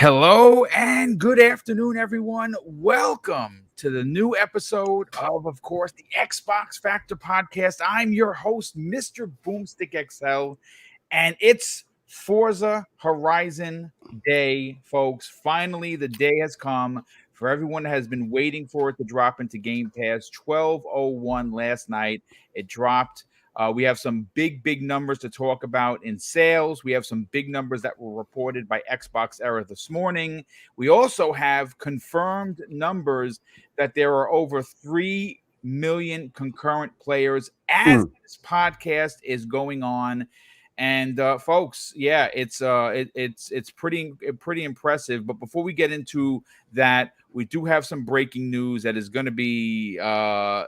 Hello and good afternoon, everyone. Welcome to the new episode of course, the Xbox Factor podcast. I'm your host, Mr. BoomStick XL, and it's Forza Horizon Day, folks. Finally, the day has come for everyone that has been waiting for it to drop into Game Pass. 12:01 last night, it dropped. We have some big numbers to talk about in sales. We have some big numbers that were reported by Xbox Era this morning. We also have confirmed numbers that there are over 3 million concurrent players as this podcast is going on. And folks, yeah, it's pretty impressive. But before we get into that, we do have some breaking news that is going to be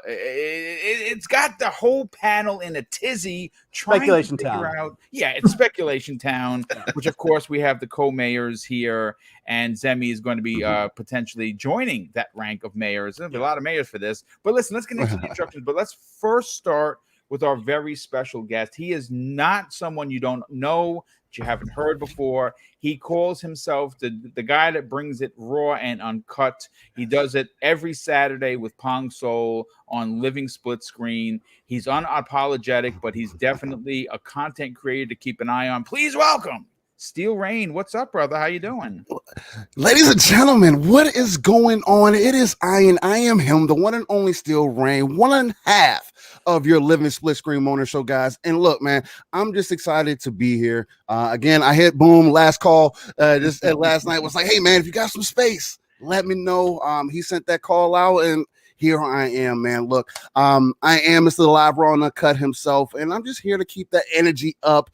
it's got the whole panel in a tizzy trying Speculation to figure town. out. Yeah, it's speculation town, which of course we have the co-mayors here, and Zemi is going to be potentially joining that rank of mayors. There'll be a lot of mayors for this. But listen, let's get into the instructions. But let's first start with our very special guest. He is not someone you don't know, that you haven't heard before. He calls himself the guy that brings it raw and uncut. He does it every Saturday with Pong Soul on Living Split Screen. He's unapologetic, but he's definitely a content creator to keep an eye on. Please welcome Steel Rain. What's up, brother? How you doing? Ladies and gentlemen, what is going on? It is I am him, the one and only Steel Rain, one and a half of your Living Split Screen Morning Show, guys. And look, man, I'm just excited to be here. Again, I hit Boom last call just last night. Was like, hey, man, if you got some space, let me know. He sent that call out, and here I am, man. Look, I am Mr. Live Raw and Uncut himself, and I'm just here to keep that energy up,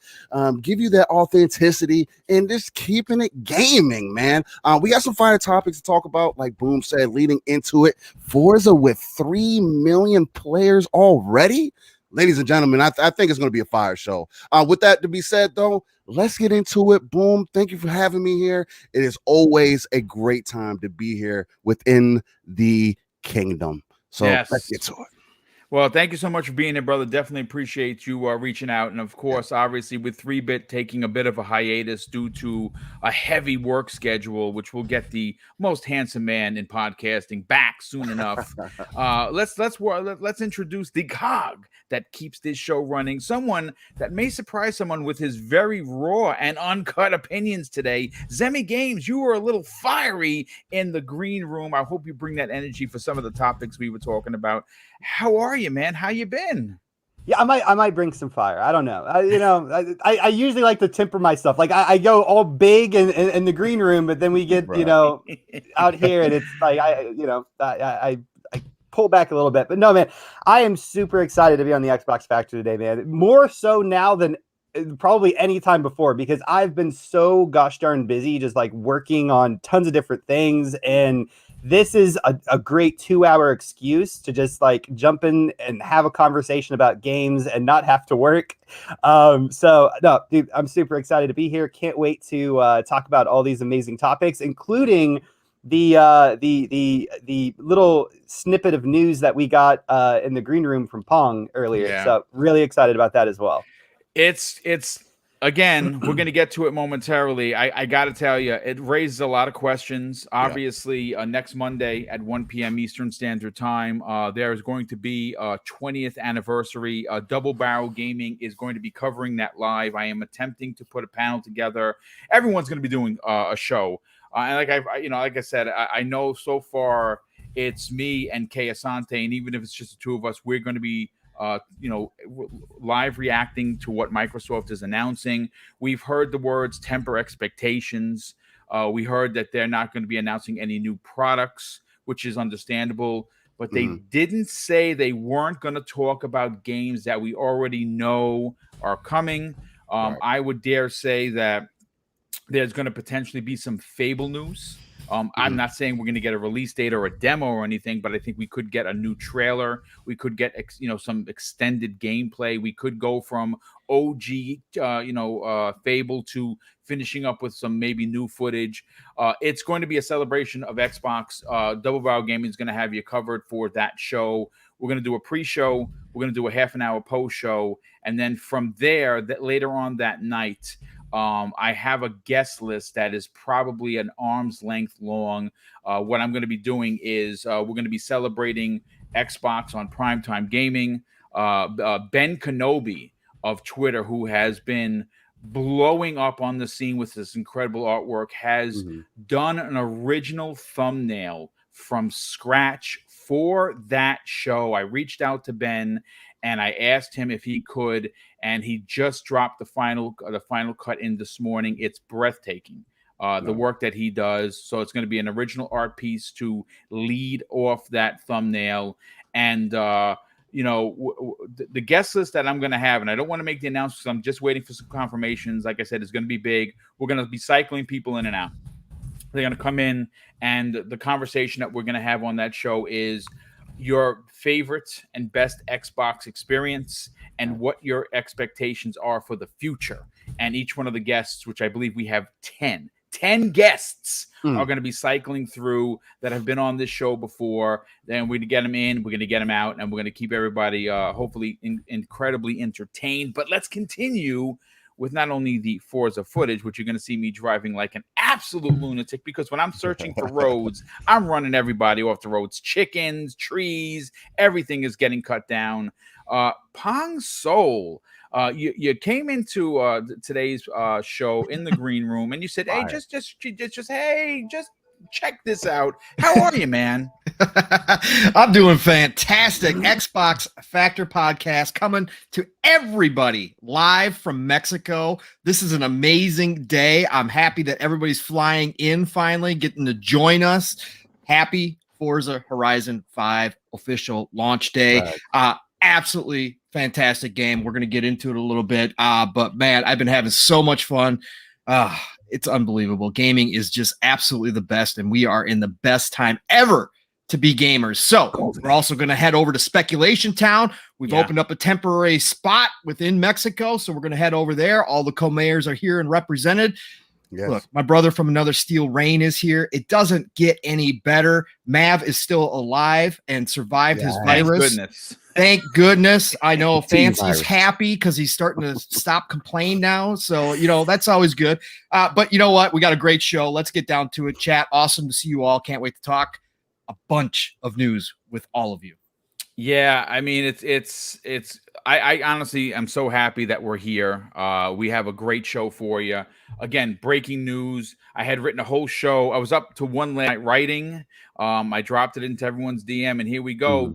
give you that authenticity, and just keeping it gaming, man. We got some fire topics to talk about, like Boom said, leading into it. Forza with 3 million players already. Ladies and gentlemen, I think it's going to be a fire show. With that to be said, though, let's get into it. Boom. Thank you for having me here. It is always a great time to be here within the kingdom. So Yes. Let's get to it. Well, thank you so much for being here, brother. Definitely appreciate you reaching out. And of course, obviously, with 3-Bit taking a bit of a hiatus due to a heavy work schedule, which will get the most handsome man in podcasting back soon enough. Let's introduce the cog that keeps this show running. Someone that may surprise someone with his very raw and uncut opinions today. Zemi Games, you were a little fiery in the green room. I hope you bring that energy for some of the topics we were talking about. How are you, man? How you been? Yeah, I might bring some fire. I don't know. I usually like to temper myself. Like I go all big in the green room, but then we get out here, and it's like I pull back a little bit. But no, man, I am super excited to be on the Xbox Factor today, man. More so now than probably any time before, because I've been so gosh darn busy, just like working on tons of different things, and this is a great 2-hour excuse to just like jump in and have a conversation about games and not have to work. So no, dude, I'm super excited to be here. Can't wait to talk about all these amazing topics, including the little snippet of news that we got in the green room from Pong earlier. Yeah. So really excited about that as well. It's again, we're going to get to it momentarily. I got to tell you, it raises a lot of questions. Obviously, next Monday at 1 p.m. Eastern Standard Time, there is going to be a 20th anniversary. Double Barrel Gaming is going to be covering that live. I am attempting to put a panel together. Everyone's going to be doing a show. And like I said, I know so far it's me and Kay Asante, and even if it's just the two of us, we're going to be live reacting to what Microsoft is announcing. We've heard the words temper expectations. We heard that they're not going to be announcing any new products, which is understandable, but they didn't say they weren't going to talk about games that we already know are coming. I would dare say that there's going to potentially be some Fable news. I'm not saying we're going to get a release date or a demo or anything, but I think we could get a new trailer. We could get, some extended gameplay. We could go from OG, Fable to finishing up with some maybe new footage. It's going to be a celebration of Xbox. Double Barrel Gaming is going to have you covered for that show. We're going to do a pre-show. We're going to do a half an hour post-show. And then from there, that later on that night, I have a guest list that is probably an arm's length long. What I'm going to be doing is we're going to be celebrating Xbox on Primetime Gaming. Ben Kenobi of Twitter, who has been blowing up on the scene with this incredible artwork, has done an original thumbnail from scratch for that show. I reached out to Ben and I asked him if he could, and he just dropped the final cut in this morning. It's breathtaking. The work that he does. So it's going to be an original art piece to lead off that thumbnail. And the guest list that I'm going to have, and I don't want to make the announcements. I'm just waiting for some confirmations. Like I said, it's going to be big. We're going to be cycling people in and out. They're going to come in, and the conversation that we're going to have on that show is your favorite and best Xbox experience and what your expectations are for the future. And each one of the guests, which I believe we have 10 guests, are going to be cycling through that have been on this show before. Then we're going to get them in, we're going to get them out, and we're going to keep everybody hopefully incredibly entertained. But let's continue with not only the Forza footage, which you're going to see me driving like an absolute lunatic, because when I'm searching for roads, I'm running everybody off the roads. Chickens, trees, everything is getting cut down. Pong Soul, you came into today's show in the green room, and you said, "Hey, just check this out. How are you, man?" I'm doing fantastic. Xbox Factor podcast coming to everybody live from Mexico. This is an amazing day. I'm happy that everybody's flying in finally, getting to join us. Happy Forza Horizon 5 official launch day. Absolutely fantastic game. We're going to get into it a little bit. But man, I've been having so much fun. It's unbelievable. Gaming is just absolutely the best, and we are in the best time ever to be gamers. So we're also going to head over to Speculation Town. We've opened up a temporary spot within Mexico, so we're going to head over there. All the co-mayors are here and represented. Yes. Look, my brother from another steel rain is here. It doesn't get any better. Mav is still alive and survived his virus. Thank goodness. I know Fancy's happy because he's starting to stop complaining now. So, that's always good. But you know what? We got a great show. Let's get down to it. Chat. Awesome to see you all. Can't wait to talk a bunch of news with all of you. Yeah, I mean, I honestly am so happy that we're here. We have a great show for you. Again, breaking news. I had written a whole show. I was up to one last night writing. I dropped it into everyone's DM, and here we go.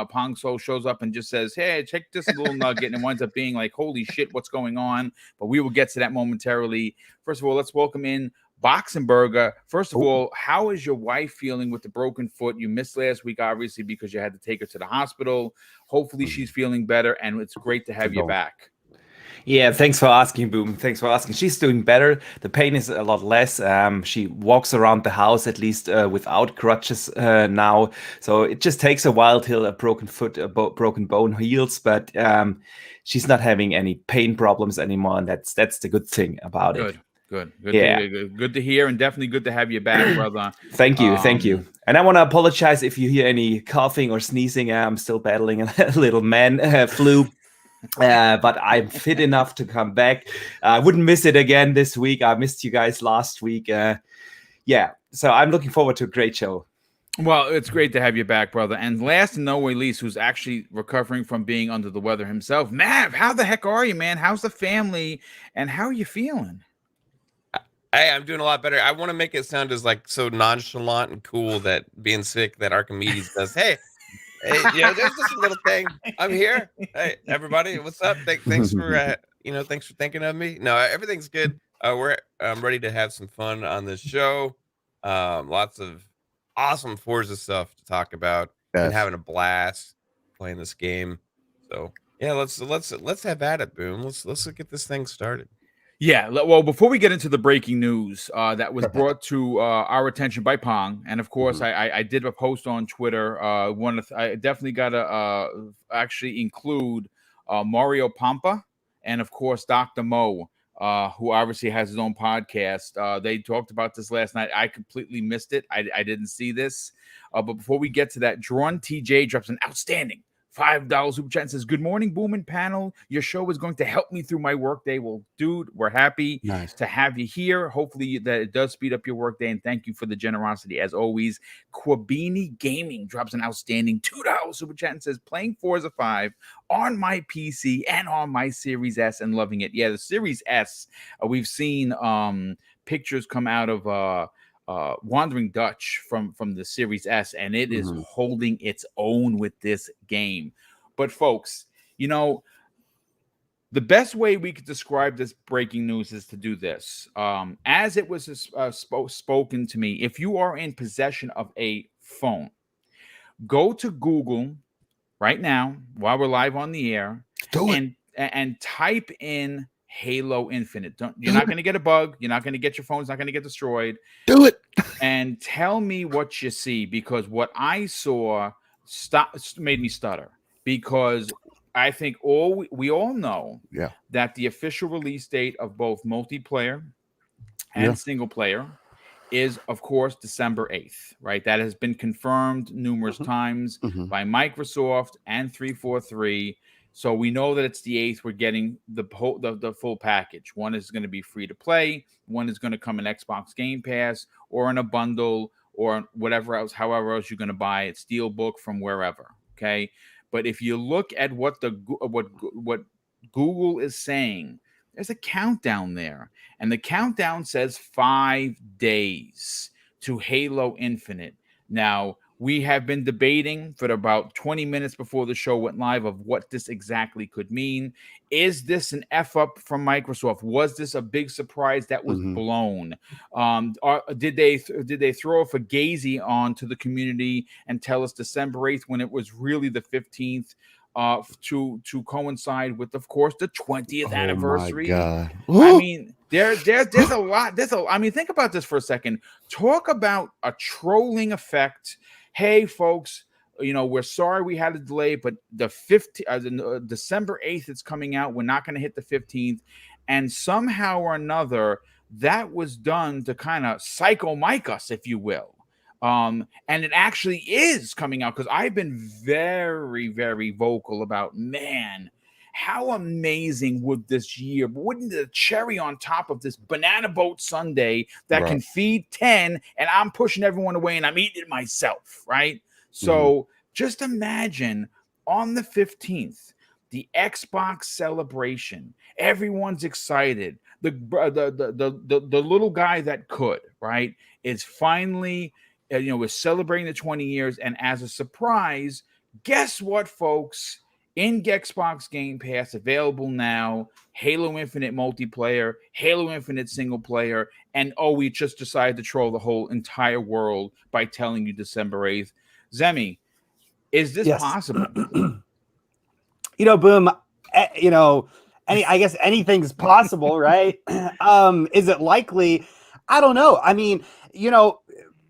Pong Soul shows up and just says, "Hey, check this little nugget," and it winds up being like, "Holy shit, what's going on?" But we will get to that momentarily. First of all, let's welcome in Boxenberger. First of all, how is your wife feeling with the broken foot? You missed last week, obviously, because you had to take her to the hospital. Hopefully she's feeling better, and it's great to have you back. Yeah, thanks for asking, Boom. Thanks for asking. She's doing better. The pain is a lot less. She walks around the house, at least without crutches now. So it just takes a while till a broken foot, broken bone heals, but she's not having any pain problems anymore, and that's the good thing about it. Good. Good to hear, and definitely good to have you back, brother. Thank you. And I want to apologize if you hear any coughing or sneezing. I'm still battling a little man flu. But I'm fit enough to come back. I wouldn't miss it again this week. I missed you guys last week. So I'm looking forward to a great show. Well, it's great to have you back, brother. And last and no way least, who's actually recovering from being under the weather himself, Mav, how the heck are you, man? How's the family, and how are you feeling? Hey, I'm doing a lot better. I want to make it sound as like so nonchalant and cool that being sick that Archimedes does. Hey, there's just a little thing. I'm here. Hey, everybody, what's up? Thanks for thanks for thinking of me. No, everything's good. I'm ready to have some fun on this show. Lots of awesome Forza stuff to talk about. And having a blast playing this game. So yeah, let's have at it, Boom. Let's get this thing started. Yeah, well, before we get into the breaking news that was brought to our attention by Pong, and of course, I did a post on Twitter. I definitely got to actually include Mario Pampa and, of course, Dr. Mo, who obviously has his own podcast. They talked about this last night. I completely missed it. I didn't see this. But before we get to that, Drawn TJ drops an outstanding $5 super chat and says, "Good morning, Boom and panel. Your show is going to help me through my workday." Well, dude, we're happy to have you here. Hopefully that it does speed up your workday, and thank you for the generosity as always. Quabini Gaming drops an outstanding $2 super chat and says, "Playing Forza 5 on my PC and on my Series S and loving it." Yeah, the Series S, we've seen pictures come out of Wandering Dutch from the Series S, and it is holding its own with this game. But folks, the best way we could describe this breaking news is to do this. As it was spoken to me, if you are in possession of a phone, go to Google right now while we're live on the air and type in Halo Infinite. You're not going to get a bug. You're not going to get your phone's not going to get destroyed. Do it. And tell me what you see, because what I saw made me stutter, because I think we all know that the official release date of both multiplayer and single player is, of course, December 8th, right? That has been confirmed numerous times by Microsoft and 343. So we know that it's the 8th. We're getting the full package. One is going to be free to play. One is going to come in Xbox Game Pass or in a bundle or whatever else, however else you're going to buy it, Steelbook from wherever. Okay. But if you look at what Google is saying, there's a countdown there. And the countdown says 5 days to Halo Infinite. Now, we have been debating for about 20 minutes before the show went live of what this exactly could mean. Is this an F up from Microsoft? Was this a big surprise that was blown? Did they throw a fugazi onto the community and tell us December 8th when it was really the 15th? To coincide with, of course, the 20th anniversary. My God. I mean, there's a lot. I mean, think about this for a second. Talk about a trolling effect. Hey, folks, we're sorry we had a delay, but the December 8th it's coming out. We're not going to hit the 15th, and somehow or another that was done to kind of psycho Mike us, if you will. And it actually is coming out, because I've been very, very vocal about, man, how amazing would this year, wouldn't the cherry on top of this banana boat Sunday that can feed 10 and I'm pushing everyone away and I'm eating it myself, right? So just imagine on the 15th, the Xbox celebration, everyone's excited. The little guy that could, right, is finally we're celebrating the 20 years, and as a surprise, guess what, folks? In Xbox Game Pass, available now, Halo Infinite multiplayer, Halo Infinite single player, and we just decided to troll the whole entire world by telling you December 8th. Zemi, is this possible? Boom, I guess anything's possible, right? Is it likely? I don't know. I mean,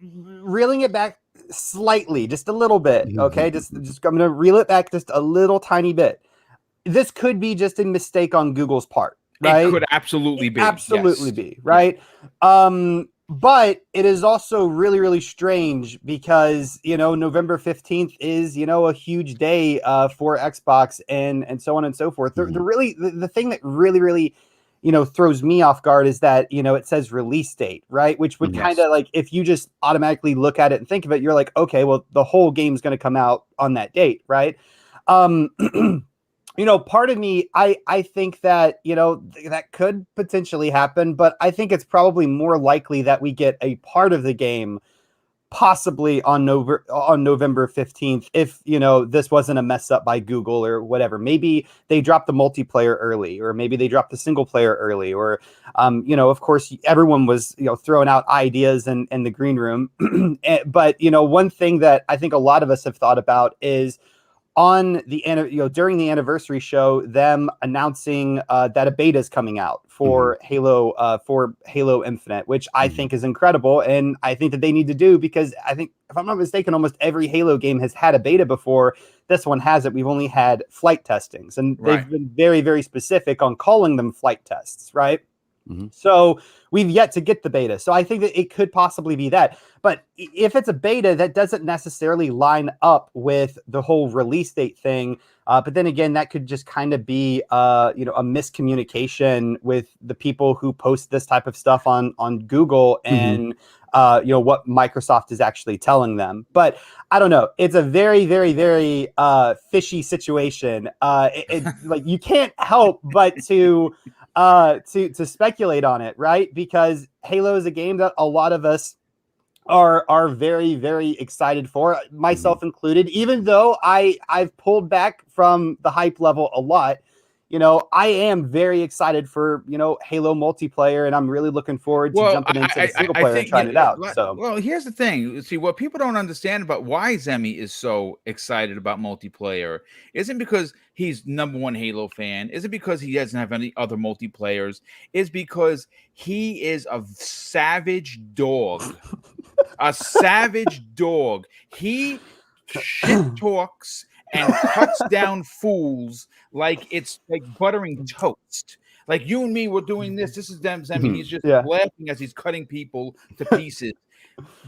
reeling it back slightly, just a little bit, okay? Just I'm going to reel it back just a little tiny bit. This could be just a mistake on Google's part, right? It could absolutely be, right? But it is also really, really strange because, November 15th is, a huge day for Xbox and so on and so forth. The thing that really, really throws me off guard is that, it says release date, right? Which would kind of like, if you just automatically look at it and think of it, you're like, okay, well, the whole game's going to come out on that date, right? Part of me, I think that, that could potentially happen, but I think it's probably more likely that we get a part of the game possibly on November 15th if this wasn't a mess up by Google or whatever. Maybe they dropped the multiplayer early, or maybe they dropped the single player early, or of course everyone was throwing out ideas in the green room. But one thing that I think a lot of us have thought about is on the during the anniversary show, them announcing that a beta is coming out for Halo Infinite, which I think is incredible, and I think that they need to do, because I think, if I'm not mistaken, almost every Halo game has had a beta before. This one hasn't. We've only had flight testings, and they've been very, very specific on calling them flight tests, right? So we've yet to get the beta. So I think that it could possibly be that. But if it's a beta, that doesn't necessarily line up with the whole release date thing. But then again, that could just kind of be, a miscommunication with the people who post this type of stuff on Google and, what Microsoft is actually telling them. But I don't know. It's a very, very, very fishy situation. Like you can't help but to speculate on it, right? Because Halo is a game that a lot of us are very, very excited for, myself included. Even though I've pulled back from the hype level a lot, I am very excited for Halo multiplayer, and I'm really looking forward to jumping into the single player and trying it out. Well, here's the thing. See, what people don't understand about why Zemi is so excited about multiplayer isn't because he's #1 Halo fan, isn't because he doesn't have any other multiplayers, is because he is a savage dog. A savage dog. He shit talks and cuts down fools like it's like buttering toast. Like you and me were doing this. This is them, Zemi. He's just laughing as he's cutting people to pieces.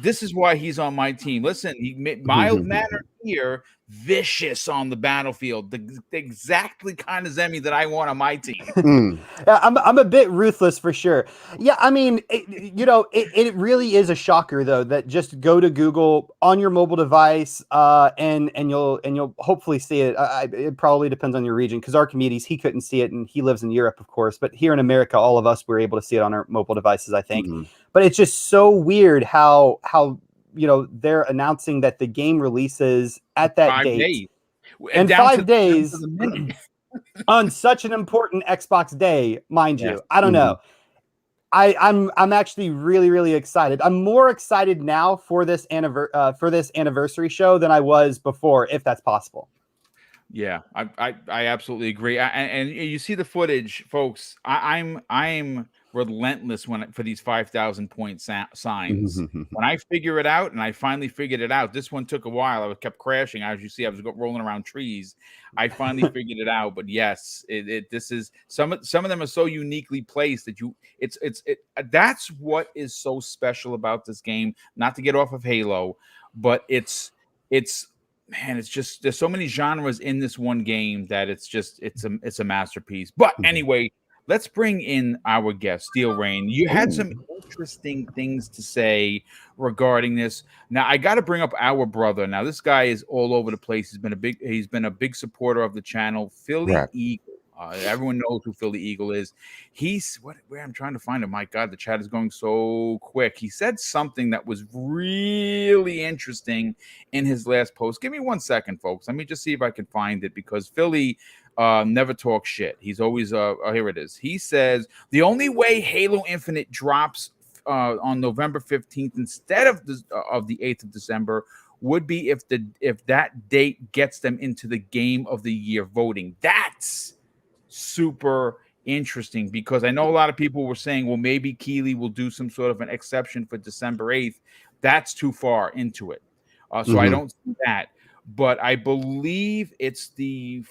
This is why he's on my team. Listen, he mild mannered here, vicious on the battlefield. The exactly kind of Zemi that I want on my team. I'm a bit ruthless for sure. Yeah, I mean, it really is a shocker though that just go to Google on your mobile device, and you'll hopefully see it. It probably depends on your region because Archimedes, he couldn't see it and he lives in Europe, of course. But here in America, all of us were able to see it on our mobile devices, I think. But it's just so weird how they're announcing that the game releases at that 5 date days. in Down 5 to days the minute. on such an important Xbox day, mind you. I don't know. I'm actually really, really excited. I'm more excited now for this anniversary show than I was before, if that's possible. Yeah, I absolutely agree. And you see the footage, folks. I'm relentless for these 5,000 point signs. When I figure it out, and I finally figured it out, this one took a while. I kept crashing. As you see, I was rolling around trees. I finally figured it out. But yes, this is some of them are so uniquely placed that that's what is so special about this game. Not to get off of Halo, but it's man, it's just there's so many genres in this one game that it's a masterpiece. But anyway, let's bring in our guest, Steel Rain. You had some interesting things to say regarding this. Now, I got to bring up our brother. Now, this guy is all over the place. He's been a big supporter of the channel, Philly Eagle. Everyone knows who Philly Eagle is. Where I'm trying to find him. My God, the chat is going so quick. He said something that was really interesting in his last post. Give me 1 second, folks. Let me just see if I can find it because Philly never talks shit. He's always here it is. He says the only way Halo Infinite drops on November 15th instead of the 8th of December would be if that date gets them into the Game of the Year voting. That's super interesting because I know a lot of people were saying, well, maybe Keighley will do some sort of an exception for December 8th. That's too far into it. So I don't see that. But I believe it's the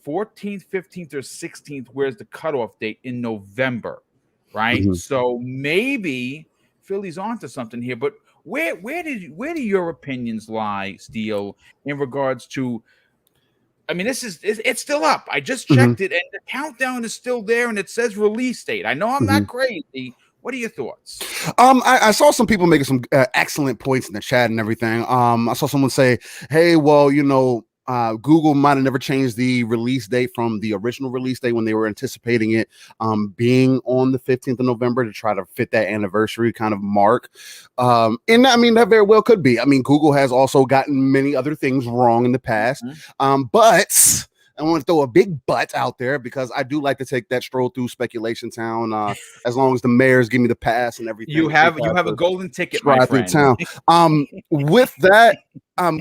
14th, 15th, or 16th. Where's the cutoff date in November, right? So maybe Philly's onto something here. But where do your opinions lie, Steel, in regards to? I mean, it's still up. I just checked it, and the countdown is still there, and it says release date. I know I'm not crazy. What are your thoughts? I saw some people making some excellent points in the chat and everything. I saw someone say, "Hey, well, Google might have never changed the release date from the original release date when they were anticipating it being on the 15th of November to try to fit that anniversary kind of mark." And I mean, that very well could be. I mean, Google has also gotten many other things wrong in the past. But I want to throw a big but out there because I do like to take that stroll through speculation town as long as the mayors give me the pass and everything. You have a golden ticket, my friend. Town. With that,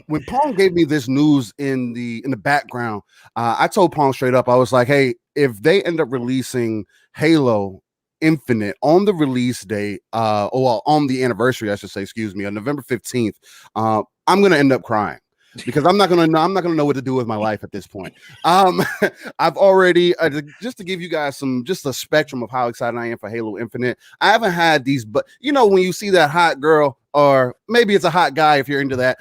when Pong gave me this news in the background, I told Pong straight up, I was like, hey, if they end up releasing Halo Infinite on the release date, on the anniversary, I should say, excuse me, on November 15th, I'm going to end up crying. because I'm not gonna know what to do with my life at this point. I've already just to give you guys just a spectrum of how excited I am for Halo Infinite. I haven't had these, but when you see that hot girl, or maybe it's a hot guy if you're into that,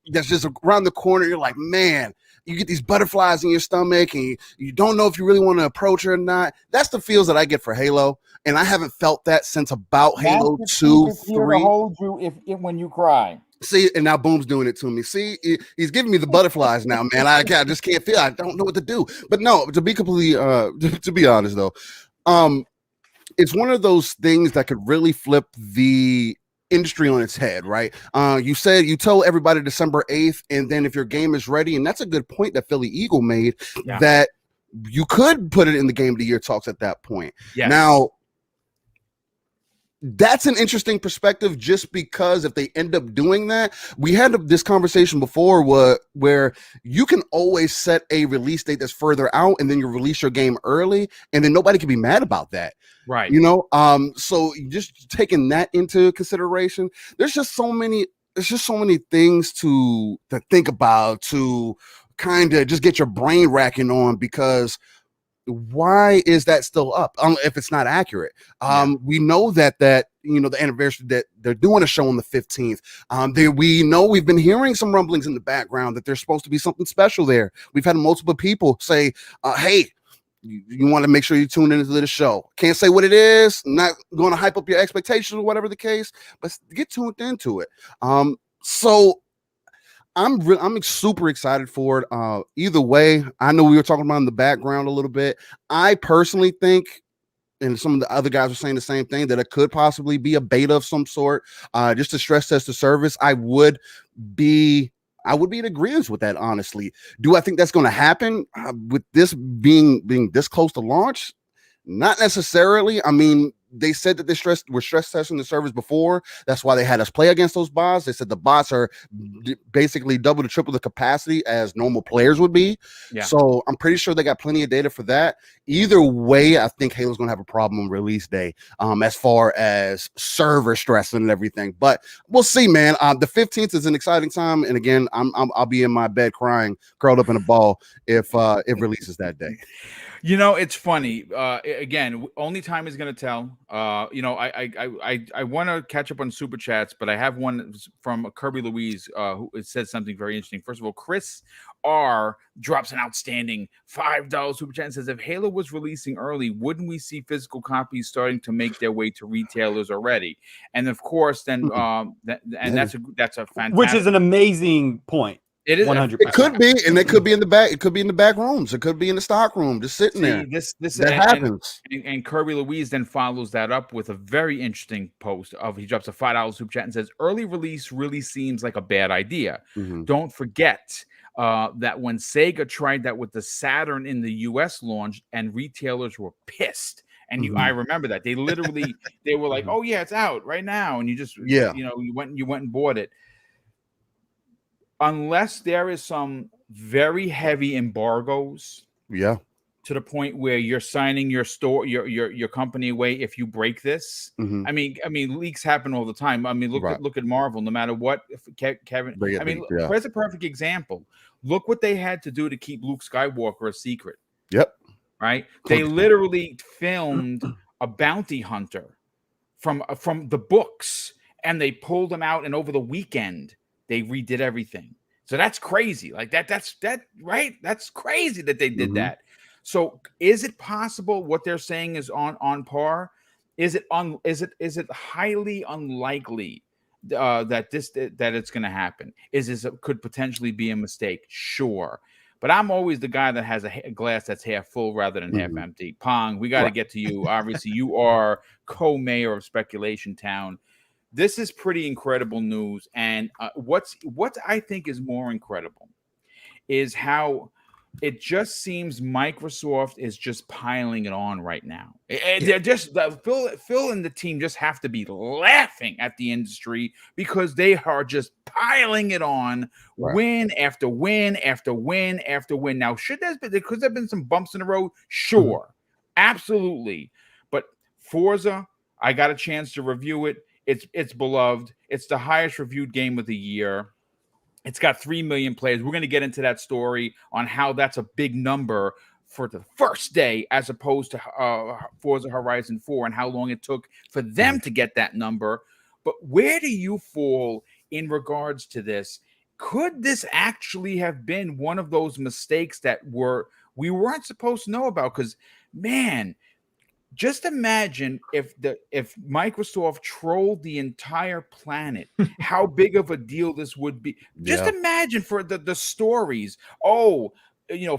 that's just around the corner, you're like, man, you get these butterflies in your stomach and you don't know if you really want to approach her or not. That's the feels that I get for Halo. And I haven't felt that since about Halo 2, 3. Here to hold you if when you cry. See, and now Boom's doing it to me. See, he's giving me the butterflies now, man. I just can't feel. I don't know what to do. But no, to be completely, to be honest though, it's one of those things that could really flip the industry on its head, right? You told everybody December 8th, and then if your game is ready, and that's a good point that Philly Eagle made, that you could put it in the Game of the Year talks at that point. Yes. Now, that's an interesting perspective, just because if they end up doing that, we had this conversation before where you can always set a release date that's further out and then you release your game early and then nobody can be mad about that. Right. So just taking that into consideration, there's just so many things to think about, to kind of just get your brain racking on, because why is that still up if it's not accurate? We know that the anniversary, that they're doing a show on the 15th. We know, we've been hearing some rumblings in the background that there's supposed to be something special there. We've had multiple people say, hey, you want to make sure you tune into the show. Can't say what it is, not going to hype up your expectations or whatever the case, but get tuned into it. So I'm super excited for it. Either way, I know we were talking about in the background a little bit. I personally think, and some of the other guys were saying the same thing, that it could possibly be a beta of some sort, just to stress test the service. I would be in agreement with that, honestly. Do I think that's going to happen with this being this close to launch? Not necessarily. I mean, they said that we're stress testing the service before. That's why they had us play against those bots. They said the bots are basically double to triple the capacity as normal players would be. Yeah. So I'm pretty sure they got plenty of data for that. Either way, I think Halo's going to have a problem on release day, as far as server stress and everything. But we'll see, man. The 15th is an exciting time, and again, I'll be in my bed crying, curled up in a ball if it releases that day. It's funny. Again, only time is going to tell. I want to catch up on super chats, but I have one from Kirby Louise who said something very interesting. First of all, Chris R drops an outstanding $5 super chat and says, if Halo was releasing early, wouldn't we see physical copies starting to make their way to retailers already? And of course, then that's a fantastic, which is an amazing point. It is 100%. It could be, and it could be in the back. It could be in the back rooms. It could be in the stock room, just sitting there. That happens. And Kirby Louise then follows that up with a very interesting post he drops a $5 super chat and says, early release really seems like a bad idea. Mm-hmm. Don't forget that when Sega tried that with the Saturn in the US launch, and retailers were pissed. And I remember that they literally they were like, oh yeah, it's out right now, and you just you went and bought it. Unless there is some very heavy embargoes, to the point where you're signing your company away if you break this. Mm-hmm. I mean, leaks happen all the time. I mean, look at Marvel. No matter what, Kevin. Here's a perfect example. Look what they had to do to keep Luke Skywalker a secret. Yep. Right. They literally filmed a bounty hunter from the books, and they pulled him out, and over the weekend they redid everything. So that's crazy. Like that's right. That's crazy that they did that. So is it possible what they're saying is on par? Is it highly unlikely that it's going to happen? Could potentially be a mistake? Sure. But I'm always the guy that has a glass that's half full rather than half empty. Pong, we got to get to you. Obviously, you are co-mayor of Speculation Town. This is pretty incredible news, and what I think is more incredible is how it just seems Microsoft is just piling it on right now. They're just Phil and the team just have to be laughing at the industry because they are just piling it on, win after win after win after win. Now, could there have been some bumps in the road? Sure, absolutely. But Forza, I got a chance to review it. It's beloved. It's the highest reviewed game of the year. It's got 3 million players. We're going to get into that story on how that's a big number for the first day, as opposed to Forza Horizon 4, and how long it took for them to get that number. But where do you fall in regards to this? Could this actually have been one of those mistakes that we weren't supposed to know about? Because, man, just imagine if Microsoft trolled the entire planet, how big of a deal this would be. Just imagine for the stories. Oh,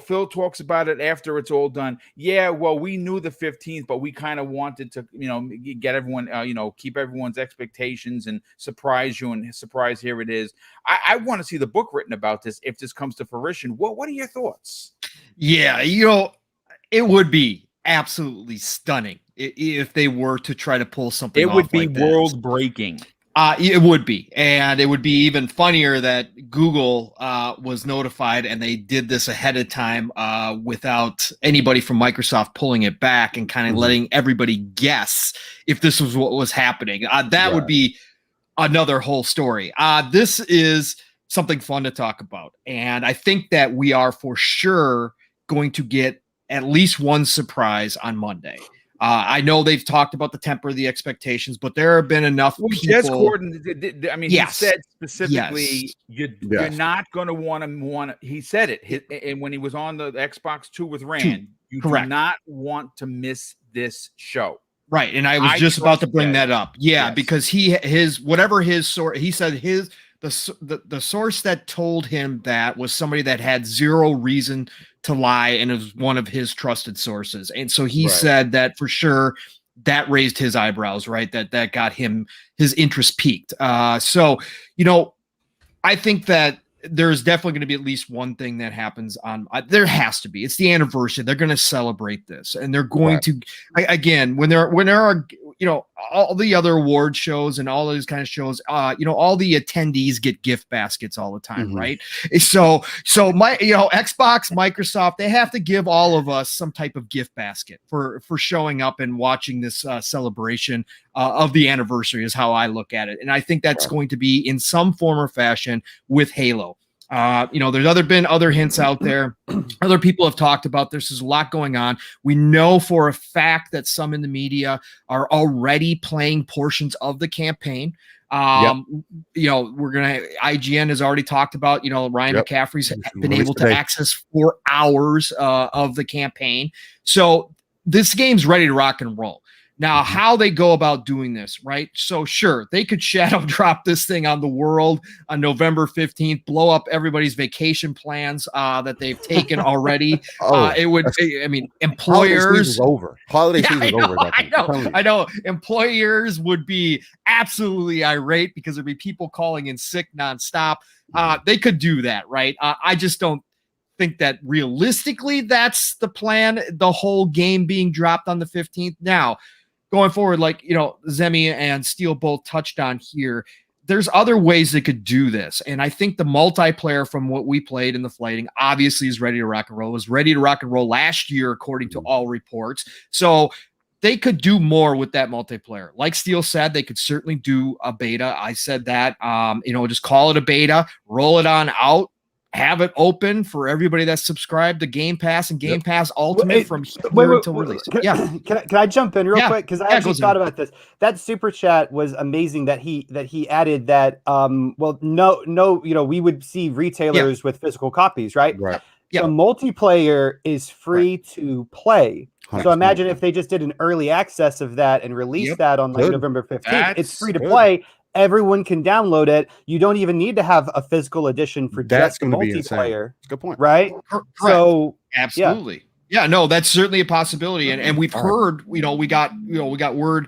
Phil talks about it after it's all done. Yeah, well, we knew the 15th, but we kind of wanted to, get everyone, keep everyone's expectations and surprise you, and surprise, here it is. I want to see the book written about this if this comes to fruition. What are your thoughts? Yeah, it would be absolutely stunning if they were to try to pull something. It would be like world breaking. It would be, and it would be even funnier that Google was notified and they did this ahead of time without anybody from Microsoft pulling it back and kind of letting everybody guess if this was what was happening. That would be another whole story. This is something fun to talk about, and I think that we are for sure going to get at least one surprise on Monday. I know they've talked about the temper of the expectations, but there have been enough people. Jez Corden, he said specifically, you're not going to want to. He said it, and when he was on the Xbox 2 with Rand, you do not want to miss this show. Right, and I was just about to bring that up. Yeah, because whatever his source, he said the source that told him that was somebody that had zero reason to lie, and it was one of his trusted sources. And so he said that for sure that raised his eyebrows, right? That got his interest peaked. So, I think that there's definitely going to be at least one thing that happens on, there has to be, it's the anniversary. They're going to celebrate this, and they're going to, again, when there are, all the other award shows and all those kind of shows, all the attendees get gift baskets all the time. Right. So my, Xbox, Microsoft, they have to give all of us some type of gift basket for showing up and watching this celebration of the anniversary is how I look at it. And I think that's going to be in some form or fashion with Halo. There's been other hints out there. Other people have talked about this. There's a lot going on. We know for a fact that some in the media are already playing portions of the campaign. IGN has already talked about, Ryan McCaffrey's been able to access 4 hours of the campaign. So this game's ready to rock and roll. Now, how they go about doing this, right? So sure, they could shadow drop this thing on the world on November 15th, blow up everybody's vacation plans that they've taken already. It would, employers. Holiday season is over. I know. Employers would be absolutely irate because there'd be people calling in sick nonstop. They could do that, right? I just don't think that realistically that's the plan, the whole game being dropped on the 15th. Now, going forward, Zemi and Steele both touched on here, there's other ways they could do this. And I think the multiplayer from what we played in the flighting obviously is ready to rock and roll. It was ready to rock and roll last year, according to all reports. So they could do more with that multiplayer. Like Steele said, they could certainly do a beta. I said that, just call it a beta, roll it on out, have it open for everybody that's subscribed to Game Pass and Game Pass Ultimate from here until release. Can I jump in real quick? Because I actually thought about this. That super chat was amazing that he added that. We would see retailers with physical copies, right? Right. So multiplayer is free to play. 100%. So imagine if they just did an early access of that and released that on November 15th. It's free to play. Everyone can download it. You don't even need to have a physical edition for just multiplayer. That's a good point. Right? Correct. So absolutely. Yeah, no, that's certainly a possibility. And we've heard, we got word,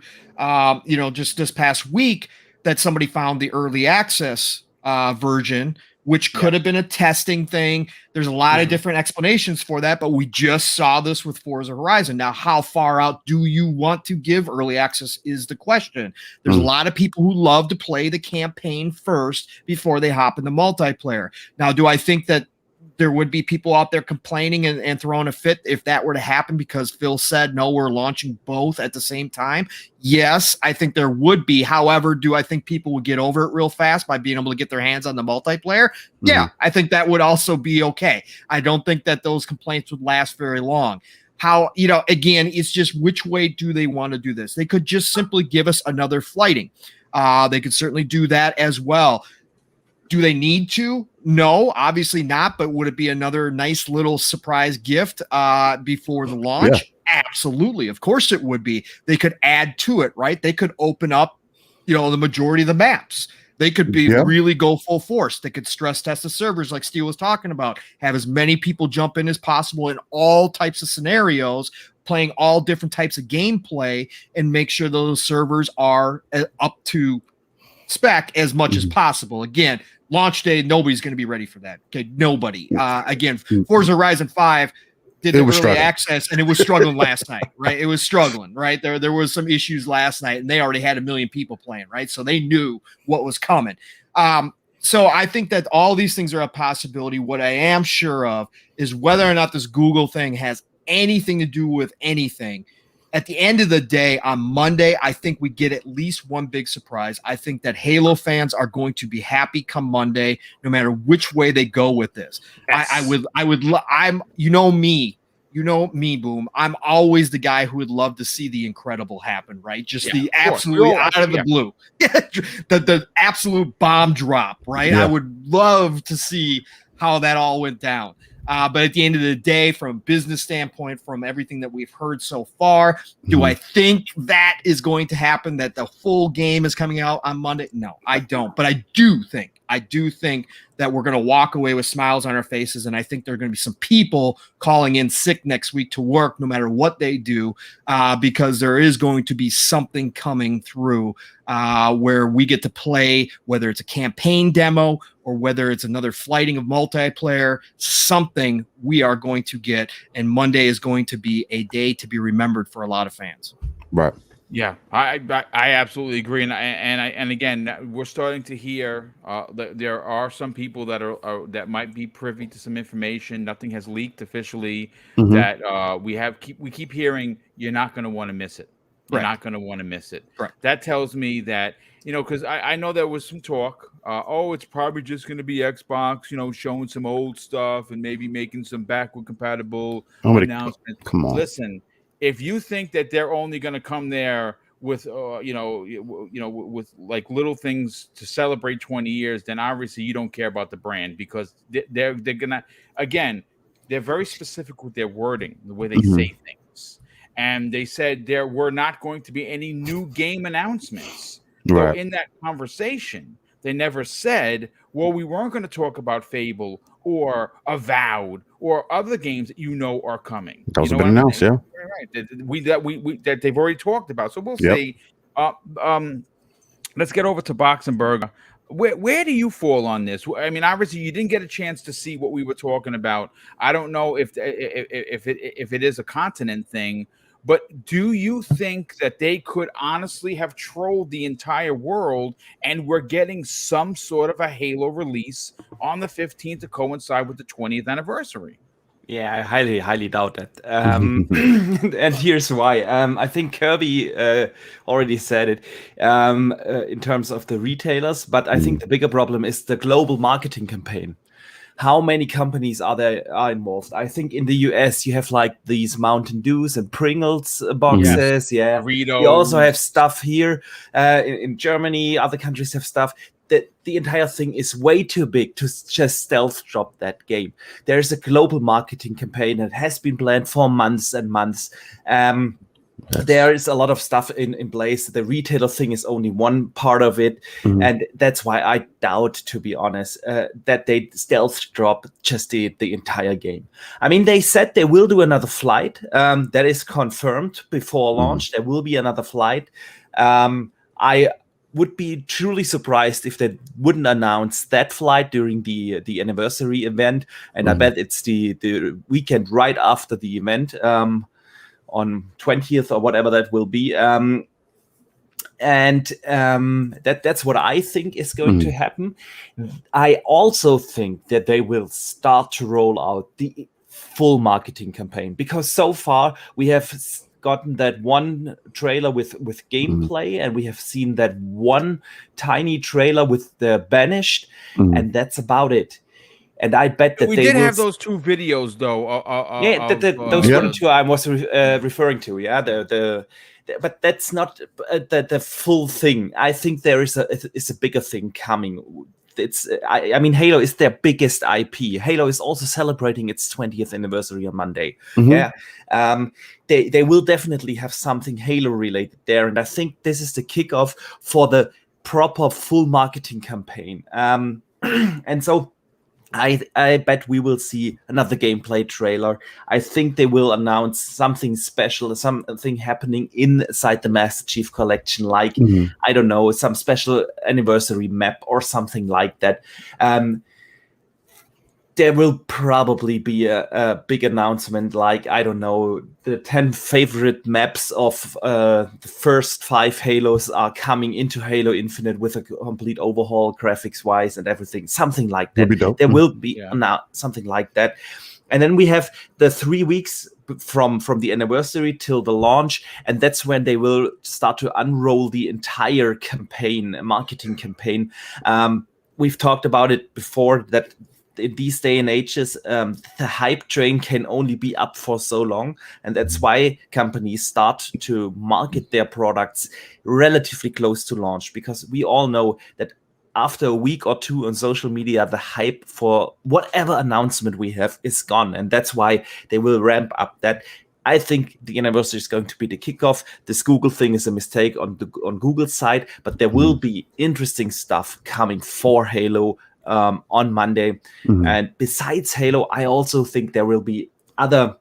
just this past week that somebody found the early access version, which could have been a testing thing. There's a lot of different explanations for that, but we just saw this with Forza Horizon. Now, how far out do you want to give early access is the question. There's a lot of people who love to play the campaign first before they hop in the multiplayer. Now, do I think that there would be people out there complaining and throwing a fit if that were to happen because Phil said, no, we're launching both at the same time. Yes, I think there would be. However, do I think people would get over it real fast by being able to get their hands on the multiplayer? Yeah, I think that would also be okay. I don't think that those complaints would last very long. How, again, it's just which way do they want to do this? They could just simply give us another flighting. They could certainly do that as well. Do they need to? No, obviously not. But would it be another nice little surprise gift before the launch? Yeah. Absolutely. Of course it would be. They could add to it, right? They could open up, the majority of the maps. They could be really go full force. They could stress test the servers like Steve was talking about, have as many people jump in as possible in all types of scenarios, playing all different types of gameplay, and make sure those servers are up to spec as much as possible. Again, launch day, nobody's going to be ready for that. Okay, nobody. Again, Forza Horizon 5 did the early access, and it was struggling last night, right? It was struggling, right? There was some issues last night, and they already had 1 million people playing, right? So they knew what was coming. So I think that all these things are a possibility. What I am sure of is whether or not this Google thing has anything to do with anything. At the end of the day, on Monday, I think we get at least one big surprise. I think that Halo fans are going to be happy come Monday, no matter which way they go with this. Yes. I'm me, Boom. I'm always the guy who would love to see the incredible happen, right? Just the absolute out of the blue, the absolute bomb drop, right? Yeah. I would love to see how that all went down. But at the end of the day, from a business standpoint, from everything that we've heard so far, do I think that is going to happen, that the full game is coming out on Monday? No, I don't. But I do think that we're going to walk away with smiles on our faces. And I think there are going to be some people calling in sick next week to work, no matter what they do, because there is going to be something coming through where we get to play, whether it's a campaign demo or whether it's another flighting of multiplayer, something we are going to get. And Monday is going to be a day to be remembered for a lot of fans. Right. Yeah, I absolutely agree, and again, we're starting to hear that there are some people that are that might be privy to some information. Nothing has leaked officially. That we keep hearing. You're not going to want to miss it. You're not going to want to miss it. Right. That tells me that because I know there was some talk. It's probably just going to be Xbox. Showing some old stuff and maybe making some backward compatible announcements. Come on, listen. If you think that they're only going to come there with, with like little things to celebrate 20 years, then obviously you don't care about the brand, because they're gonna, again, they're very specific with their wording, the way they say things, and they said there were not going to be any new game announcements. Right. So in that conversation, they never said, well, we weren't going to talk about Fable or Avowed or other games that are coming. Those have been announced, yeah. Right. That they've already talked about. So we'll see. Let's get over to Boxenberg. Where do you fall on this? I mean, obviously, you didn't get a chance to see what we were talking about. I don't know if it is a continent thing, but do you think that they could honestly have trolled the entire world and we're getting some sort of a Halo release on the 15th to coincide with the 20th anniversary? Yeah, I highly, highly doubt that. And here's why. I think Kirby already said it in terms of the retailers, but I think the bigger problem is the global marketing campaign. How many companies are involved? I think in the US you have like these Mountain Dews and Pringles boxes. Yeah, Doritos. You also have stuff here in Germany. Other countries have stuff. The entire thing is way too big to just stealth drop that game. There's a global marketing campaign that has been planned for months and months. There is a lot of stuff in place. The retailer thing is only one part of it. And that's why I doubt, to be honest, that they stealth drop just the entire game. I mean, they said they will do another flight. That is confirmed before launch. There will be another flight. I would be truly surprised if they wouldn't announce that flight during the anniversary event. And I bet it's the weekend right after the event. On 20th or whatever that will be. And that's what I think is going to happen. I also think that they will start to roll out the full marketing campaign, because so far we have gotten that one trailer with gameplay, and we have seen that one tiny trailer with the Banished, and that's about it. And I bet that we did have those 2 videos though. Those were the 2 I was referring to. Yeah, but that's not the full thing. I think there is a bigger thing coming. It's I mean, Halo is their biggest IP. Halo is also celebrating its 20th anniversary on Monday. Yeah, they will definitely have something Halo related there, and I think this is the kickoff for the proper full marketing campaign. And so I bet we will see another gameplay trailer. I think they will announce something special, something happening inside the Master Chief Collection, like, I don't know, some special anniversary map or something like that. There will probably be a big announcement, like, I don't know, the 10 favorite maps of the first 5 Halos are coming into Halo Infinite with a complete overhaul, graphics-wise and everything, something like that. There will be something like that. And then we have the 3 weeks from the anniversary till the launch, and that's when they will start to unroll the entire campaign, marketing campaign. We've talked about it before, that in these day and ages, the hype train can only be up for so long, and that's why companies start to market their products relatively close to launch, because we all know that after a week or 2 on social media, the hype for whatever announcement we have is gone, and that's why they will ramp up that. I think the anniversary is going to be the kickoff. This Google thing is a mistake on Google's side, but there will be interesting stuff coming for Halo on Monday. And besides Halo, I also think there will be other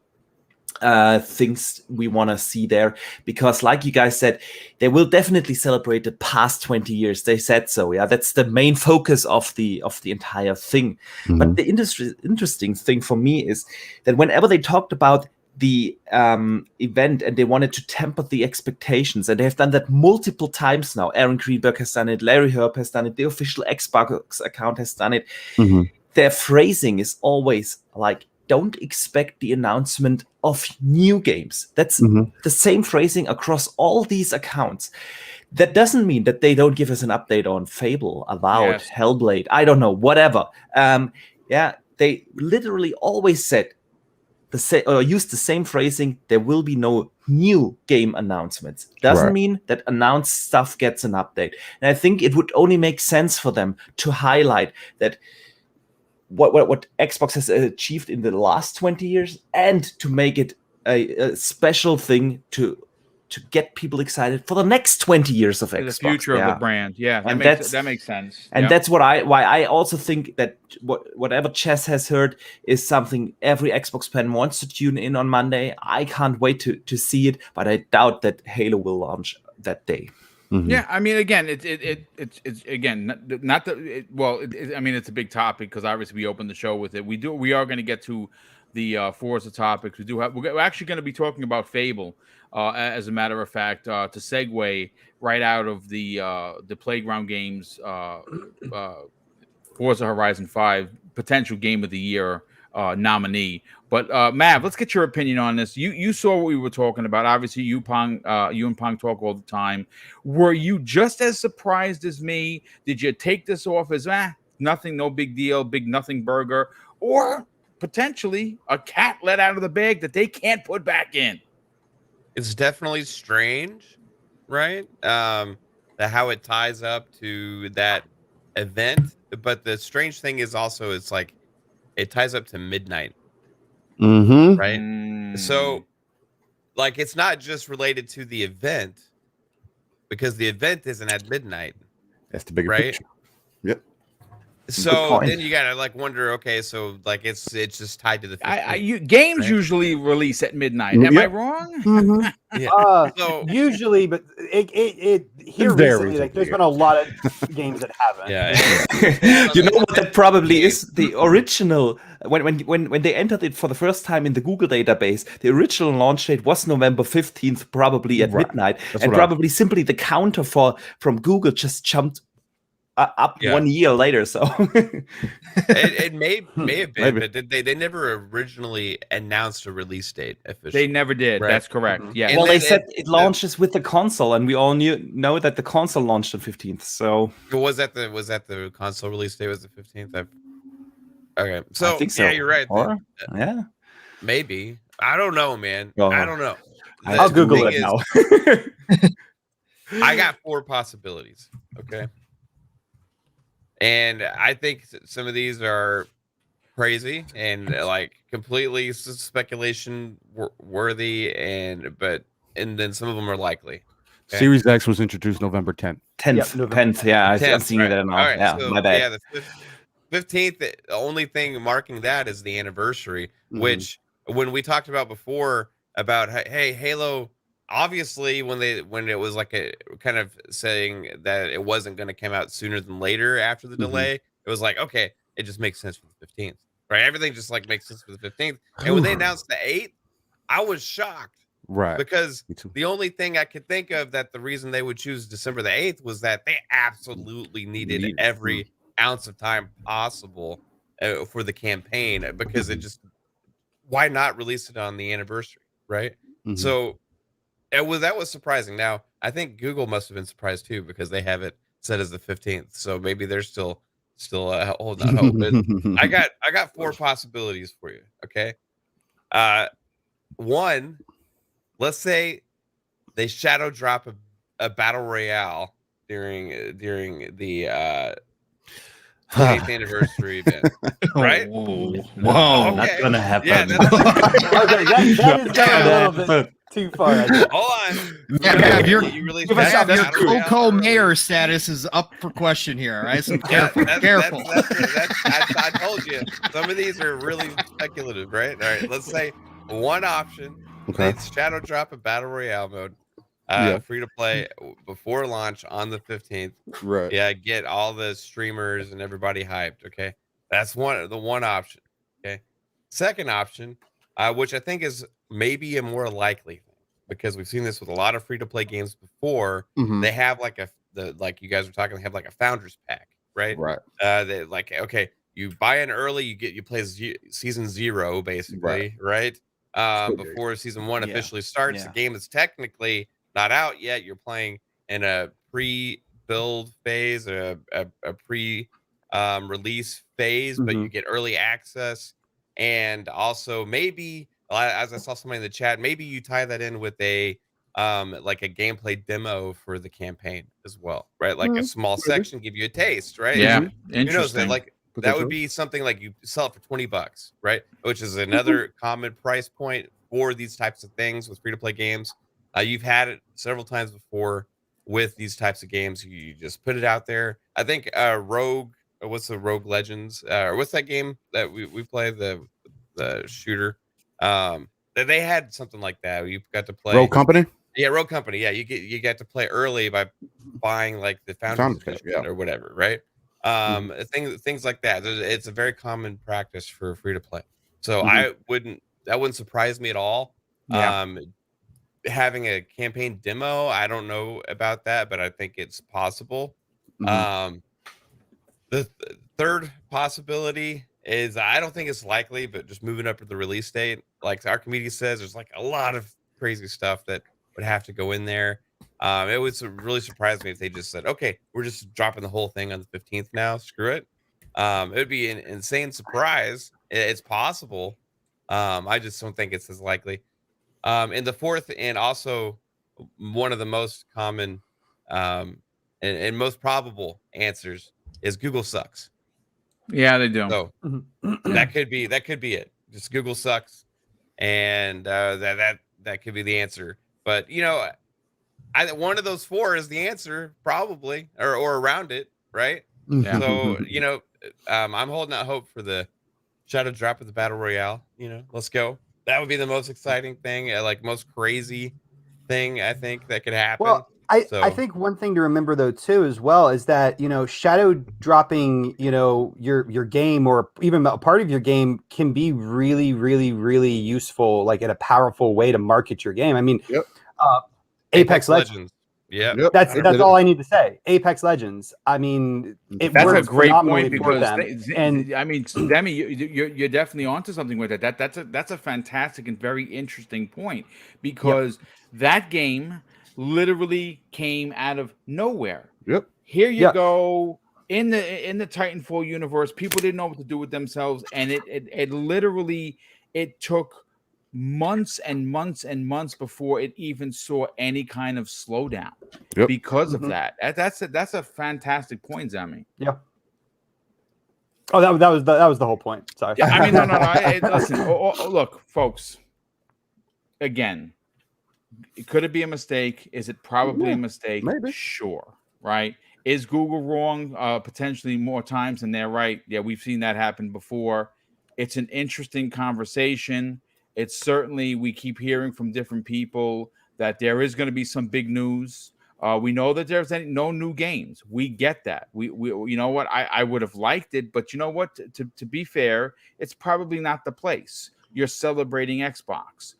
things we want to see there, because like you guys said, they will definitely celebrate the past 20 years. They said so. Yeah, that's the main focus of the entire thing. But the interesting thing for me is that whenever they talked about the event and they wanted to temper the expectations, and they have done that multiple times now. Aaron Greenberg has done it, Larry Herb has done it, the official Xbox account has done it. Their phrasing is always like, don't expect the announcement of new games. That's the same phrasing across all these accounts. That doesn't mean that they don't give us an update on Fable, Avowed, Hellblade, I don't know, whatever. They literally always said use the same phrasing. There will be no new game announcements. Doesn't mean that announced stuff gets an update. And I think it would only make sense for them to highlight that what Xbox has achieved in the last 20 years, and to make it a special thing to get people excited for the next 20 years of Xbox. The future of the brand. Yeah, that makes sense. And that's why I also think that whatever Chess has heard is something every Xbox fan wants to tune in on Monday. I can't wait to see it, but I doubt that Halo will launch that day. Yeah, I mean, again, it's again not the I mean, it's a big topic, because obviously we opened the show with it. We are going to get to the Forza topics. We're actually going to be talking about Fable, as a matter of fact, to segue right out of the Playground Games Forza Horizon 5 potential Game of the Year nominee. But Mav, let's get your opinion on this. You saw what we were talking about. Obviously, you and Pong talk all the time. Were you just as surprised as me? Did you take this off as nothing, no big deal, big nothing burger, or potentially a cat let out of the bag that they can't put back in? It's definitely strange, right? How it ties up to that event. But the strange thing is also, it's like it ties up to midnight. Right? So, like, it's not just related to the event, because the event isn't at midnight. That's the bigger right? picture. Yep. So point. then you gotta like wonder, okay, so like it's just tied to the 15th, Games right? usually release at midnight. Am I Yep. wrong? Mhm. Yeah. So Usually, but it here It varies recently, like every there's year. been a lot of games that haven't. yeah. You know Something- what that probably is? The original when they entered it for the first time in the Google database, the original launch date was November 15th, probably at Right. midnight, That's and what I- probably simply the counter from Google just jumped up Yeah. 1 year later. So it may have been, Maybe. but they never originally announced a release date officially. They never did. Right. That's correct. Yeah. And well, they then said it launches with the console, and we all know that the console launched on 15th. So was that the console release date was the 15th? Okay, so I think so. yeah, you're right. Or, yeah, Maybe I don't know, man. Oh. I don't know. I'll The Google thing it is, now. I got 4 possibilities. Okay. And I think some of these are crazy and like completely speculation worthy, and then some of them are likely. Okay. Series X was introduced November 10th. 10th, November 10th. Yeah, I'm 10th, seeing right. that now. All right, Yeah, so, my bad. Yeah, the 15th. The only thing marking that is the anniversary, which when we talked about before about hey, Halo. Obviously, when it was like a kind of saying that it wasn't going to come out sooner than later after the delay, it was like, okay, it just makes sense for the 15th, right? Everything just like makes sense for the 15th. And when they announced the 8th, I was shocked, Right. because Me too. the only thing I could think of that the reason they would choose December the 8th was that they absolutely needed every ounce of time possible for the campaign, because it just, why not release it on the anniversary, right? So that was surprising. Now, I think Google must have been surprised too, because they have it set as the 15th. So maybe they're still holding out hope. But I got 4 possibilities for you. Okay. One, let's say they shadow drop a battle royale during the 28th anniversary event, right? Whoa. Not gonna happen. Yeah, Okay, that is going a little bit too far. I think. hold on. Yeah, you released Your Battle Royale Coco early. mayor status is up for question here. All right, so Yeah, careful. I told you, some of these are really speculative, right? All right, let's say one option, Okay. they shadow drop a battle royale mode, free to play before launch on the 15th. Right. Yeah, get all the streamers and everybody hyped. Okay, that's the one option. Okay, second option, which I think is maybe a more likely thing, because we've seen this with a lot of free to play games before. They have like like you guys were talking, they have like a founders pack, right? Right. They like, okay, you buy in early, you play season 0 basically, right? Before season 1 officially starts. Yeah. The game is technically not out yet. You're playing in a pre-build phase, a pre-release phase, but you get early access, and also maybe, as I saw somebody in the chat, maybe you tie that in with a like a gameplay demo for the campaign as well, right? Like a small section, give you a taste, right? Yeah. Who knows? Interesting. Like that would be something like you sell it for $20, right? Which is another common price point for these types of things with free-to-play games. You've had it several times before with these types of games. You just put it out there. I think Rogue, what's the Rogue Legends, or what's that game that we play, the shooter? They had something like that. You got to play Rogue Company. Yeah, Rogue Company. Yeah, you get to play early by buying like the Founders Edition or whatever, right? Things like that. It's a very common practice for free to play. So that wouldn't surprise me at all. Yeah. Having a campaign demo, I don't know about that, but I think it's possible. The third possibility is, I don't think it's likely, but just moving up to the release date. Like our community says, there's like a lot of crazy stuff that would have to go in there. It would really surprise me if they just said, okay, we're just dropping the whole thing on the 15th now. Screw it. It would be an insane surprise. It's possible. I just don't think it's as likely. And the fourth, and also one of the most common and most probable answers, is Google sucks. Yeah, they do. So that could be it. Just Google sucks, and that could be the answer. But one of those 4 is the answer, probably, or around it, right? Yeah. So I'm holding out hope for the shadow drop of the battle royale. Let's go. That would be the most exciting thing, like most crazy thing I think that could happen. Well, I think one thing to remember though too as well is that shadow dropping your game or even a part of your game can be really really really useful, like in a powerful way to market your game. I mean, Yep. Apex Legends. Yeah, Yep. That's all I need to say. Apex Legends. I mean, it That's a works great phenomenally point for because them. And I mean, Demi, you're definitely onto something with it. That's a fantastic and very interesting point because that game literally came out of nowhere. Yep. Here you go in the Titanfall universe. People didn't know what to do with themselves, and it literally took months and months and months before it even saw any kind of slowdown because of that. That's a fantastic point, Zami. Yeah. Oh, that was the whole point. Sorry. Yeah, I mean, no. Listen, look, folks. Again, could it be a mistake? Is it probably a mistake? maybe. Sure. Right. Is Google wrong? Potentially more times than they're right. Yeah, we've seen that happen before. It's an interesting conversation. It's certainly, we keep hearing from different people that there is going to be some big news. We know that there's no new games. We get that. We you know what? I would have liked it, but you know what? To be fair, it's probably not the place. You're celebrating Xbox.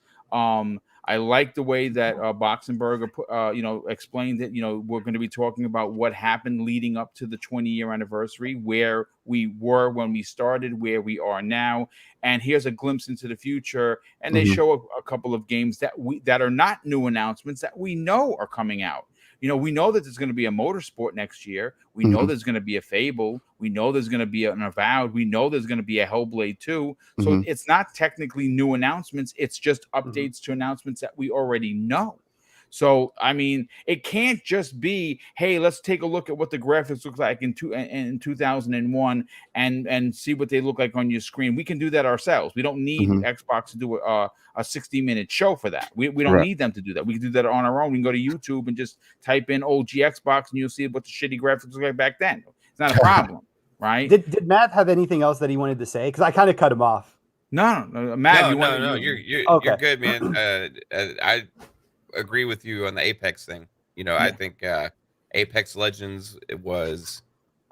I like the way that Boxenberger explained that we're going to be talking about what happened leading up to the 20-year anniversary, where we were when we started, where we are now, and here's a glimpse into the future. And they show a couple of games that are not new announcements that we know are coming out. We know that there's going to be a Motorsport next year. We know there's going to be a Fable. We know there's going to be an Avowed. We know there's going to be a Hellblade 2. So it's not technically new announcements. It's just updates to announcements that we already know. So, I mean, it can't just be, hey, let's take a look at what the graphics look like in 2001 and see what they look like on your screen. We can do that ourselves. We don't need Xbox to do a 60-minute show for that. We don't need them to do that. We can do that on our own. We can go to YouTube and just type in OG Xbox and you'll see what the shitty graphics look like back then. It's not a problem, right? Did Matt have anything else that he wanted to say? Because I kind of cut him off. No, Matt, you're good, man. I agree with you on the Apex thing. I think Apex Legends, it was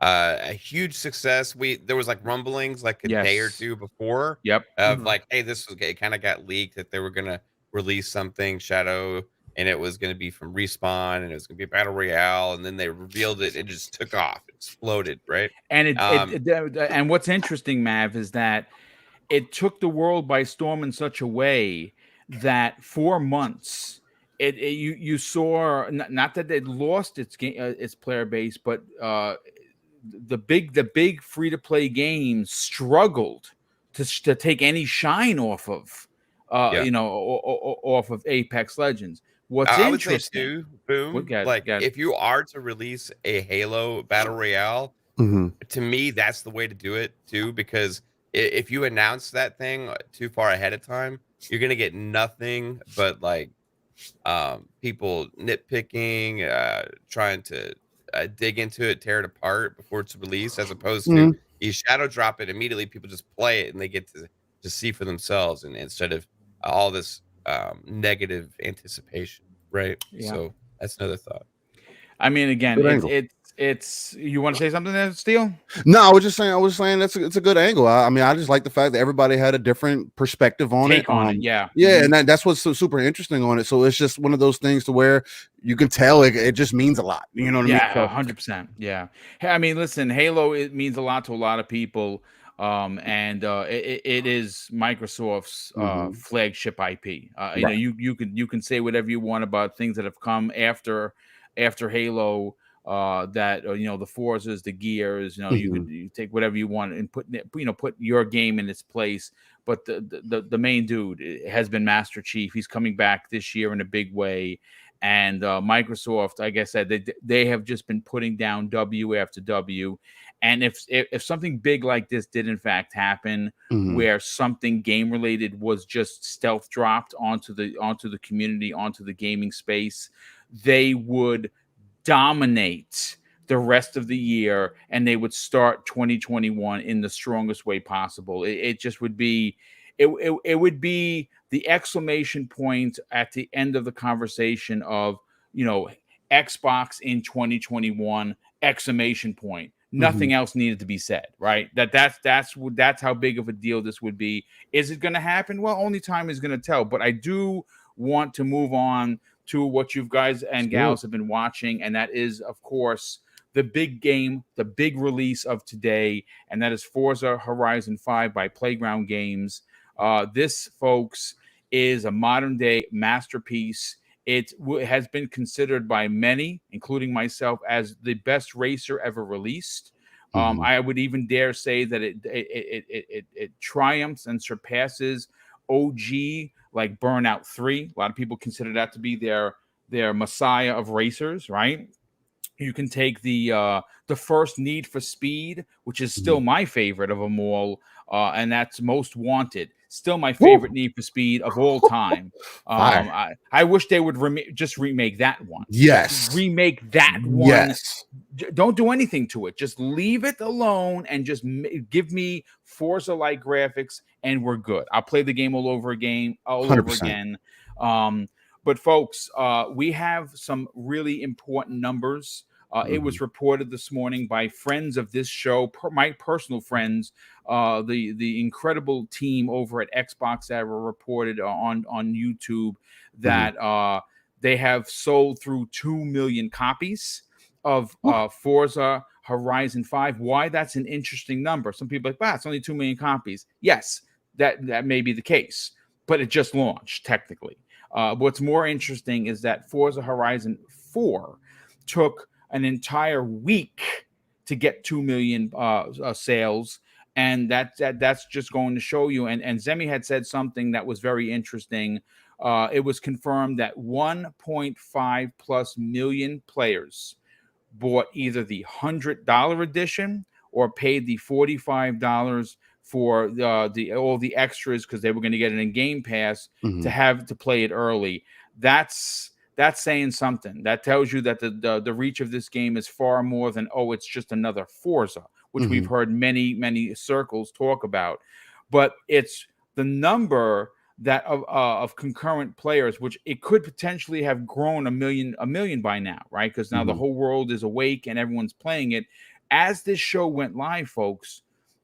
a huge success. There was like rumblings like a day or two before of like, hey, it kind of got leaked that they were gonna release something Shadow, and it was gonna be from Respawn, and it was gonna be a battle royale, and then they revealed it just took off, it exploded, right? And and what's interesting, Mav, is that it took the world by storm in such a way that 4 months you saw not that it lost its player base, but the big free-to-play games struggled to take any shine off of off of Apex Legends. What's interesting, Boom, if you are to release a Halo battle royale, to me that's the way to do it too, because if you announce that thing too far ahead of time, you're gonna get nothing but like people nitpicking, trying to dig into it, tear it apart before it's released, as opposed to you shadow drop it immediately, people just play it and they get to see for themselves, and instead of all this negative anticipation, right? So that's another thought. I mean, again, it's you want to say something there, Steele? No, I was saying it's a good angle. I mean, I just like the fact that everybody had a different perspective on it. Yeah, and that's what's so super interesting on it. So it's just one of those things to where you can tell it just means a lot. You know what I mean? Yeah, 100%. Yeah. I mean, listen, Halo, it means a lot to a lot of people. And it is Microsoft's flagship IP. You can say whatever you want about things that have come after Halo, that the Forzas, the Gears, you take whatever you want and put your game in its place. But the main dude has been Master Chief. He's coming back this year in a big way. And Microsoft, like I said, they have just been putting down W after W. And if something big like this did in fact happen, where something game related was just stealth dropped onto the community, onto the gaming space, they would dominate the rest of the year, and they would start 2021 in the strongest way possible. It just would be, it would be the exclamation point at the end of the conversation of, Xbox in 2021, exclamation point. Nothing else needed to be said, right? That's how big of a deal this would be. Is it going to happen? Well, only time is going to tell. But I do want to move on to what you guys and gals have been watching, and that is, of course, the big game, the big release of today, and that is Forza Horizon 5 by Playground Games. This, folks, is a modern day masterpiece. It has been considered by many, including myself, as the best racer ever released. I would even dare say that it triumphs and surpasses OG like Burnout 3. A lot of people consider that to be their messiah of racers, right? You can take the first Need for Speed, which is still my favorite of them all, and that's Most Wanted. Still my favorite Need for Speed of all time. I wish they would just remake that one. Yes. Just remake that one. Yes. Don't do anything to it. Just leave it alone and just give me Forza-like graphics, and we're good. I'll play the game all over again. 100%. But folks, we have some really important numbers. It was reported this morning by friends of this show, my personal friends, the incredible team over at Xbox that were reported on YouTube that they have sold through 2 million copies of Forza Horizon 5. Why that's an interesting number. Some people are like, wow, it's only 2 million copies. Yes, that may be the case, but it just launched technically. What's more interesting is that Forza Horizon 4 took an entire week to get 2 million sales, and that's just going to show you. And Zemi had said something that was very interesting. It was confirmed that 1.5 plus million players bought either the $100 edition or paid the $45 for all the extras because they were going to get it in Game Pass to have to play it early. That's saying something. That tells you that the reach of this game is far more than, it's just another Forza, which we've heard many circles talk about. But it's the number that of concurrent players, which it could potentially have grown a million by now, right? Because now the whole world is awake and everyone's playing it. As this show went live, folks,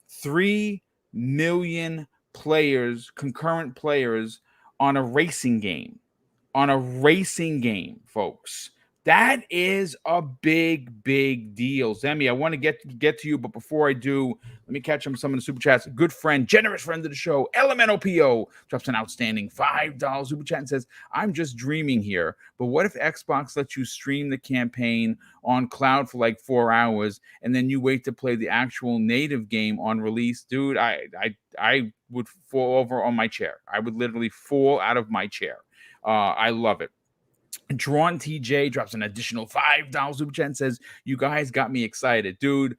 3 million players, concurrent players on a racing game. Folks. That is a big deal. Zemi, I want to get to you, but before I do, let me catch some of the super chats. Good friend, generous friend of the show, LMNOPO, drops an outstanding $5 super chat and says, I'm just dreaming here, but what if Xbox lets you stream the campaign on cloud for like 4 hours, and then you wait to play the actual native game on release? Dude, I would fall over on my chair. I would literally fall out of my chair. I love it. Drawn TJ drops an additional $5 super chat and says, you guys got me excited. Dude,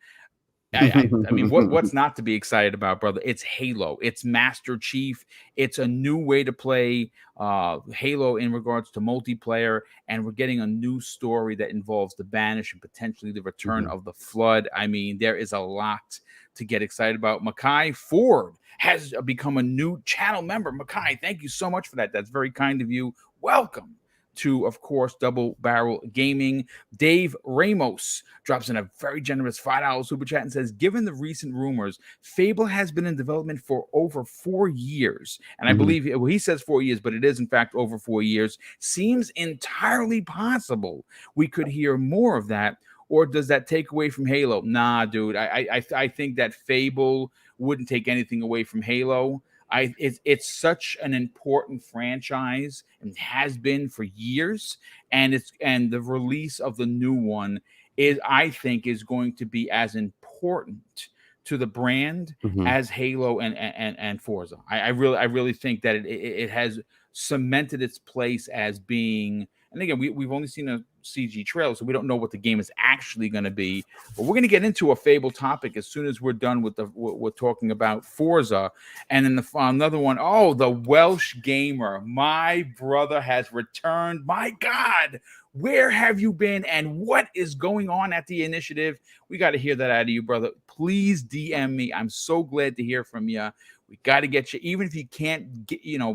I mean, what's not to be excited about, brother? It's Halo. It's Master Chief. It's a new way to play Halo in regards to multiplayer, and we're getting a new story that involves the Banish and potentially the return of the Flood. I mean, there is a lot to get excited about. Mackay Ford has become a new channel member. Mackay, thank you so much for that. That's very kind of you. Welcome to, of course, Double Barrel Gaming. Dave Ramos drops in a very generous $5 super chat and says, given the recent rumors, Fable has been in development for over 4 years. And I believe, he says 4 years, but it is in fact over 4 years. Seems entirely possible we could hear more of that. Or does that take away from Halo? Nah, dude. I think that Fable wouldn't take anything away from Halo. It's such an important franchise and has been for years, and the release of the new one I think is going to be as important to the brand as Halo and Forza. I really think that it has cemented its place as being And again, we've only seen a CG trailer, so we don't know what the game is actually going to be. But we're going to get into a Fable topic as soon as we're done with we're talking about Forza. And then another one, the Welsh gamer. My brother has returned. My God, where have you been and what is going on at the initiative? We got to hear that out of you, brother. Please DM me. I'm so glad to hear from you. We got to get you, even if you can't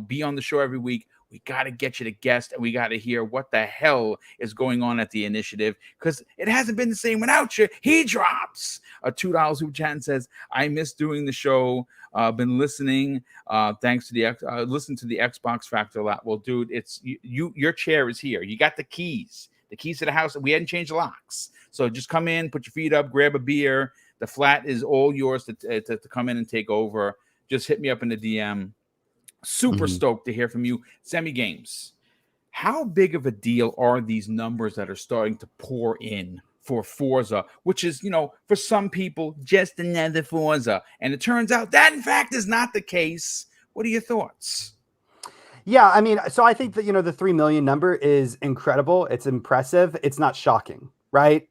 be on the show every week, we got to get you to guest, and we got to hear what the hell is going on at the initiative, because it hasn't been the same without you. He drops a $2 super chat and says, I miss doing the show. Been listening. Thanks to the listen to the Xbox Factor a lot. Well, dude, it's your chair is here. You got the keys to the house. We hadn't changed the locks, so just come in, put your feet up, grab a beer. The flat is all yours to come in and take over. Just hit me up in the DM. Super stoked to hear from you. Semi Games, how big of a deal are these numbers that are starting to pour in for Forza, which is, for some people, just another Forza? And it turns out that, in fact, is not the case. What are your thoughts? Yeah, I mean, so I think that, the 3 million number is incredible. It's impressive. It's not shocking, right?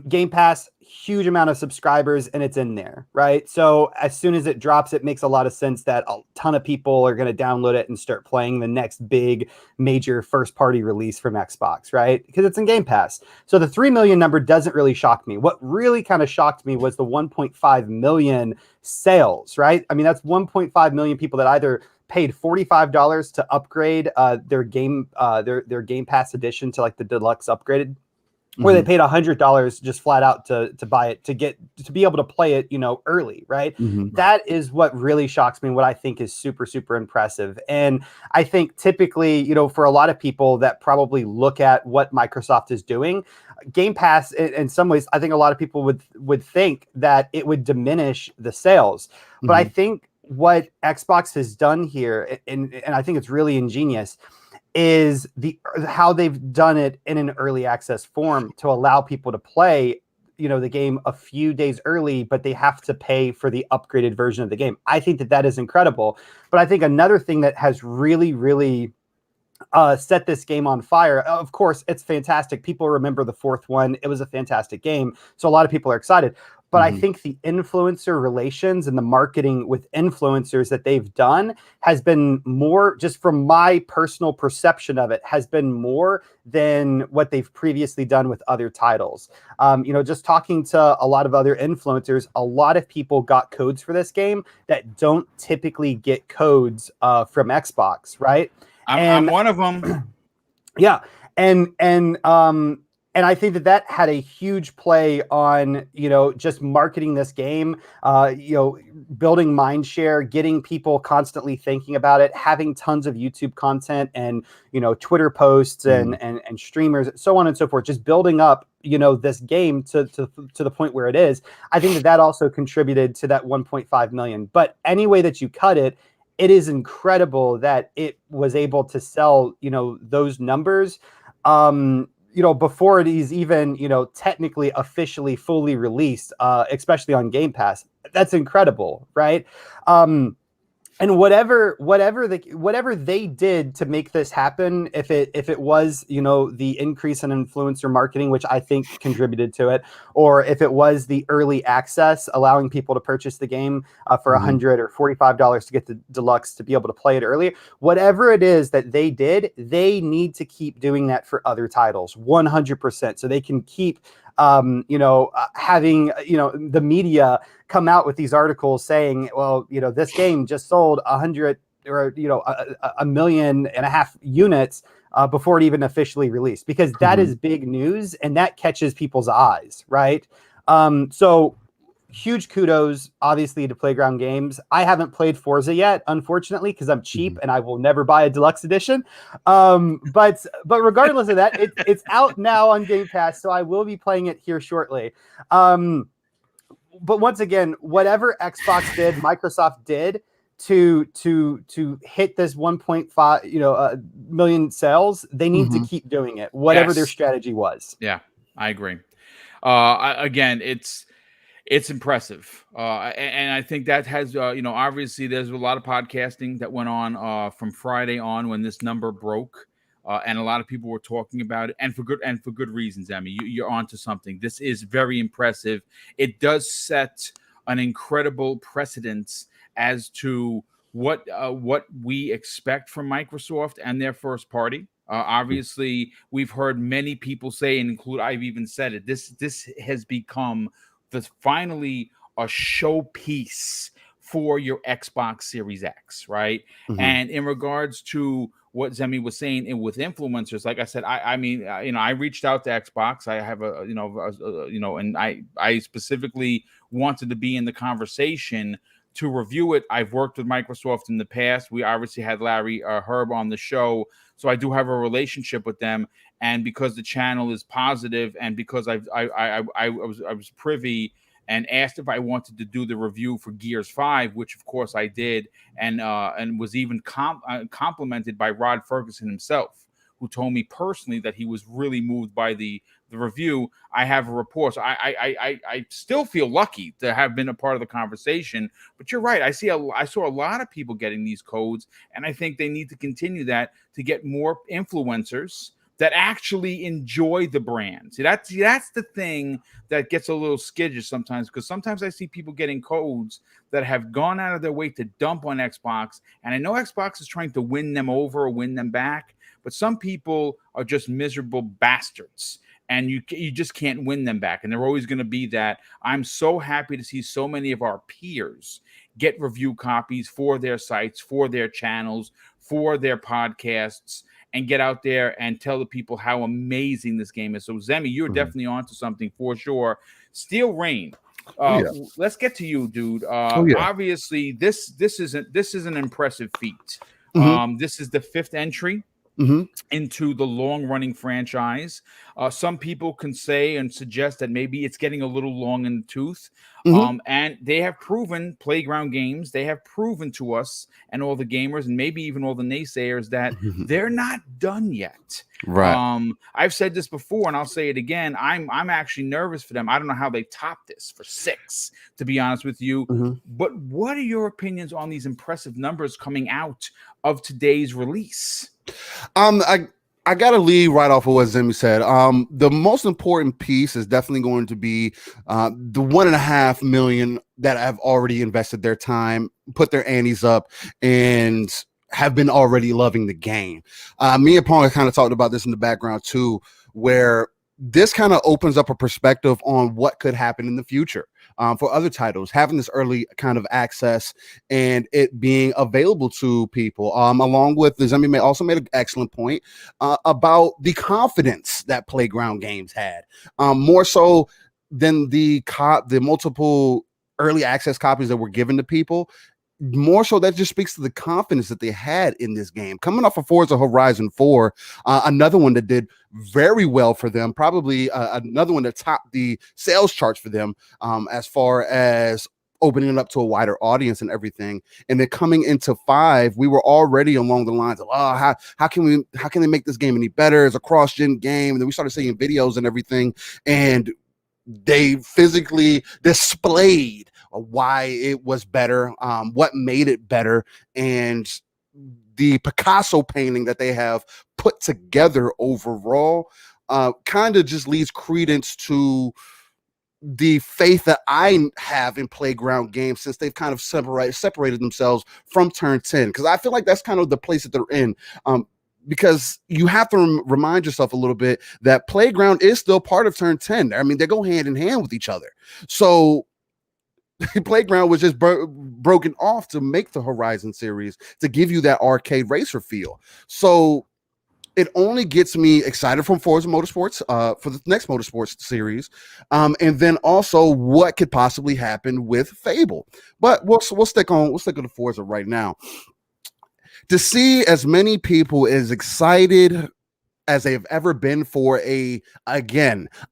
Game Pass, huge amount of subscribers, and it's in there, right? So as soon as it drops, it makes a lot of sense that a ton of people are going to download it and start playing the next big major first party release from Xbox, right? Because it's in Game Pass. So the 3 million number doesn't really shock me. What really kind of shocked me was the 1.5 million sales, right? I mean, that's 1.5 million people that either paid $45 to upgrade their Game Pass edition to like the deluxe upgraded, or they paid $100 just flat out to buy it, to be able to play it, early, right? That is what really shocks me, what I think is super, super impressive. And I think typically, for a lot of people that probably look at what Microsoft is doing, Game Pass, in some ways, I think a lot of people would think that it would diminish the sales. But I think what Xbox has done here, and I think it's really ingenious, is how they've done it in an early access form to allow people to play, the game a few days early, but they have to pay for the upgraded version of the game. I think that is incredible. But I think another thing that has really, really set this game on fire, of course, it's fantastic. People remember the fourth one. It was a fantastic game. So a lot of people are excited. But I think the influencer relations and the marketing with influencers that they've done has been more, just from my personal perception of it, has been more than what they've previously done with other titles. Just talking to a lot of other influencers, a lot of people got codes for this game that don't typically get codes from Xbox, right? I'm one of them. Yeah. And I think that had a huge play on, just marketing this game, building mind share, getting people constantly thinking about it, having tons of YouTube content and, Twitter posts and streamers, so on and so forth, just building up, this game to the point where it is. I think that also contributed to that 1.5 million. But any way that you cut it, it is incredible that it was able to sell, those numbers, before it is even, technically officially fully released, especially on Game Pass. That's incredible, right? And whatever they did to make this happen, if it was, the increase in influencer marketing, which I think contributed to it, or if it was the early access, allowing people to purchase the game for $100 or $45 to get the deluxe to be able to play it earlier, whatever it is that they did, they need to keep doing that for other titles, 100%, so they can keep having, the media come out with these articles saying, well, this game just sold 100 or, 1.5 million units before it even officially released, because that is big news and that catches people's eyes, right? So huge kudos, obviously, to Playground Games. I haven't played Forza yet, unfortunately, because I'm cheap and I will never buy a deluxe edition. But regardless of that, it's out now on Game Pass, so I will be playing it here shortly. But once again, whatever Xbox did, Microsoft did to hit this 1.5 million sales, they need to keep doing it, whatever their strategy was. Yeah, I agree. Again, it's impressive. And I think that has, obviously there's a lot of podcasting that went on from Friday on when this number broke. and a lot of people were talking about it, and for good reasons. Emmy, you're onto something. This is very impressive. It does set an incredible precedence as to what we expect from Microsoft and their first party. Obviously, we've heard many people say, and include I've even said it. This has become finally a showpiece for your Xbox Series X, right? Mhm. And in regards to what Zemi was saying, and with influencers, like I said, I mean, I reached out to Xbox. I have and I specifically wanted to be in the conversation to review it. I've worked with Microsoft in the past. We obviously had Larry Herb on the show, so I do have a relationship with them. And because the channel is positive, and because I was privy and asked if I wanted to do the review for Gears 5, which of course I did, and was even complimented by Rod Ferguson himself, who told me personally that he was really moved by the review. I have a report, so I still feel lucky to have been a part of the conversation. But you're right. I saw a lot of people getting these codes, and I think they need to continue that to get more influencers that actually enjoy the brand. See, that's the thing that gets a little skittish sometimes, because sometimes I see people getting codes that have gone out of their way to dump on Xbox, and I know Xbox is trying to win them over or win them back, but some people are just miserable bastards, and you just can't win them back, and they're always going to be that. I'm so happy to see so many of our peers get review copies for their sites, for their channels, for their podcasts, and get out there and tell the people how amazing this game is. So Zemi, you're definitely onto something for sure. Steel Rain. Let's get to you, dude. Obviously, this is an impressive feat. This is the 5th entry into the long-running franchise. Some people can say and suggest that maybe it's getting a little long in the tooth. And they have proven, Playground Games, they have proven to us and all the gamers, and maybe even all the naysayers, that they're not done yet. Right. I've said this before, and I'll say it again. I'm actually nervous for them. I don't know how they top this for 6, to be honest with you. But what are your opinions on these impressive numbers coming out of today's release? I gotta lead right off of what Zemi said. The most important piece is definitely going to be the 1.5 million that have already invested their time, put their antes up, and have been already loving the game. Me and Paul kind of talked about this in the background too, where this kind of opens up a perspective on what could happen in the future for other titles, having this early kind of access and it being available to people, along with the Zemi also made an excellent point about the confidence that Playground Games had, more so than the multiple early access copies that were given to people. More so, that just speaks to the confidence that they had in this game. Coming off of Forza Horizon 4, another one that did very well for them, probably another one that topped the sales charts for them as far as opening it up to a wider audience and everything. And then coming into 5, we were already along the lines of, how can they make this game any better? It's a cross-gen game. And then we started seeing videos and everything, and they physically displayed why it was better, what made it better, and the Picasso painting that they have put together overall kind of just leads credence to the faith that I have in Playground Games, since they've kind of separated themselves from Turn 10, because I feel like that's kind of the place that they're in. Because you have to remind yourself a little bit that Playground is still part of Turn 10. I mean, they go hand in hand with each other. So Playground was just broken off to make the Horizon series, to give you that arcade racer feel. So it only gets me excited from Forza Motorsports for the next Motorsports series, and then also what could possibly happen with Fable. But we'll stick on the Forza right now. To see as many people as excited as they've ever been for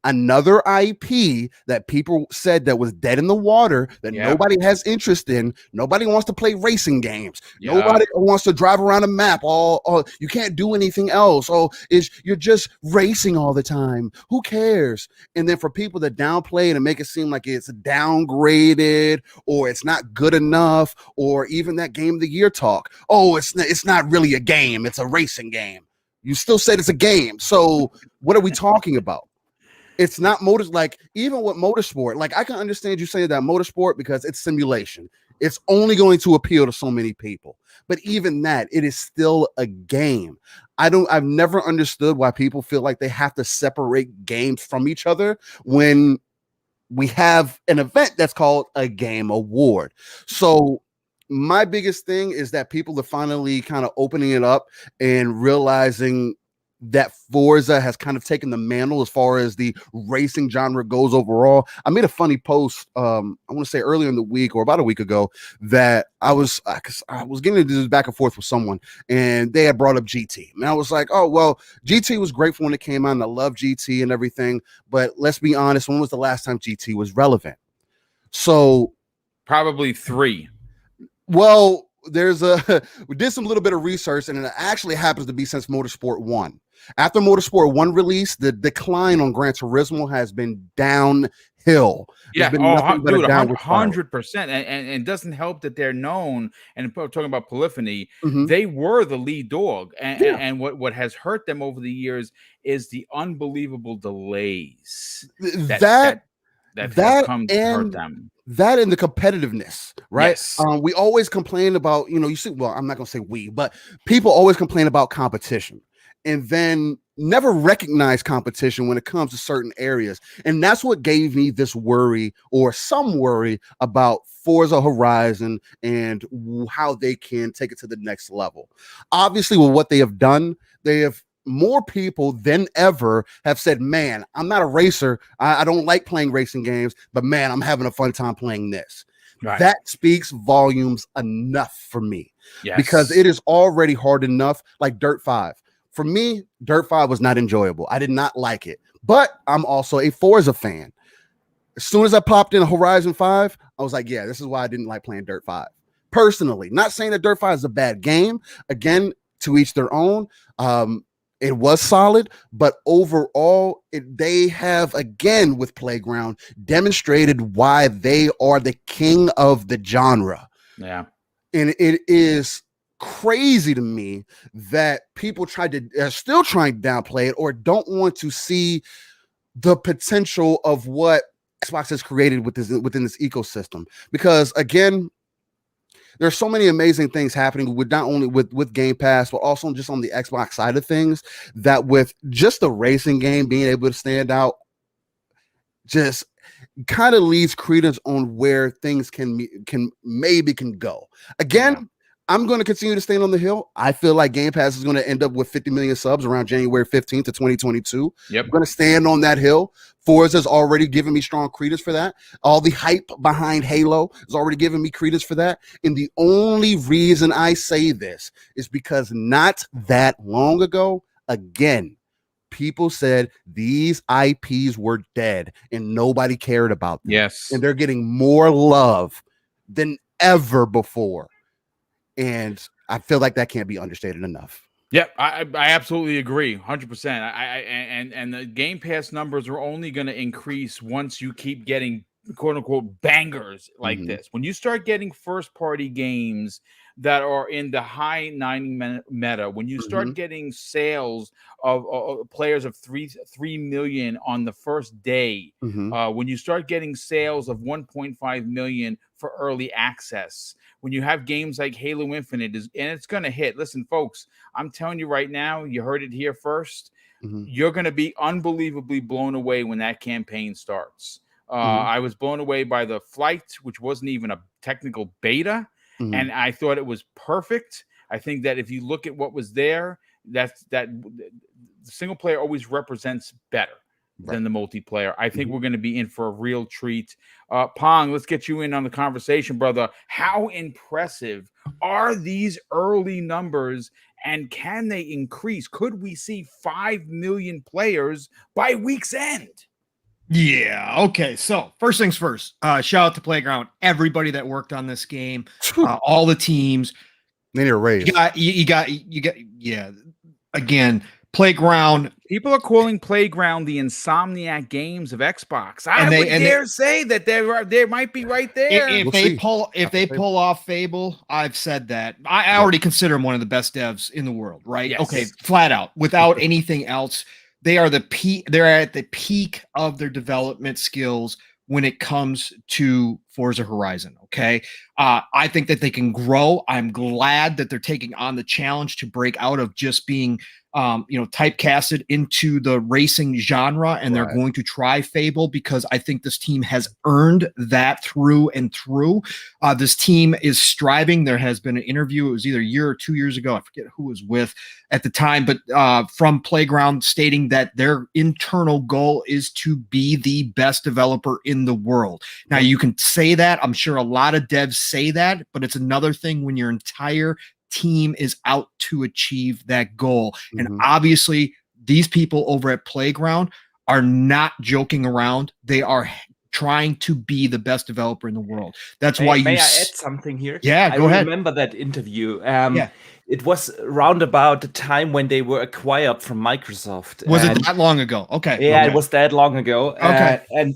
another IP that people said that was dead in the water, that nobody has interest in. Nobody wants to play racing games. Nobody wants to drive around a map. You can't do anything else. You're just racing all the time. Who cares? And then for people that downplay it and make it seem like it's downgraded or it's not good enough, or even that Game of the Year talk. It's not really a game. It's a racing game. You still said it's a game. So what are we talking about? It's not like even with motorsport, like I can understand you saying that motorsport because it's simulation. It's only going to appeal to so many people. But even that, it is still a game. I've never understood why people feel like they have to separate games from each other when we have an event that's called a game award. So my biggest thing is that people are finally kind of opening it up and realizing that Forza has kind of taken the mantle as far as the racing genre goes overall. I made a funny post, I want to say earlier in the week or about a week ago, that I was getting into this back and forth with someone, and they had brought up GT. And I was like, oh, well, GT was great for when it came out, and I love GT and everything. But let's be honest, when was the last time GT was relevant? So probably 3. Well, we did some little bit of research, and it actually happens to be since Motorsport 1. After Motorsport 1 release, the decline on Gran Turismo has been downhill. Yeah, been nothing but dude, a downward spiral. 100%. And it doesn't help that they're known, and talking about Polyphony, Mhm. they were the lead dog. And, Yeah. and what has hurt them over the years is the unbelievable delays that have come to hurt them. That and the competitiveness, right? Yes. We always complain about, you see, well, I'm not going to say we, but people always complain about competition and then never recognize competition when it comes to certain areas. And that's what gave me this worry or some worry about Forza Horizon and how they can take it to the next level. Obviously, with what they have done, they have more people than ever have said, man, I'm not a racer. I don't like playing racing games, but man, I'm having a fun time playing this. Right. That speaks volumes enough for me. Yes. Because it is already hard enough, like Dirt 5. For me, Dirt 5 was not enjoyable. I did not like it, but I'm also a Forza fan. As soon as I popped in Horizon 5, I was like, yeah, this is why I didn't like playing Dirt 5. Personally, not saying that Dirt 5 is a bad game. Again, to each their own. It was solid, but overall, they have, again, with Playground, demonstrated why they are the king of the genre. Yeah. And it is crazy to me that people are still trying to downplay it or don't want to see the potential of what Xbox has created within this ecosystem. Because, again, there's so many amazing things happening with not only with Game Pass, but also just on the Xbox side of things, that with just the racing game being able to stand out, just kind of leaves credence on where things can go. Again, yeah. I'm going to continue to stand on the hill. I feel like Game Pass is going to end up with 50 million subs around January 15th to 2022. Yep. I'm going to stand on that hill. Forza has already given me strong credence for that. All the hype behind Halo has already given me credence for that. And the only reason I say this is because not that long ago, again, people said these IPs were dead and nobody cared about them. Yes. And they're getting more love than ever before. And I feel like that can't be understated enough. Yeah, I absolutely agree, 100%. And the Game Pass numbers are only going to increase once you keep getting quote unquote bangers like this. When you start getting first party games that are in the high 90 meta, when you start getting sales of players of 3 million on the first day, when you start getting sales of 1.5 million for early access, when you have games like Halo Infinite, and it's going to hit. Listen, folks, I'm telling you right now, you heard it here first. You're going to be unbelievably blown away when that campaign starts. I was blown away by the flight, which wasn't even a technical beta. And I thought it was perfect. I think that if you look at what was there, that the single player always represents better than the multiplayer. I think we're going to be in for a real treat. Pong, let's get you in on the conversation, brother. How impressive are these early numbers, and can they increase? Could we see 5 million players by week's end? Yeah. Okay. So first things first, shout out to Playground, everybody that worked on this game, all the teams. They need a raise. You got, yeah. Again, Playground. People are calling Playground the Insomniac games of Xbox. I would dare say that they might be right there. If they pull off Fable, I've said that. I already consider them one of the best devs in the world, right? Yes. Okay, flat out, without anything else. They are they're at the peak of their development skills when it comes to Forza Horizon. Okay. I think that they can grow. I'm glad that they're taking on the challenge to break out of just being typecasted into the racing genre, and they're going to try Fable, because I think this team has earned that through and through. This team is striving. There has been an interview, it was either a year or 2 years ago, I forget who was with at the time, but from Playground, stating that their internal goal is to be the best developer in the world. Now, you can say that, I'm sure a lot of devs say that, but it's another thing when your entire team is out to achieve that goal. And obviously these people over at Playground are not joking around. They are trying to be the best developer in the world. That's why may I add something here? Yeah, go ahead. I remember that interview. It was around about the time when they were acquired from Microsoft. Was it that long ago? Okay. Yeah, it was that long ago. Okay.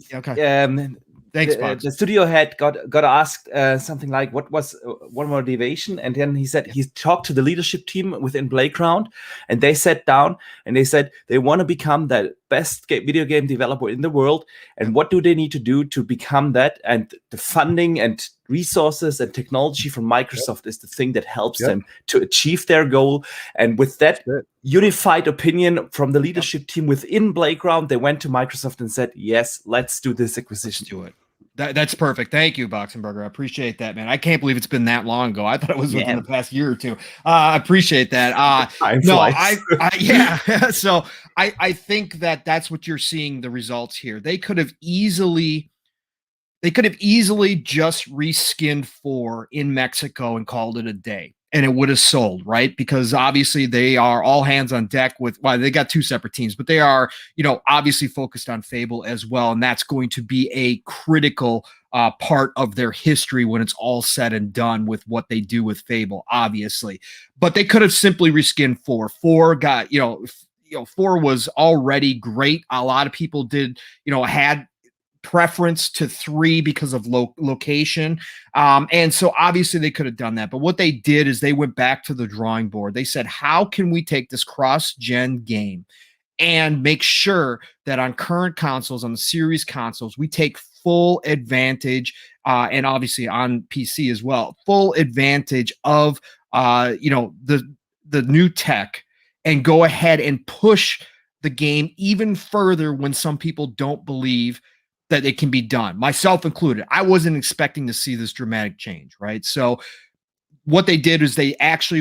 Thanks, the studio head got asked something like, what was one motivation? And then he said he talked to the leadership team within Playground, and they sat down and they said they want to become the best video game developer in the world. And what do they need to do to become that? And the funding and resources and technology from Microsoft is the thing that helps them to achieve their goal. And with that unified opinion from the leadership team within Playground, they went to Microsoft and said, yes, let's do this acquisition. Let's do it. That's perfect. Thank you, Boxenberger. I appreciate that, man. I can't believe it's been that long ago. I thought it was within the past year or two. I appreciate that. So I think that that's what you're seeing, the results here. They could have easily just reskinned 4 in Mexico and called it a day, and it would have sold, right? Because obviously they are all hands on deck they got 2 separate teams, but they are, obviously focused on Fable as well. And that's going to be a critical part of their history when it's all said and done with what they do with Fable, obviously. But they could have simply reskinned 4. 4 got, 4 was already great. A lot of people had preference to 3 because of location. And so obviously they could have done that. But what they did is they went back to the drawing board. They said, how can we take this cross-gen game and make sure that on current consoles, on the series consoles, we take full advantage, and obviously on PC as well, full advantage of the new tech, and go ahead and push the game even further when some people don't believe that it can be done, myself included. I wasn't expecting to see this dramatic change, right? So what they did is they actually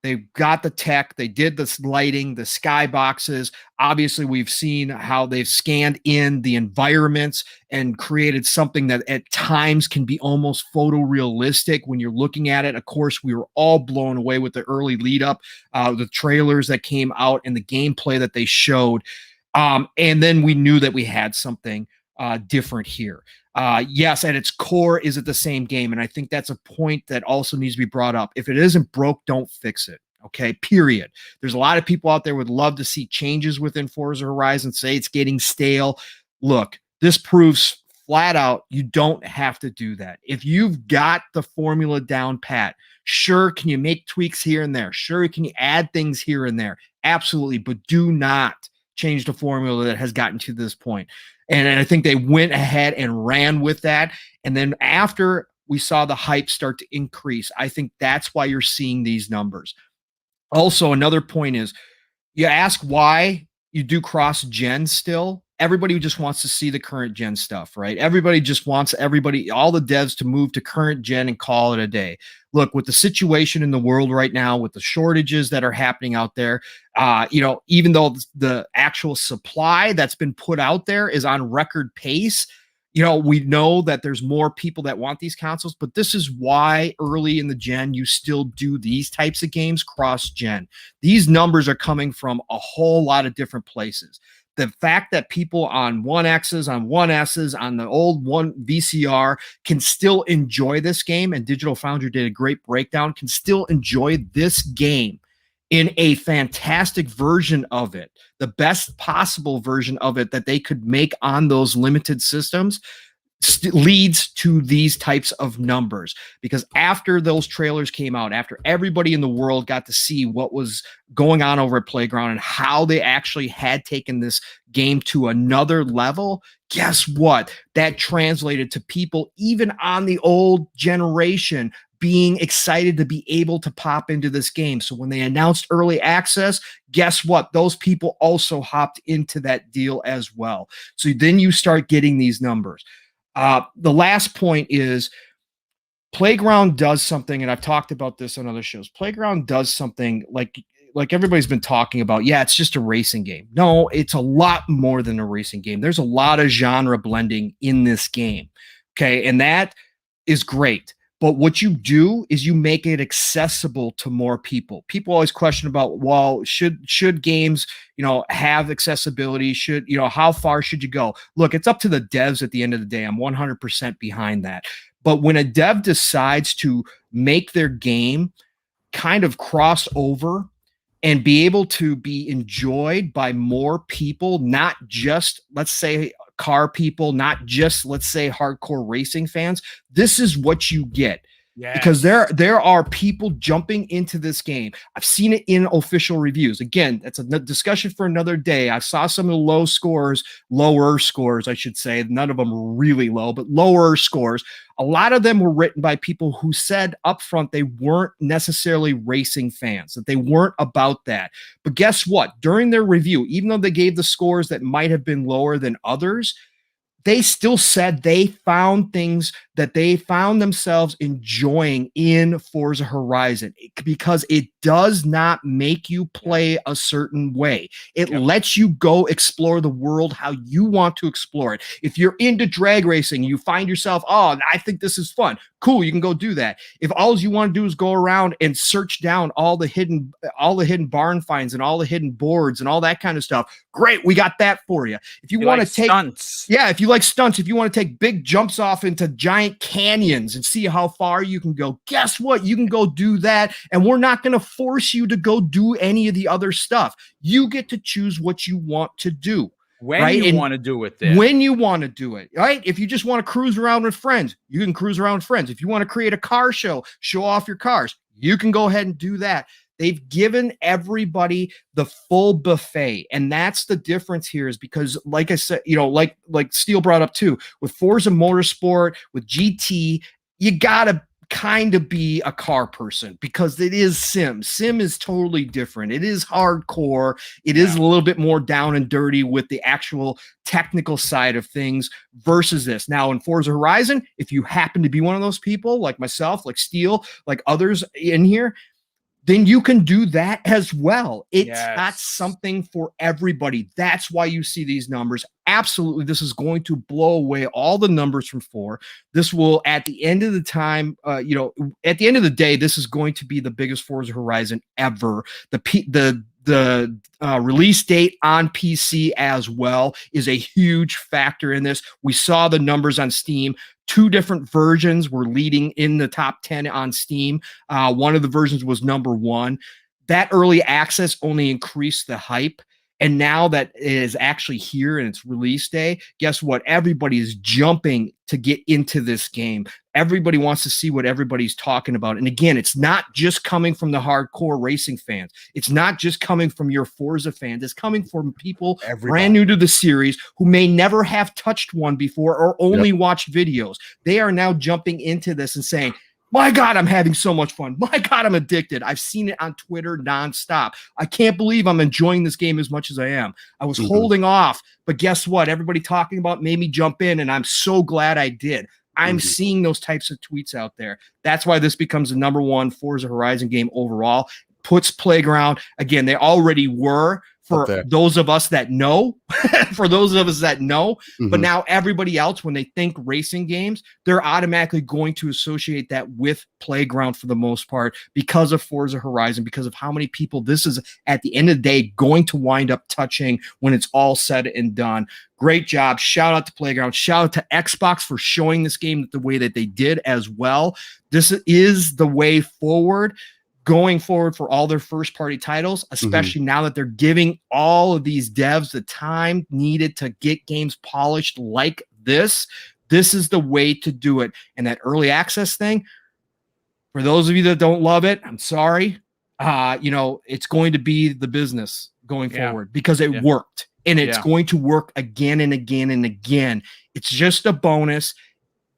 they got the tech, they did this lighting, the skyboxes. Obviously, we've seen how they've scanned in the environments and created something that at times can be almost photorealistic when you're looking at it. Of course, we were all blown away with the early lead up, the trailers that came out and the gameplay that they showed. And then we knew that we had something different here. Yes, at its core, is it the same game? And I think that's a point that also needs to be brought up. If it isn't broke, don't fix it. Okay, period. There's a lot of people out there would love to see changes within Forza Horizon, say it's getting stale. Look, this proves flat out you don't have to do that. If you've got the formula down pat, sure, can you make tweaks here and there? Sure, can you add things here and there? Absolutely, but do not change the formula that has gotten to this point. And I think they went ahead and ran with that. And then after we saw the hype start to increase, I think that's why you're seeing these numbers. Also, another point is, you ask why you do cross-gen still. Everybody just wants to see the current gen stuff, right? Everybody just wants all the devs to move to current gen and call it a day. Look, with the situation in the world right now, with the shortages that are happening out there, even though the actual supply that's been put out there is on record pace, we know that there's more people that want these consoles, but this is why early in the gen, you still do these types of games cross-gen. These numbers are coming from a whole lot of different places. The fact that people on 1Xs, on 1Ss, on the old one VCR can still enjoy this game, and Digital Foundry did a great breakdown, can still enjoy this game in a fantastic version of it, the best possible version of it that they could make on those limited systems, leads to these types of numbers. Because after those trailers came out, after everybody in the world got to see what was going on over at Playground and how they actually had taken this game to another level, guess what? That translated to people even on the old generation being excited to be able to pop into this game. So when they announced early access, guess what? Those people also hopped into that deal as well. So then you start getting these numbers. The last point is Playground does something, and I've talked about this on other shows. Playground does something like everybody's been talking about. Yeah, it's just a racing game. No, it's a lot more than a racing game. There's a lot of genre blending in this game. Okay, and that is great. But what you do is you make it accessible to more people. People always question about, well, should games, have accessibility? How far should you go? Look, it's up to the devs at the end of the day. I'm 100% behind that. But when a dev decides to make their game kind of cross over and be able to be enjoyed by more people, not just, let's say, car people, not just, let's say, hardcore racing fans, this is what you get. Yes. Because there are people jumping into this game. I've seen it in official reviews. Again, that's a discussion for another day. I saw some of the lower scores, I should say. None of them were really low, but lower scores. A lot of them were written by people who said up front they weren't necessarily racing fans, that they weren't about that. But guess what? During their review, even though they gave the scores that might have been lower than others, they still said they found things that they found themselves enjoying in Forza Horizon, because it does not make you play a certain way. It lets you go explore the world how you want to explore it. If you're into drag racing, you find yourself, oh, I think this is fun. Cool, you can go do that. If all you want to do is go around and search down all the hidden barn finds and all the hidden boards and all that kind of stuff, great, we got that for you. If you want to take stunts, if you like stunts, if you want to take big jumps off into giant canyons and see how far you can go, guess what? You can go do that, and we're not going to force you to go do any of the other stuff. You get to choose what you want to do. When you want to do it there. When you want to do it, right? If you just want to cruise around with friends, you can cruise around with friends. If you want to create a car show off your cars, you can go ahead and do that. They've given everybody the full buffet. And that's the difference here, is because, like I said, like Steele brought up too, with Forza Motorsport, with GT, you got to kind of be a car person, because it is sim is totally different. It is hardcore. It is a little bit more down and dirty with the actual technical side of things versus this. Now in Forza Horizon, if you happen to be one of those people like myself, like Steele, like others in here, then you can do that as well. It's got something for everybody. That's why you see these numbers. Absolutely, this is going to blow away all the numbers from 4. This will, at the end of the time, at the end of the day, this is going to be the biggest Forza Horizon ever. The release date on PC as well is a huge factor in this. We saw the numbers on Steam. 2 different versions were leading in the top 10 on Steam. One of the versions was number 1. That early access only increased the hype. And now that it is actually here and it's release day, guess what? Everybody is jumping to get into this game. Everybody wants to see what everybody's talking about. And again, it's not just coming from the hardcore racing fans. It's not just coming from your Forza fans. It's coming from people brand new to the series who may never have touched one before or only watched videos. They are now jumping into this and saying, my God, I'm having so much fun. My God, I'm addicted. I've seen it on Twitter nonstop. I can't believe I'm enjoying this game as much as I am. I was holding off, but guess what? Everybody talking about made me jump in, and I'm so glad I did. I'm seeing those types of tweets out there. That's why this becomes the number 1 Forza Horizon game overall. Puts Playground, again, they already were, for those of us that know, but now everybody else, when they think racing games, they're automatically going to associate that with Playground for the most part, because of Forza Horizon, because of how many people this is, at the end of the day, going to wind up touching when it's all said and done. Great job. Shout out to Playground. Shout out to Xbox for showing this game the way that they did as well. This is the way forward. going forward for all their first party titles, especially now that they're giving all of these devs the time needed to get games polished like this. This is the way to do it. And that early access thing, for those of you that don't love it, I'm sorry. It's going to be the business going forward because it worked, and it's going to work again and again and again. It's just a bonus.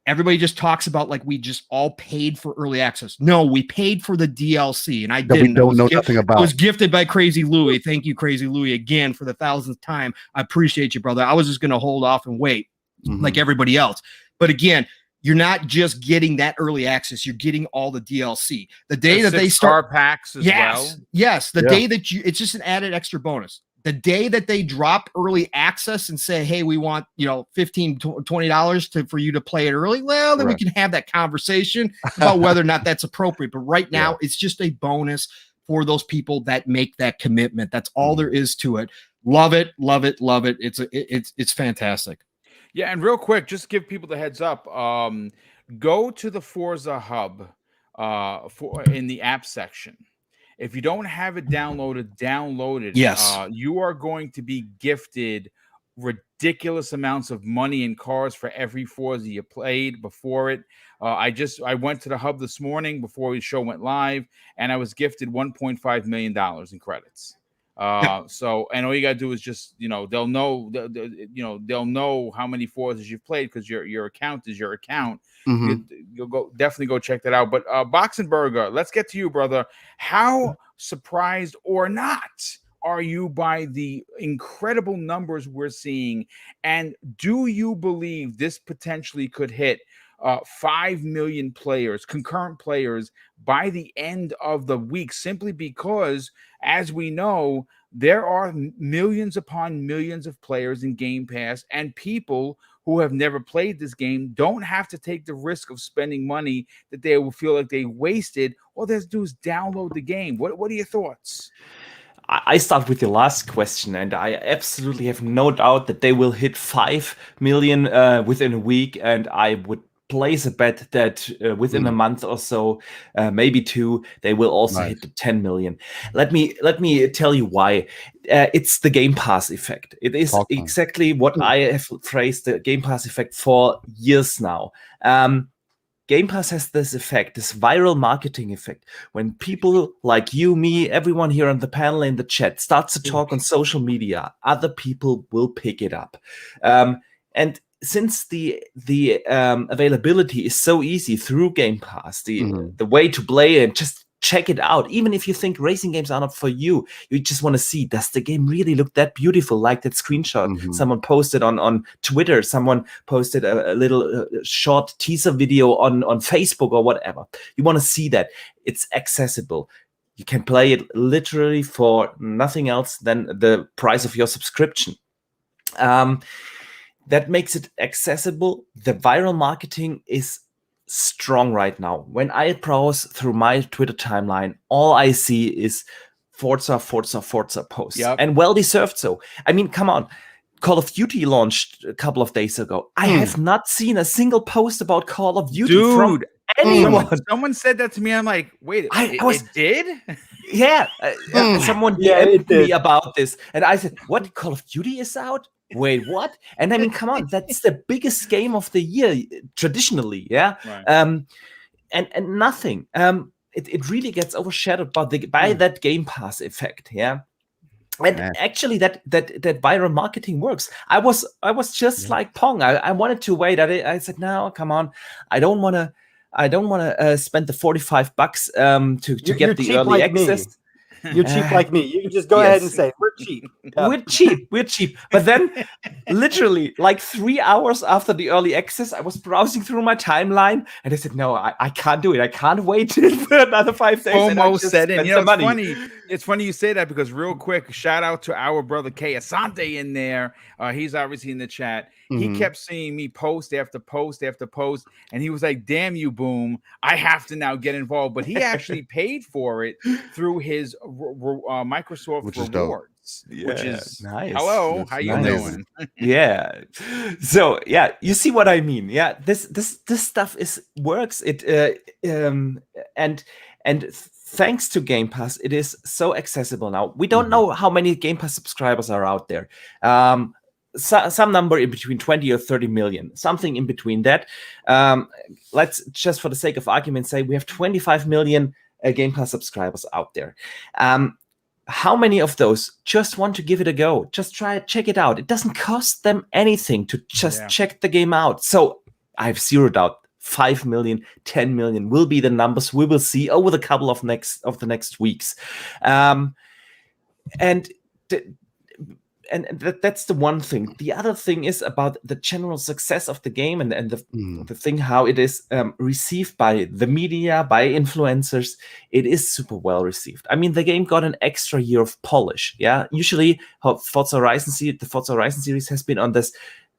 Everybody just talks about like we just all paid for early access. No, we paid for the DLC, and I didn't. We don't know nothing about. I was gifted by Crazy Louie. Thank you, Crazy Louie, again for the 1,000th time. I appreciate you, brother. I was just going to hold off and wait like everybody else. But again, you're not just getting that early access. You're getting all the DLC. The day that they start packs as well. Yes. The day that it's just an added extra bonus. The day that they drop early access and say, hey, we want, $15, $20 for you to play it early. Well, then we can have that conversation about whether or not that's appropriate. But right now it's just a bonus for those people that make that commitment. That's all there is to it. Love it. Love it. Love it. It's fantastic. Yeah. And real quick, just give people the heads up. Go to the Forza hub in the app section. If you don't have it downloaded, download it. Yes. You are going to be gifted ridiculous amounts of money and cars for every Forza you played before it. I went to the hub this morning before the show went live, and I was gifted $1.5 million in credits. So, and all you gotta do is just, they'll know, they'll know how many Forzas you've played because your account is your account. You'll definitely go check that out. But Boxenberger, let's get to you, brother. How surprised or not are you by the incredible numbers we're seeing? And do you believe this potentially could hit 5 million players, concurrent players, by the end of the week, simply because, as we know, there are millions upon millions of players in Game Pass, and people who have never played this game don't have to take the risk of spending money that they will feel like they wasted. All they have to do is download the game. What are your thoughts? I start with the last question, and I absolutely have no doubt that they will hit 5 million within a week, and I would place a bet that within a month or so, maybe 2, they will also hit the 10 million. Let me tell you why. It's the Game Pass effect. It is exactly what I have phrased the Game Pass effect for years now. Game Pass has this effect, this viral marketing effect. When people like you, me, everyone here on the panel in the chat starts to talk on social media, other people will pick it up. And since the availability is so easy through Game Pass, the way to play and just check it out, even if you think racing games are not for you, you just want to see, does the game really look that beautiful, like that screenshot someone posted on Twitter, someone posted a little short teaser video on Facebook or whatever. You want to see that. It's accessible. You can play it literally for nothing else than the price of your subscription. That makes it accessible. The viral marketing is strong right now. When I browse through my Twitter timeline, all I see is Forza posts. And well deserved so. I mean, come on. Call of Duty launched a couple of days ago. I have not seen a single post about Call of Duty from anyone. Someone said that to me. I'm like, wait, it did? Yeah. Someone DM'd me about this. And I said, what? Call of Duty is out? Wait, what? And I mean, come on, that's the biggest game of the year traditionally, yeah. Right. And nothing. It really gets overshadowed by that Game Pass effect, yeah. And actually, that viral marketing works. I was just like Pong. I wanted to wait. I said, no, come on. I don't want to spend the $45 to get the early access. You're cheap like me. You can just go ahead and say, we're cheap. We're cheap. But then literally like 3 hours after the early access, I was browsing through my timeline and I said, no, I can't do it. I can't wait for another 5 days. Almost said it. It's funny you say that because real quick, shout out to our brother Kay Asante in there. He's obviously in the chat. He kept seeing me post after post after post, and he was like, damn you, Boom, I have to now get involved. But he actually paid for it through his Microsoft rewards, which is nice. Hello, that's how you doing? Yeah. So yeah, you see what I mean. Yeah, this stuff works. And And thanks to Game Pass, it is so accessible now. We don't know how many Game Pass subscribers are out there. Some number in between 20 or 30 million, something in between that. Let's just for the sake of argument say we have 25 million Game Pass subscribers out there. How many of those just want to give it a go? Just try it, check it out. It doesn't cost them anything to just check the game out. So I have zero doubt 5 million, 10 million will be the numbers we will see over the couple of the next weeks. And that's the one thing. The other thing is about the general success of the game and the thing how it is received by the media, by influencers. It is super well received. I mean, the game got an extra year of polish. Yeah, usually the Forza Horizon series has been on this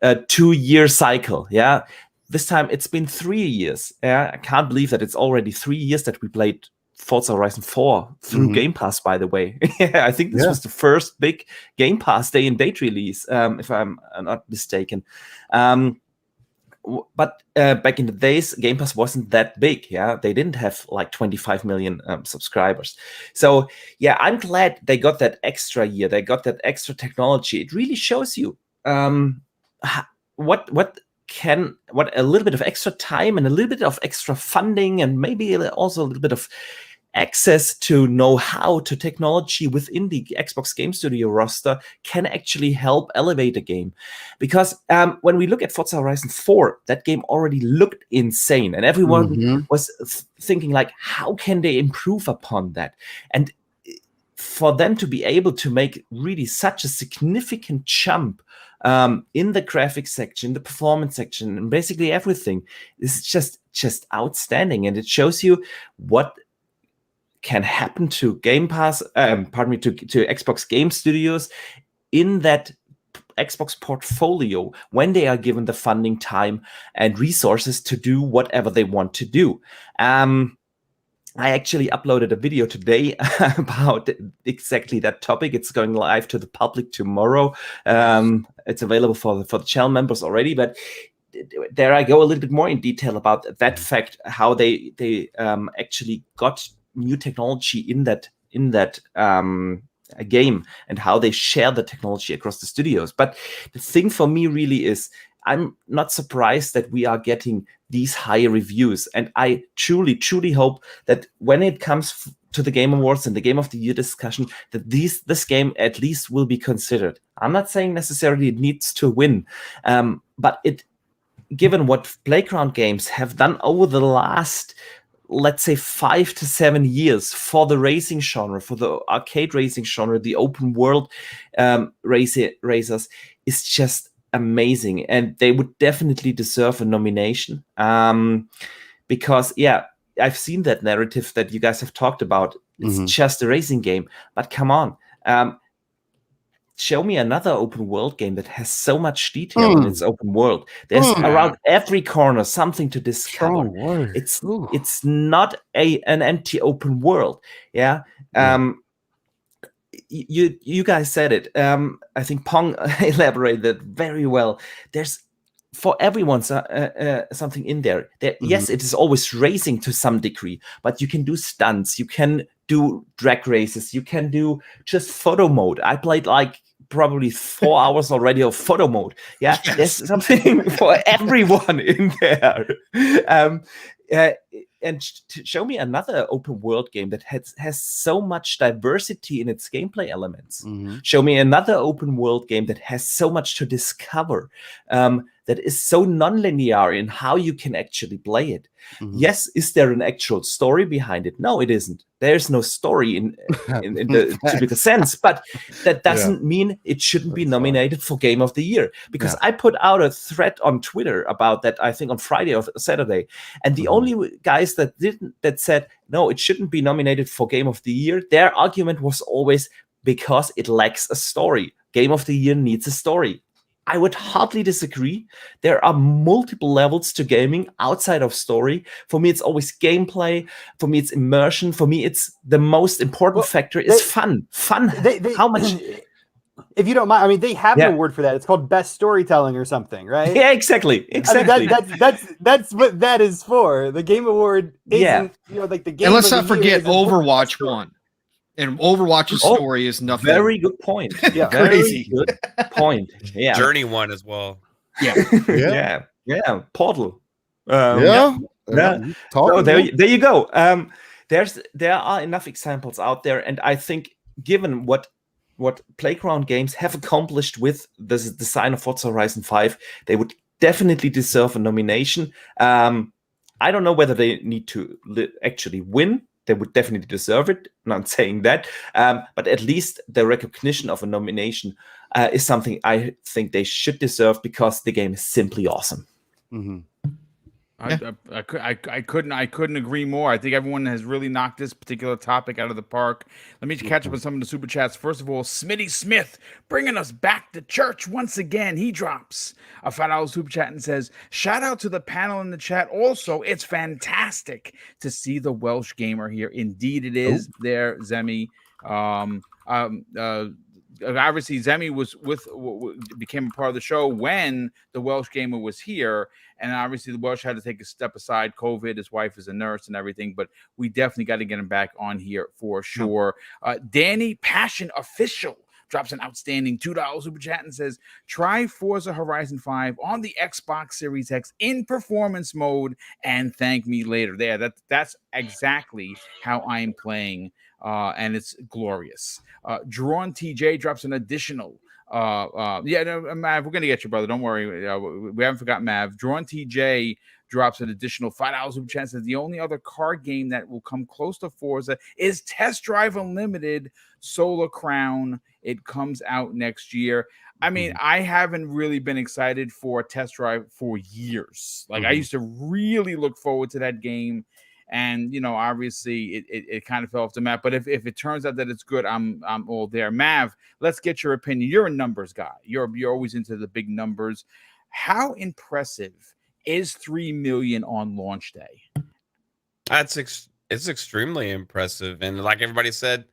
2-year cycle. Yeah, this time it's been 3 years. Yeah, I can't believe that it's already 3 years that we played Forza Horizon 4 through Game Pass, by the way. I think this was the first big Game Pass day and date release, if I'm not mistaken. But back in the days, Game Pass wasn't that big. Yeah, they didn't have like 25 million subscribers. So yeah, I'm glad they got that extra year. They got that extra technology. It really shows you what a little bit of extra time and a little bit of extra funding and maybe also a little bit of access to know-how to technology within the Xbox Game Studio roster can actually help elevate a game. Because when we look at Forza Horizon 4, that game already looked insane and everyone was thinking like, how can they improve upon that? And for them to be able to make really such a significant jump in the graphics section, the performance section, and basically everything, is just outstanding. And it shows you what can happen to Game Pass, to Xbox Game Studios in that Xbox portfolio when they are given the funding, time, and resources to do whatever they want to do. I actually uploaded a video today about exactly that topic. It's going live to the public tomorrow. It's available for the channel members already, but there I go a little bit more in detail about that fact, how they actually got new technology in that game and how they share the technology across the studios. But the thing for me really is, I'm not surprised that we are getting these high reviews. And I truly, truly hope that when it comes to the Game Awards and the Game of the Year discussion, that this game at least will be considered. I'm not saying necessarily it needs to win, but given what Playground Games have done over the last, let's say, 5 to 7 years for the racing genre, for the arcade racing genre, the open world racers, is just amazing, and they would definitely deserve a nomination. Because I've seen that narrative that you guys have talked about. It's just a racing game, but come on, show me another open world game that has so much detail in its open world. There's around every corner something to discover. It's not an empty open world. You guys said it. I think Pong elaborated very well. There's for everyone something in there. Yes, it is always racing to some degree, but you can do stunts, you can do drag races, you can do just photo mode. I played like probably 4 hours already of photo mode. There's something for everyone in there. And to show me another open world game that has so much diversity in its gameplay elements. Show me another open world game that has so much to discover, that is so non-linear in how you can actually play it. Yes, is there an actual story behind it? No, it isn't. There's no story in the typical sense, but that doesn't mean it shouldn't be nominated for Game of the Year. Because I put out a thread on Twitter about that, I think on Friday or Saturday, and the only guys that said no, it shouldn't be nominated for Game of the Year, their argument was always because it lacks a story. Game of the Year needs a story. I would hardly disagree. There are multiple levels to gaming outside of story. For me, it's always gameplay. For me, it's immersion. For me, it's the most important factor is fun. How much? If you don't mind, I mean, they have Yeah. an award for that. It's called best storytelling or something, right? Yeah, exactly. I mean, that's what that is for. The Game Award Yeah. isn't, like the game. And let's of not the year forget is important for Overwatch story. won. And Overwatch's Oh, story is nothing. Very good point. Yeah. Very Crazy. good point. Yeah. Journey won as well. Yeah. Portal. Yeah. So Talking, there, yeah. there you go. There are enough examples out there, and I think given what Playground Games have accomplished with the design of Forza Horizon 5, they would definitely deserve a nomination. I don't know whether they need to actually win. They would definitely deserve it. Not saying that, but at least the recognition of a nomination is something I think they should deserve because the game is simply awesome. Mm-hmm. I couldn't agree more. I think everyone has really knocked this particular topic out of the park. Let me catch up with some of the super chats. First of all, Smitty Smith bringing us back to church once again. He drops a $5 super chat and says, "Shout out to the panel in the chat. Also, it's fantastic to see the Welsh gamer here. Indeed, it is. There, Zemi. Obviously, Zemi became a part of the show when the Welsh gamer was here, and obviously the Welsh had to take a step aside. COVID, his wife is a nurse and everything, but we definitely got to get him back on here for sure. Danny Passion Official drops an outstanding $2 super chat and says, "Try Forza Horizon 5 on the Xbox Series X in performance mode and thank me later." That's exactly how I am playing. And it's glorious. Drawn TJ drops an additional. Mav, we're gonna get you, brother. Don't worry. We haven't forgotten Mav. Drawn TJ drops an additional $5 super chat. Says the only other car game that will come close to Forza is Test Drive Unlimited Solar Crown. It comes out next year. I mean, I haven't really been excited for Test Drive for years. Like I used to really look forward to that game. And obviously it kind of fell off the map. But if it turns out that it's good, I'm all there. Mav, let's get your opinion. You're a numbers guy. You're always into the big numbers. How impressive is 3 million on launch day? It's extremely impressive, and like everybody said,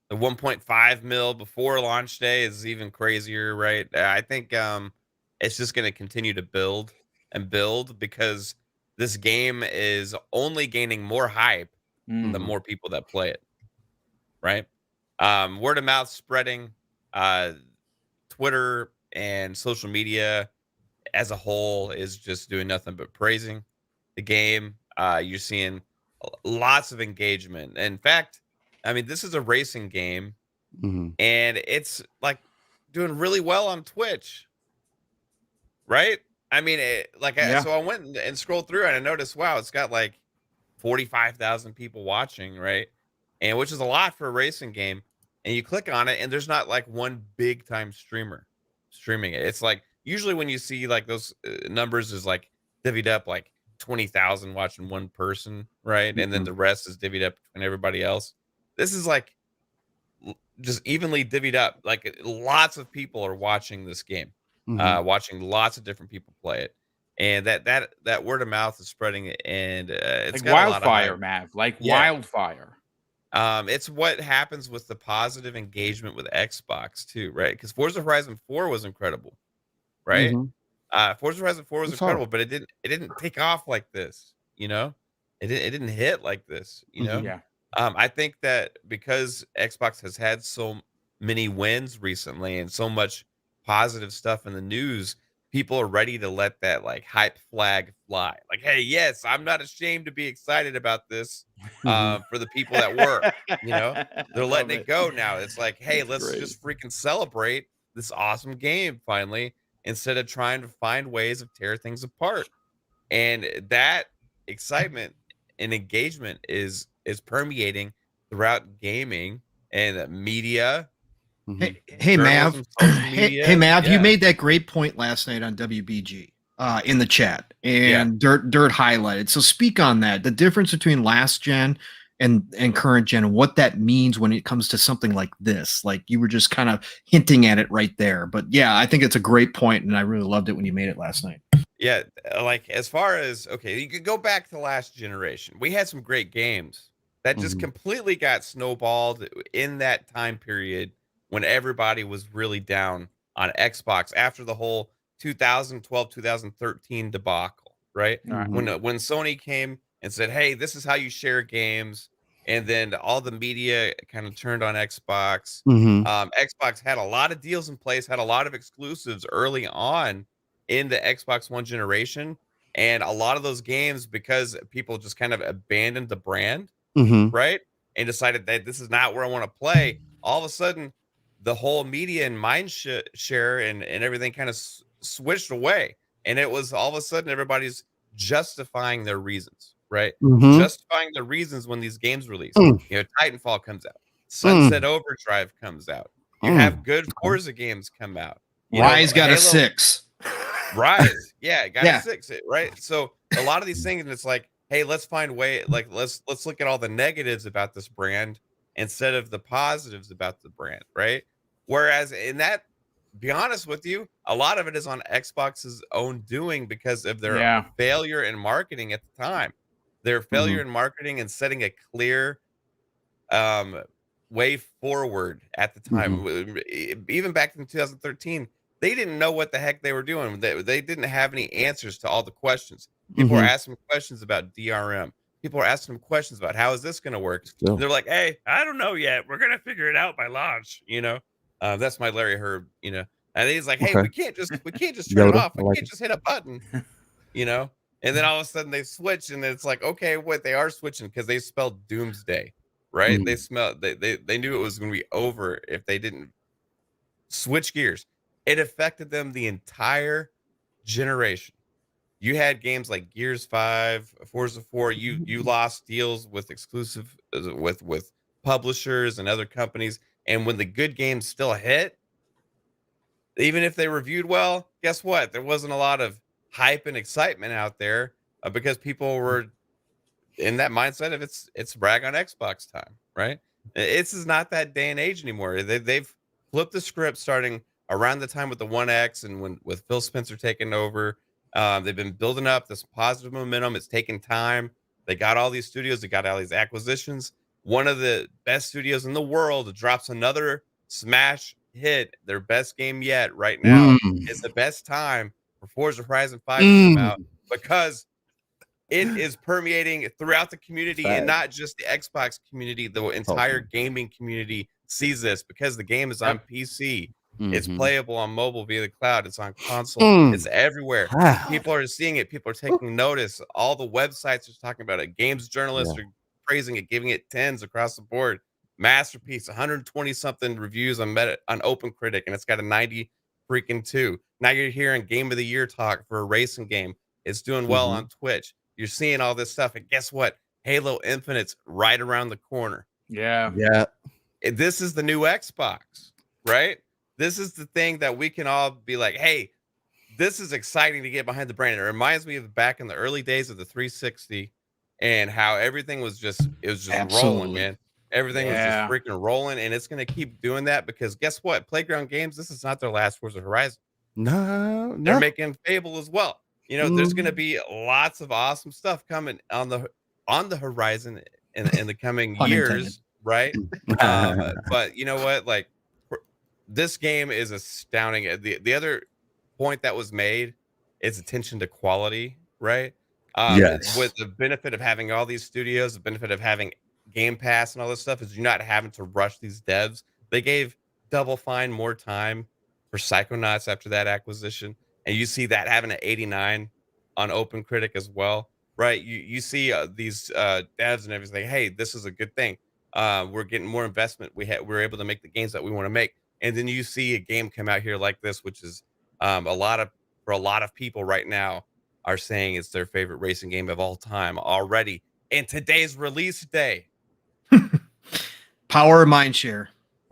the 1.5 mil before launch day is even crazier, right? I think it's just going to continue to build and build because this game is only gaining more hype the more people that play it, right? Word of mouth spreading, Twitter and social media as a whole is just doing nothing but praising the game. You're seeing lots of engagement. In fact, I mean, this is a racing game, and it's like doing really well on Twitch, right? I mean, so I went and scrolled through and I noticed, wow, it's got like 45,000 people watching, right? And which is a lot for a racing game. And you click on it, and there's not like one big time streamer streaming it. It's like usually when you see like those numbers is like divvied up like 20,000 watching one person, right? And then the rest is divvied up between everybody else. This is like just evenly divvied up. Like lots of people are watching this game. Watching lots of different people play it, and that word of mouth is spreading, and it's like got wildfire, a lot of Mav, like wildfire. It's what happens with the positive engagement with Xbox too, right? Because Forza Horizon 4 was incredible, right? Forza Horizon 4 was incredible, but it didn't take off like this, it didn't hit like this, I think that because Xbox has had so many wins recently and so much positive stuff in the news, people are ready to let that like hype flag fly. Like, hey, yes, I'm not ashamed to be excited about this for the people that were, they're letting it go now. It's like, hey, let's just freaking celebrate this awesome game finally, instead of trying to find ways of tear things apart. And that excitement and engagement is permeating throughout gaming and media. Hey Mav. Hey Mav, Yeah. you made that great point last night on WBG in the chat, and Dirt highlighted. So speak on that. The difference between last gen and current gen, and what that means when it comes to something like this. Like you were just kind of hinting at it right there. But yeah, I think it's a great point, and I really loved it when you made it last night. Yeah, like as far as you could go back to last generation. We had some great games that just completely got snowballed in that time period when everybody was really down on Xbox after the whole 2012, 2013 debacle, right? When Sony came and said, "Hey, this is how you share games," and then all the media kind of turned on Xbox. Xbox had a lot of deals in place, had a lot of exclusives early on in the Xbox One generation, and a lot of those games, because people just kind of abandoned the brand, right, and decided that this is not where I want to play. All of a sudden, the whole media and share and everything kind of switched away, and it was all of a sudden everybody's justifying their reasons, right? Justifying the reasons when these games release. You know, Titanfall comes out, Sunset Overdrive comes out, you have good Forza games come out. Rise got a 6. Rise, yeah, got a 6, right? So a lot of these things, and it's like, hey, let's find way, like let's look at all the negatives about this brand instead of the positives about the brand, right? Whereas in that, be honest with you, a lot of it is on Xbox's own doing because of their failure in marketing at the time. Their failure in marketing and setting a clear way forward at the time. Even back in 2013, they didn't know what the heck they were doing. They didn't have any answers to all the questions. People were asking questions about DRM. People are asking them questions about how is this going to work. They're like, "Hey, I don't know yet. We're going to figure it out by launch." You know, that's my Larry Herb. You know, and he's like, "Hey, we can't just turn it off. We can't just hit a button." You know, and then all of a sudden they switch, and it's like, okay, wait, they are switching because they spelled doomsday, right? They knew it was going to be over if they didn't switch gears. It affected them the entire generation. You had games like Gears 5, Forza 4. You lost deals with exclusive with publishers and other companies. And when the good games still hit, even if they reviewed well, guess what? There wasn't a lot of hype and excitement out there because people were in that mindset of it's brag on Xbox time, right? This is not that day and age anymore. They've flipped the script starting around the time with the One X and when with Phil Spencer taking over. They've been building up this positive momentum. It's taken time. They got all these studios. They got all these acquisitions. One of the best studios in the world drops another smash hit, their best game yet right now. It's the best time for Forza Horizon 5 to come out because it is permeating throughout the community and not just the Xbox community. The entire gaming community sees this because the game is on PC. It's playable on mobile via the cloud. It's on console. It's everywhere. People are seeing it. People are taking notice. All the websites are talking about it. Games journalists are praising it, giving it 10s across the board. Masterpiece, 120 something reviews on OpenCritic, and it's got a 90 freaking 2. Now you're hearing Game of the Year talk for a racing game. It's doing well on Twitch. You're seeing all this stuff, and guess what? Halo Infinite's right around the corner. Yeah. This is the new Xbox, right? This is the thing that we can all be like, hey, this is exciting to get behind the brand. It reminds me of back in the early days of the 360 and how everything was just rolling, man. Everything was just freaking rolling, and it's going to keep doing that because guess what? Playground Games, this is not their last Forza Horizon. No. They're making Fable as well. You know, there's going to be lots of awesome stuff coming on the horizon in the coming years, right? But you know what? Like, this game is astounding. The other point that was made is attention to quality, right? Yes. With the benefit of having all these studios, the benefit of having Game Pass and all this stuff is you're not having to rush these devs. They gave Double Fine more time for Psychonauts after that acquisition, and you see that having an 89 on OpenCritic as well, right? You see these devs and everything. Hey, this is a good thing. We're getting more investment. We're able to make the games that we want to make. And then you see a game come out here like this, which is for a lot of people right now are saying it's their favorite racing game of all time already. And today's release day. Power mindshare.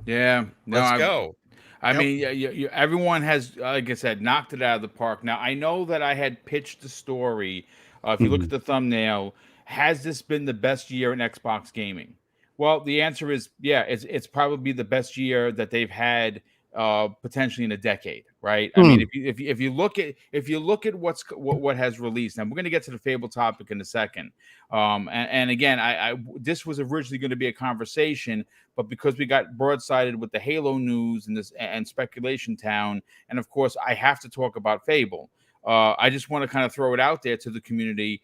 Yeah. No, Let's go. I mean, everyone has, like I said, knocked it out of the park. Now, I know that I had pitched the story. If you look at the thumbnail, has this been the best year in Xbox gaming? Well, the answer is, yeah, it's probably the best year that they've had potentially in a decade, right? I mean, if you look at what has released, and we're going to get to the Fable topic in a second. And again, this was originally going to be a conversation, but because we got broadsided with the Halo news and speculation town, and of course I have to talk about Fable. I just want to kind of throw it out there to the community.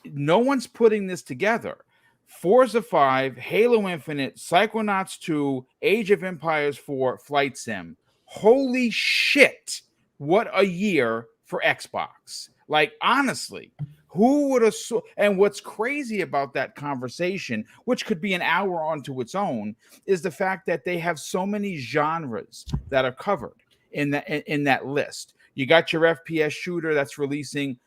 No one's putting this together. Forza 5, Halo Infinite, Psychonauts 2, Age of Empires 4, Flight Sim. Holy shit. What a year for Xbox. Like, honestly, who would have... And what's crazy about that conversation, which could be an hour onto its own, is the fact that they have so many genres that are covered in that list. You got your FPS shooter that's releasing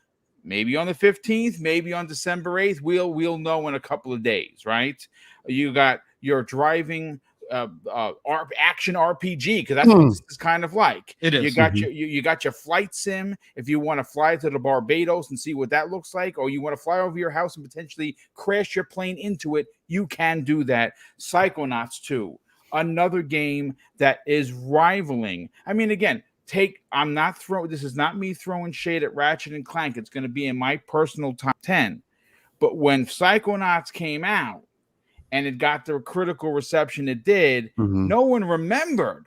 maybe on the 15th, maybe on December 8th. We'll know in a couple of days, right? You got your driving action RPG, because that's what this is kind of like. It is. You got your flight sim if you want to fly to the Barbados and see what that looks like, or you want to fly over your house and potentially crash your plane into it. You can do that. Psychonauts 2, another game that is rivaling. I mean, again, this is not me throwing shade at Ratchet and Clank. It's going to be in my personal top 10. But when Psychonauts came out and it got the critical reception it did, no one remembered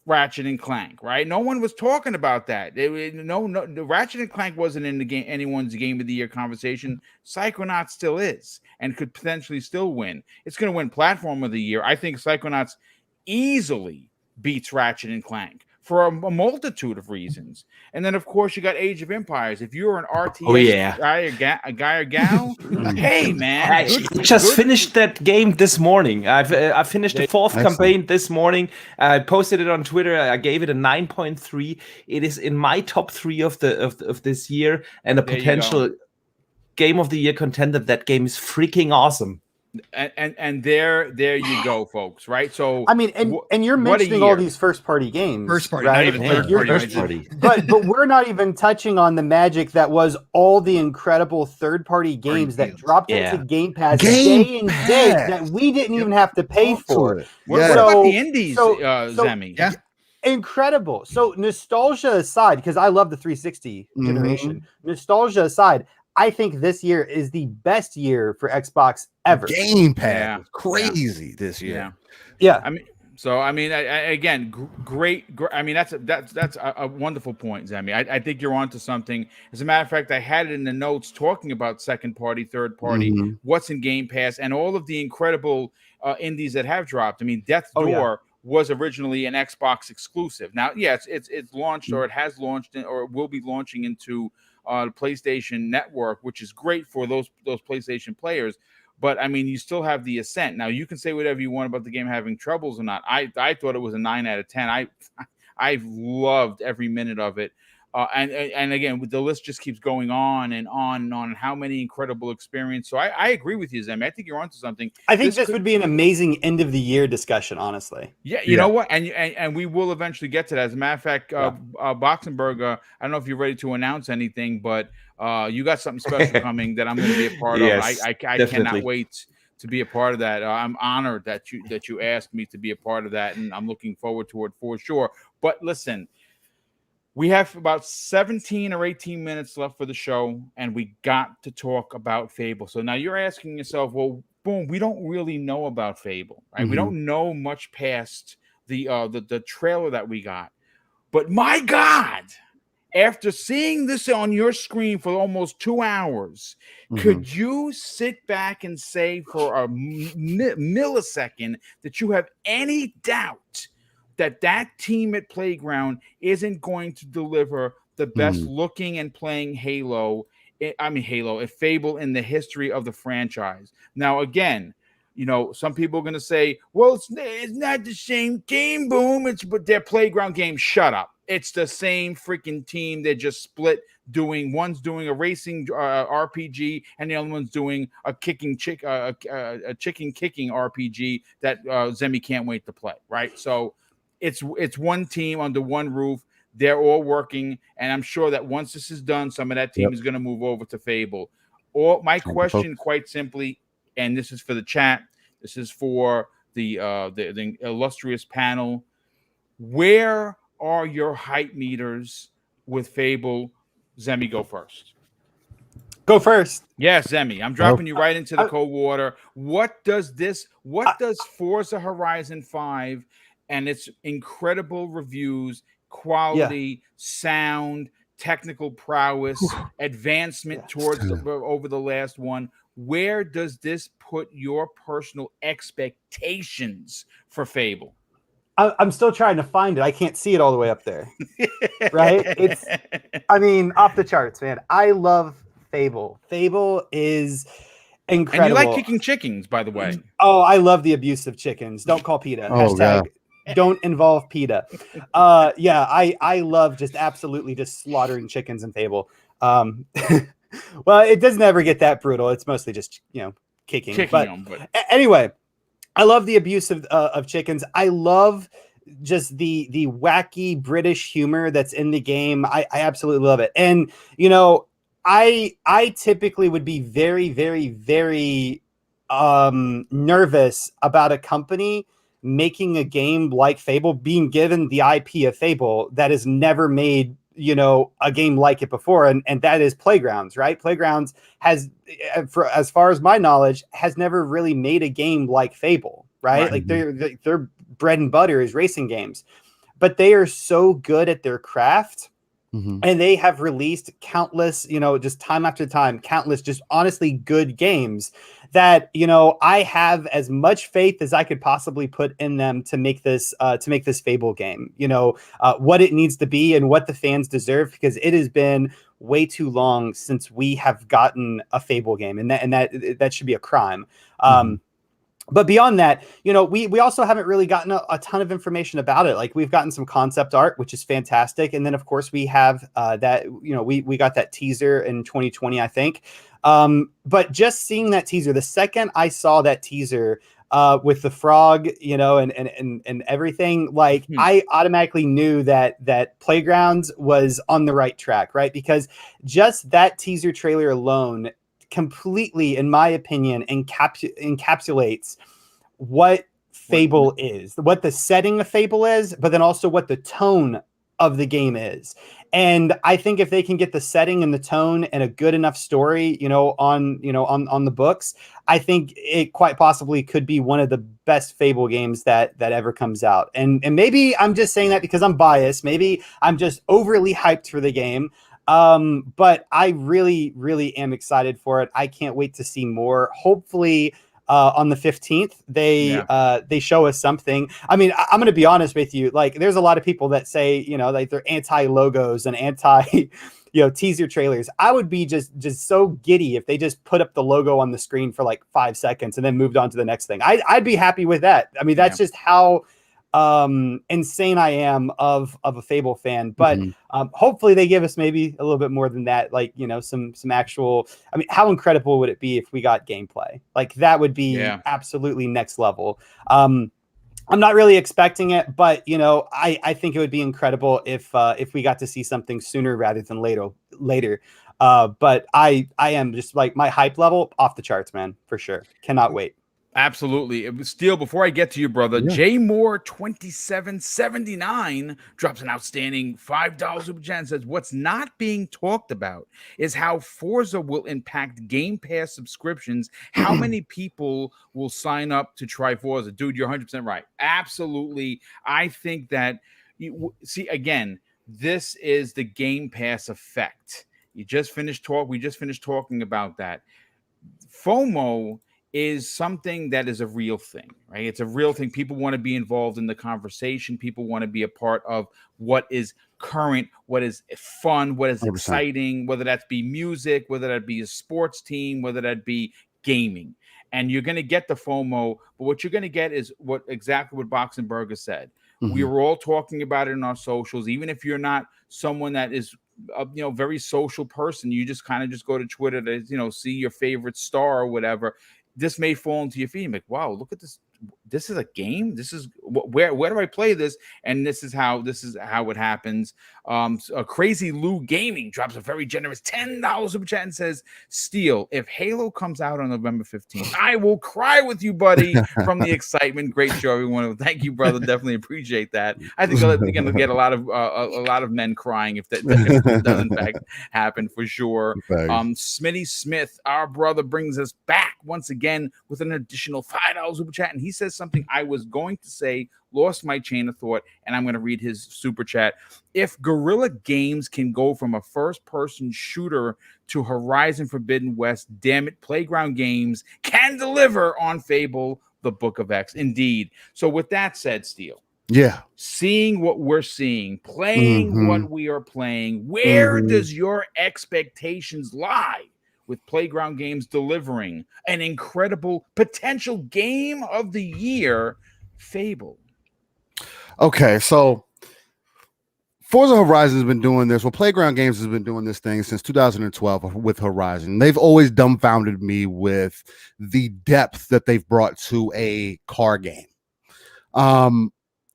Ratchet and Clank, right? No one was talking about that. The Ratchet and Clank wasn't in anyone's game of the year conversation. Psychonauts still is and could potentially still win. It's going to win platform of the year. I think Psychonauts easily beats Ratchet and Clank for a multitude of reasons. And then, of course, you got Age of Empires. If you're an RTS guy or gal, hey, man. I just finished that game this morning. I finished the 4th campaign this morning. I posted it on Twitter. I gave it a 9.3. It is in my top 3 of this year, and a potential game of the year contender. That game is freaking awesome. And there you go, folks. Right. So I mean, and you're mentioning all these first party games, right? Not even third party. But we're not even touching on the magic that was all the incredible third party games that dropped into Game Pass day and date that we didn't even have to pay for. What about the indies, Zemi? Yeah. Incredible. So nostalgia aside, because I love the 360 generation. Nostalgia aside, I think this year is the best year for Xbox ever. Game Pass was crazy this year. Yeah. I mean, again, great. I mean, that's a wonderful point, Zemi. I think you're onto something. As a matter of fact, I had it in the notes talking about second party, third party, what's in Game Pass, and all of the incredible indies that have dropped. I mean, Death's Door was originally an Xbox exclusive. Now, it's launched, or it has launched, or will be launching into the PlayStation Network, which is great for those PlayStation players. But I mean, you still have the Ascent. Now, you can say whatever you want about the game having troubles or not. I thought it was a 9 out of 10. I've loved every minute of it. And again, the list just keeps going on and on and on. How many incredible experiences. So I agree with you, Zemi. I think you're onto something. I think this would be an amazing end of the year discussion, honestly. Yeah, you know what? And we will eventually get to that. As a matter of fact, Boxenberg, I don't know if you're ready to announce anything, but you got something special coming that I'm going to be a part of. I cannot wait to be a part of that. I'm honored that you asked me to be a part of that, and I'm looking forward to it for sure. But listen, we have about 17 or 18 minutes left for the show, and we got to talk about Fable. So now you're asking yourself, well, boom, we don't really know about Fable, right? We don't know much past the trailer that we got. But my God, after seeing this on your screen for almost 2 hours, could you sit back and say for a millisecond that you have any doubt that team at Playground isn't going to deliver the best looking and playing Fable in the history of the franchise? Now, again, some people are going to say, well, it's not the same team, Boom. But their Playground game. Shut up. It's the same freaking team. They're just split. One's doing a racing RPG, and the other one's doing a chicken kicking RPG that Zemi can't wait to play. Right. So it's one team under one roof. They're all working, and I'm sure that once this is done, some of that team is going to move over to Fable. Or my question, quite simply, and this is for the chat, this is for the illustrious panel. Where are your hype meters with Fable? Zemi, go first. Go first. Yes, Zemi, I'm dropping you right into the cold water. What does Forza Horizon 5 and its incredible reviews, quality, sound, technical prowess, advancement towards over the last one, where does this put your personal expectations for Fable? I'm still trying to find it. I can't see it all the way up there. Right? I mean, off the charts, man. I love Fable. Fable is incredible. And you like kicking chickens, by the way. Oh, I love the abuse of chickens. Don't call PETA. Hashtag don't involve PETA. Yeah, I love just absolutely just slaughtering chickens in Fable. Well, it doesn't ever get that brutal. It's mostly just, kicking them. But anyway, I love the abuse of chickens. I love just the wacky British humor that's in the game. I absolutely love it. And, I typically would be very, very, very nervous about a company making a game like Fable, being given the IP of Fable that has never made a game like it before, and that is Playgrounds, right? Playgrounds has, for as far as my knowledge, has never really made a game like Fable, right? Like their bread and butter is racing games, but they are so good at their craft, and they have released countless, just time after time, countless just honestly good games that I have as much faith as I could possibly put in them to make this Fable game, what it needs to be and what the fans deserve, because it has been way too long since we have gotten a Fable game, and that should be a crime. But beyond that, we also haven't really gotten a ton of information about it. Like, we've gotten some concept art, which is fantastic. And then, of course, we have that, we got that teaser in 2020, I think. But just seeing that teaser, the second I saw that teaser with the frog, and everything, like, I automatically knew that Playgrounds was on the right track, right? Because just that teaser trailer alone completely, in my opinion, encapsulates what Fable is, what the setting of Fable is, but then also what the tone of the game is. And I think if they can get the setting and the tone and a good enough story, on the books, I think it quite possibly could be one of the best Fable games that ever comes out. And maybe I'm just saying that because I'm biased. Maybe I'm just overly hyped for the game. But I really, really am excited for it. I can't wait to see more. Hopefully, on the 15th, they show us something. I mean, I'm going to be honest with you. Like, there's a lot of people that say, like, they're anti logos and anti, teaser trailers. I would be just so giddy if they just put up the logo on the screen for like 5 seconds and then moved on to the next thing. I'd be happy with that. I mean, that's just how insane I am of a Fable fan, but hopefully they give us maybe a little bit more than that, like some actual. I mean, how incredible would it be if we got gameplay? Like, that would be absolutely next level. I'm not really expecting it, but I think it would be incredible if we got to see something sooner rather than later. But I am just, like, my hype level off the charts, man, for sure. Cannot wait. Absolutely. It was Steele, before I get to you, brother, J Moore 2779 drops an outstanding $5 super chat and says, what's not being talked about is how Forza will impact Game Pass subscriptions. How many people will sign up to try Forza? Dude, you're 100% right. Absolutely. I think that, again, this is the Game Pass effect. We just finished talking about that. FOMO is something that is a real thing, right? It's a real thing. People want to be involved in the conversation. People want to be a part of what is current, what is fun, what is 100%. Exciting, whether that be music, whether that be a sports team, whether that be gaming. And you're going to get the FOMO, but what you're going to get is exactly what Boxenberger said. We were all talking about it in our socials. Even if you're not someone that is a very social person, you just kind of just go to Twitter to see your favorite star or whatever. This may fall into your feed. Like, wow, look at this this is a game. This is where do I play this? And this is how it happens. A Crazy Lou Gaming drops a very generous $10 super chat and says, Steel, if Halo comes out on November 15th, I will cry with you, buddy, from the excitement. Great show, everyone. Thank you, brother. Definitely appreciate that. I think we're going to get a lot of men crying if that does in fact happen, for sure. Smitty Smith, our brother, brings us back once again with an additional $5 super chat, and he says something I was going to say, lost my chain of thought, and I'm going to read his super chat. If Guerrilla Games can go from a first-person shooter to Horizon Forbidden West, damn it, Playground Games can deliver on Fable, the Book of X. Indeed. So with that said, Steel, seeing what we're seeing, playing what we are playing, where does your expectations lie with Playground Games delivering an incredible potential game of the year, Fable? Okay, so Forza Horizon has been doing this. Well, Playground Games has been doing this thing since 2012 with Horizon. They've always dumbfounded me with the depth that they've brought to a car game.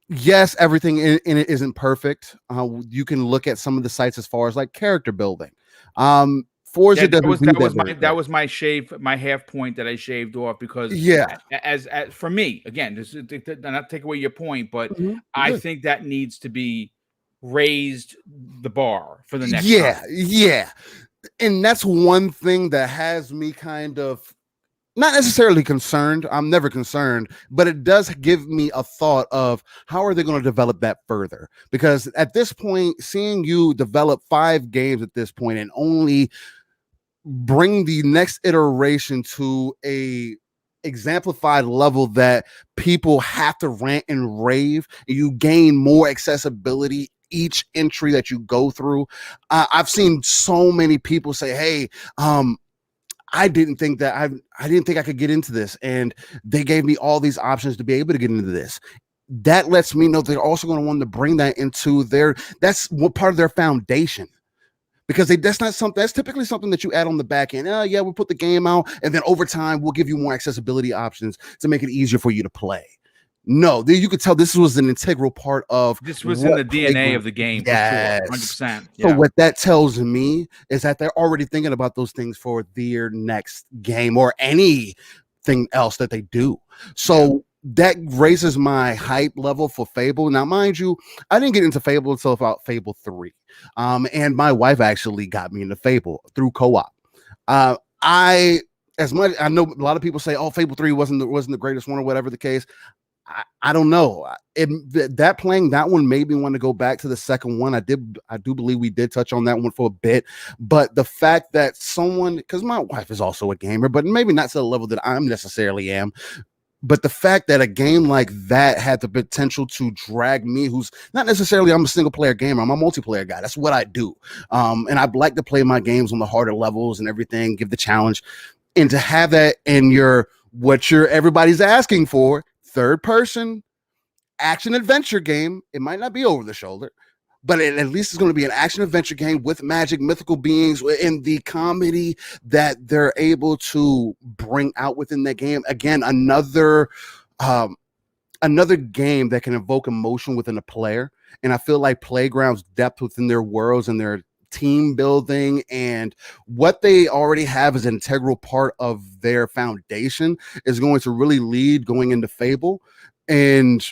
Yes, everything in it isn't perfect. You can look at some of the sites as far as like character building. Forza that was my half point that I shaved off, because as for me, again, this is not take away your point, but I think that needs to be raised the bar for the next time. And that's one thing that has me kind of not necessarily concerned. I'm never concerned, but it does give me a thought of how are they going to develop that further? Because at this point, seeing you develop 5 games at this point and only bring the next iteration to a exemplified level that people have to rant and rave, and you gain more accessibility each entry that you go through. I've seen so many people say, hey, I didn't think I could get into this, and they gave me all these options to be able to get into this. That lets me know they're also going to want to bring that into that's what part of their foundation. Because that's typically something that you add on the back end. We'll put the game out, and then over time we'll give you more accessibility options to make it easier for you to play. No, you could tell this was an integral part of this was in the DNA of the game. Yes. For sure, 100%. So what that tells me is that they're already thinking about those things for their next game or anything else that they do. So that raises my hype level for Fable. Now, mind you, I didn't get into Fable until about Fable 3. And my wife actually got me into Fable through co-op. I know a lot of people say, oh, Fable 3 wasn't the greatest one, or whatever the case. I don't know. Playing that one made me want to go back to the second one. I do believe we did touch on that one for a bit, but the fact that because my wife is also a gamer, but maybe not to the level that I'm necessarily am. But the fact that a game like that had the potential to drag me, who's not necessarily, I'm a single player gamer, I'm a multiplayer guy. That's what I do. And I'd like to play my games on the harder levels and everything, give the challenge. And to have that in everybody's asking for, third person action adventure game, it might not be over the shoulder, but at least it's going to be an action adventure game with magic, mythical beings, in the comedy that they're able to bring out within that game. Again, another game that can evoke emotion within a player. And I feel like Playground's depth within their worlds and their team building and what they already have as an integral part of their foundation is going to really lead going into Fable. And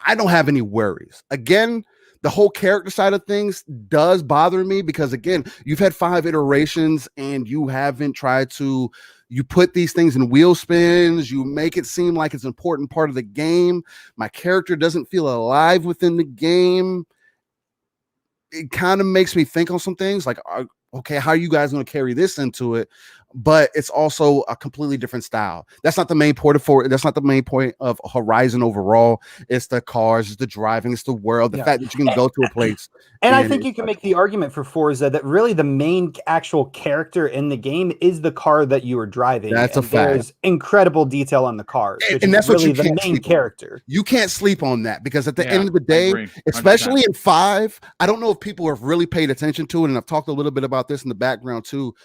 I don't have any worries. Again, the whole character side of things does bother me because, again, you've had 5 iterations and you haven't you put these things in wheel spins. You make it seem like it's an important part of the game. My character doesn't feel alive within the game. It kind of makes me think on some things like, okay, how are you guys going to carry this into it? But it's also a completely different style. That's not the main point of Horizon overall. It's the cars, it's the driving, it's the world, the fact that you can go to a place. And I think you can make the argument for Forza that really the main actual character in the game is the car that you are driving. That's a fact. There's incredible detail on the cars, which and that's is really what you the main character. You can't sleep on that because at the end of the day, especially in 5, I don't know if people have really paid attention to it, and I've talked a little bit about this in the background too.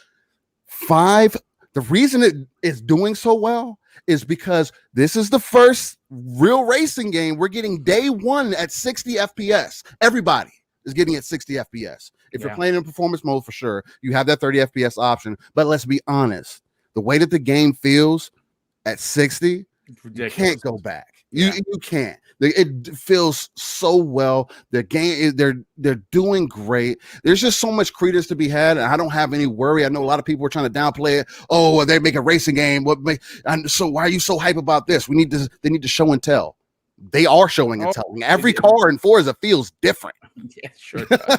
5, The reason it is doing so well is because this is the first real racing game we're getting day one at 60 FPS. Everybody is getting at 60 FPS. If you're playing in performance mode, for sure, you have that 30 FPS option. But let's be honest, the way that the game feels at 60, you can't go back. You can't. It feels so well. The game, they're doing great. There's just so much credence to be had, and I don't have any worry. I know a lot of people are trying to downplay it. Oh, they make a racing game. So why are you so hype about this? They need to show and tell. They are showing and telling. Every car in Forza feels different. Yeah, sure does.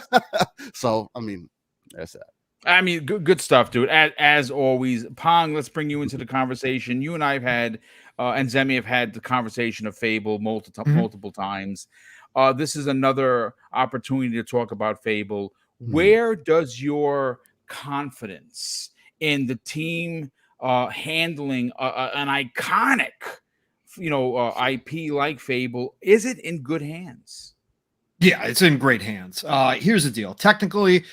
So, I mean, that's that. I mean, good stuff, dude. As always, Pong, let's bring you into the conversation. You and I have had, and Zemi have had the conversation of Fable multiple times. This is another opportunity to talk about Fable. Where does your confidence in the team handling an iconic, IP like Fable, is it in good hands? Yeah, it's in great hands. Here's the deal. Technically,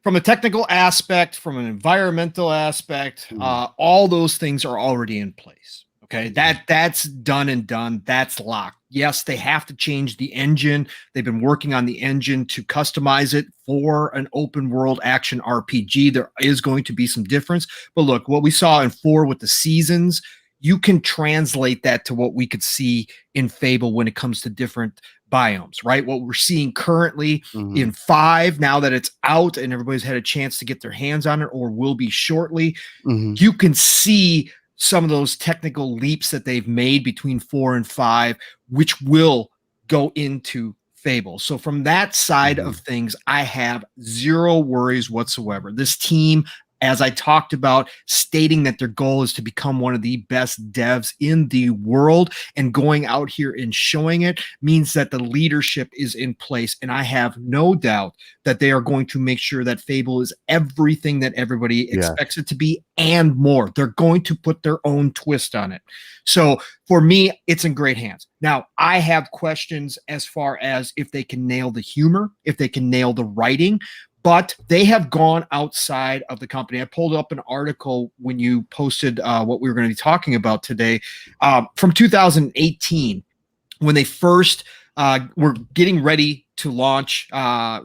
from a technical aspect, from an environmental aspect, all those things are already in place. Okay, that's done and done. That's locked. Yes, they have to change the engine. They've been working on the engine to customize it for an open world action RPG. There is going to be some difference. But look, what we saw in 4 with the seasons, you can translate that to what we could see in Fable when it comes to different biomes, right? What we're seeing currently in 5, now that it's out and everybody's had a chance to get their hands on it or will be shortly, you can see some of those technical leaps that they've made between 4 and 5, which will go into Fable. So from that side of things, I have zero worries whatsoever. This team, as I talked about, stating that their goal is to become one of the best devs in the world, and going out here and showing it means that the leadership is in place. And I have no doubt that they are going to make sure that Fable is everything that everybody expects it to be and more. They're going to put their own twist on it. So for me, it's in great hands. Now, I have questions as far as if they can nail the humor, if they can nail the writing, but they have gone outside of the company. I pulled up an article when you posted what we were going to be talking about today from 2018, when they first were getting ready to launch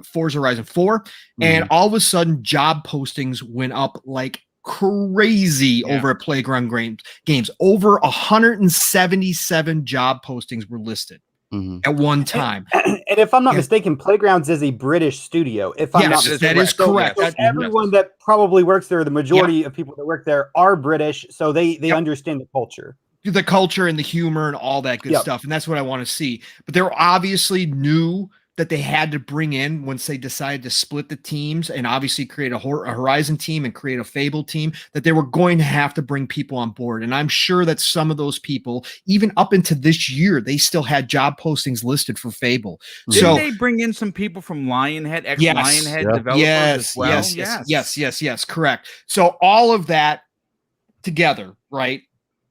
Forza Horizon 4. And all of a sudden, job postings went up like crazy over at Playground Games. Over 177 job postings were listed at one time. And if I'm not mistaken, Playgrounds is a British studio. If I'm not mistaken, that is correct. So everyone that probably works there, the majority of people that work there are British, so they understand the culture. The culture and the humor and all that good stuff. And that's what I want to see. But they're obviously knew that they had to bring in, once they decided to split the teams and obviously create a Horizon team and create a Fable team, that they were going to have to bring people on board. And I'm sure that some of those people, even up into this year, they still had job postings listed for Fable. Didn't they bring in some people from Lionhead, ex-Lionhead developers as well? Yes, correct. So all of that together, right,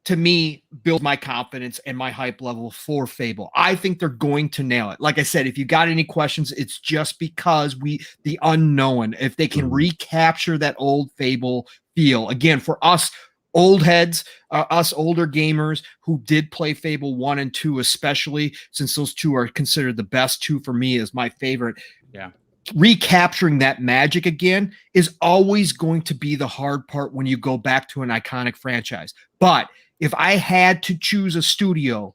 to me, build my confidence and my hype level for Fable. I think they're going to nail it. Like I said, if you got any questions, it's just because the unknown, if they can recapture that old Fable feel. Again, for us old heads, us older gamers who did play Fable 1 and 2, especially since those two are considered the best two for me as my favorite. Yeah. Recapturing that magic again is always going to be the hard part when you go back to an iconic franchise. But if I had to choose a studio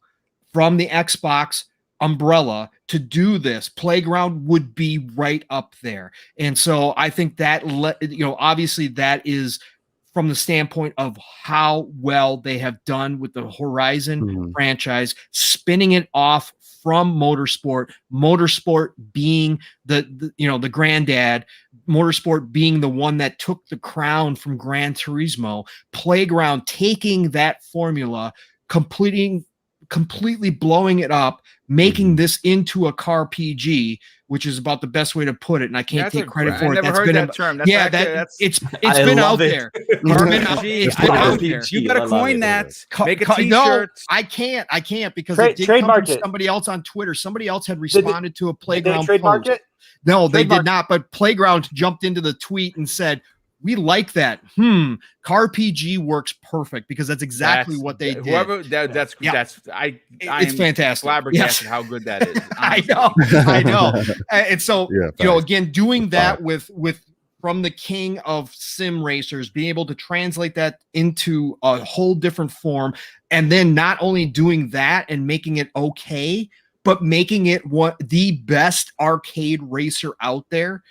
from the Xbox umbrella to do this, Playground would be right up there. And so I think that, obviously that is from the standpoint of how well they have done with the Horizon franchise, spinning it off from motorsport being the granddad, motorsport being the one that took the crown from Gran Turismo, Playground taking that formula, completely blowing it up, making this into a car PG, which is about the best way to put it. And I can't take credit for it. I never heard that term. It's been out there. It's been out there. You got to coin that. Make a t-shirt. No, I can't because it did come from somebody else on Twitter. Somebody else had responded to a Playground trademark post. it? No, they did not. But Playground jumped into the tweet and said, we like that. CarPG works perfect because that's exactly what they did. Whoever that's It's fantastic. Flabbergasted how good that is. I know. And so again, doing that with from the king of sim racers, being able to translate that into a whole different form, and then not only doing that and making it okay, but making it the best arcade racer out there.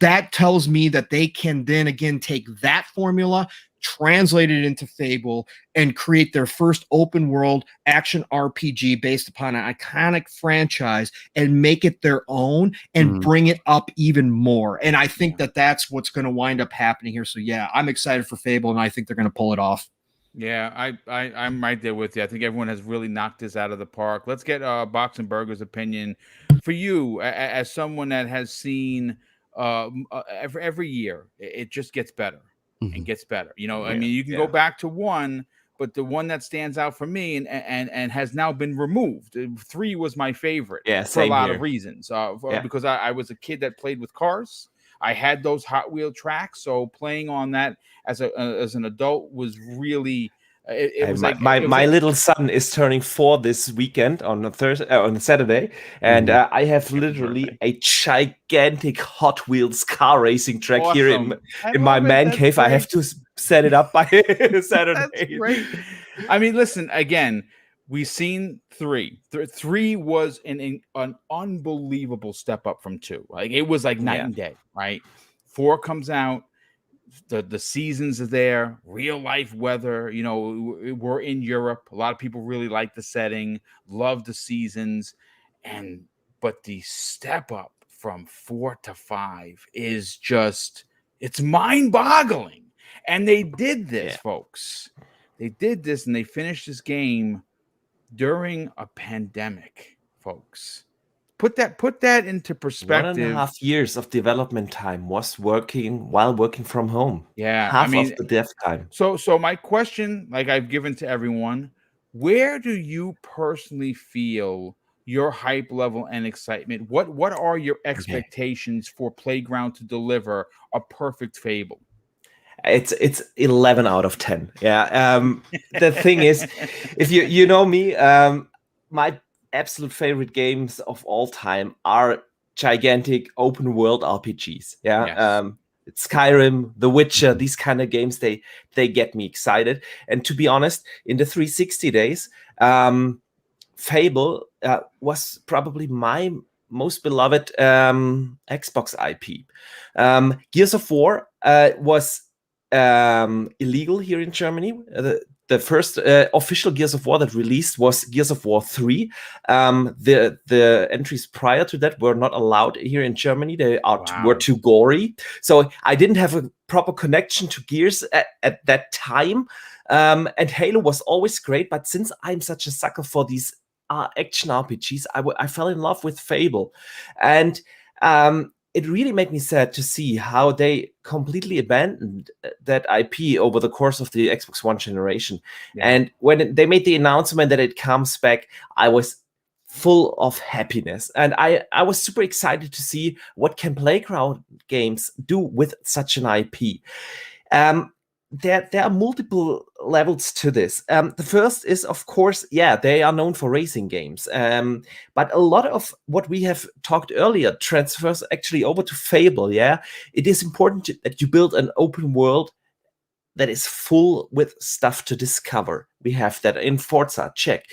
That tells me that they can then again take that formula, translate it into Fable, and create their first open world action RPG based upon an iconic franchise and make it their own and bring it up even more. And I think that that's what's going to wind up happening here. So yeah, I'm excited for Fable, and I think they're going to pull it off. Yeah, I'm right there with you. I think everyone has really knocked this out of the park. Let's get Box and Burger's opinion for you as someone that has seen every year it just gets better and gets better. You know, I mean, you can go back to 1, but the one that stands out for me and has now been removed. 3 was my favorite for a lot of reasons. Because I was a kid that played with cars. I had those Hot Wheel tracks, so playing on that as an adult was really. It was my little son is turning 4 this weekend on a Saturday, and I have literally a gigantic Hot Wheels car racing track here in my man cave. Great. I have to set it up by Saturday. That's great. I mean, listen, again, we've seen 3. 3 was an unbelievable step up from 2. Like it was like night and day, right? 4 comes out. The seasons are there, real life weather. You know, we're in Europe. A lot of people really like the setting, love the seasons, but the step up from 4 to 5 is just, it's mind-boggling. And they did this, folks. They did this, and they finished this game during a pandemic, folks. Put that into perspective. 1.5 years of development time was working while working from home. Yeah, half of the dev time. So my question, like I've given to everyone, where do you personally feel your hype level and excitement? What are your expectations for Playground to deliver a perfect Fable? It's 11 out of 10. Yeah. The thing is, if you know me, my absolute favorite games of all time are gigantic open world RPGs. It's Skyrim, The Witcher, these kind of games, they get me excited. And to be honest, in the 360 days, Fable was probably my most beloved Xbox IP. Gears of War was illegal here in Germany. The first official Gears of War that released was Gears of War 3. The entries prior to that were not allowed here in Germany. They were too gory. So I didn't have a proper connection to Gears at that time. And Halo was always great. But since I'm such a sucker for these action RPGs, I fell in love with Fable. And it really made me sad to see how they completely abandoned that IP over the course of the Xbox One generation. And when they made the announcement that it comes back, I was full of happiness. And I was super excited to see what can Playground games do with such an IP. There are multiple levels to this. The first is, of course, they are known for racing games. But a lot of what we have talked earlier transfers actually over to Fable, It is important that you build an open world that is full with stuff to discover. We have that in Forza, check.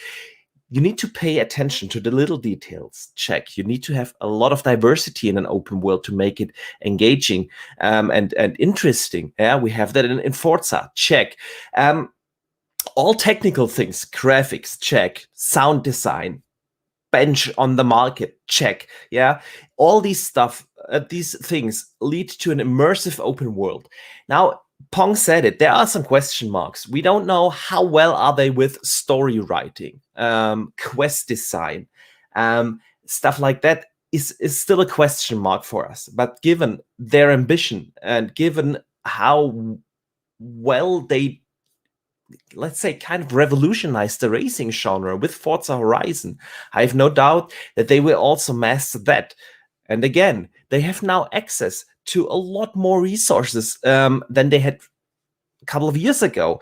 You need to pay attention to the little details. Check. You need to have a lot of diversity in an open world to make it engaging and interesting. We have that in Forza. Check. All technical things, graphics. Check. Sound design. Bench on the market. Check. All these stuff, these things lead to an immersive open world. Now, Pong said it. There are some question marks. We don't know how well are they with story writing, quest design, stuff like that is still a question mark for us. But given their ambition and given how well they, let's say, kind of revolutionized the racing genre with Forza Horizon, I have no doubt that they will also master that. And again, they have now access to a lot more resources than they had a couple of years ago.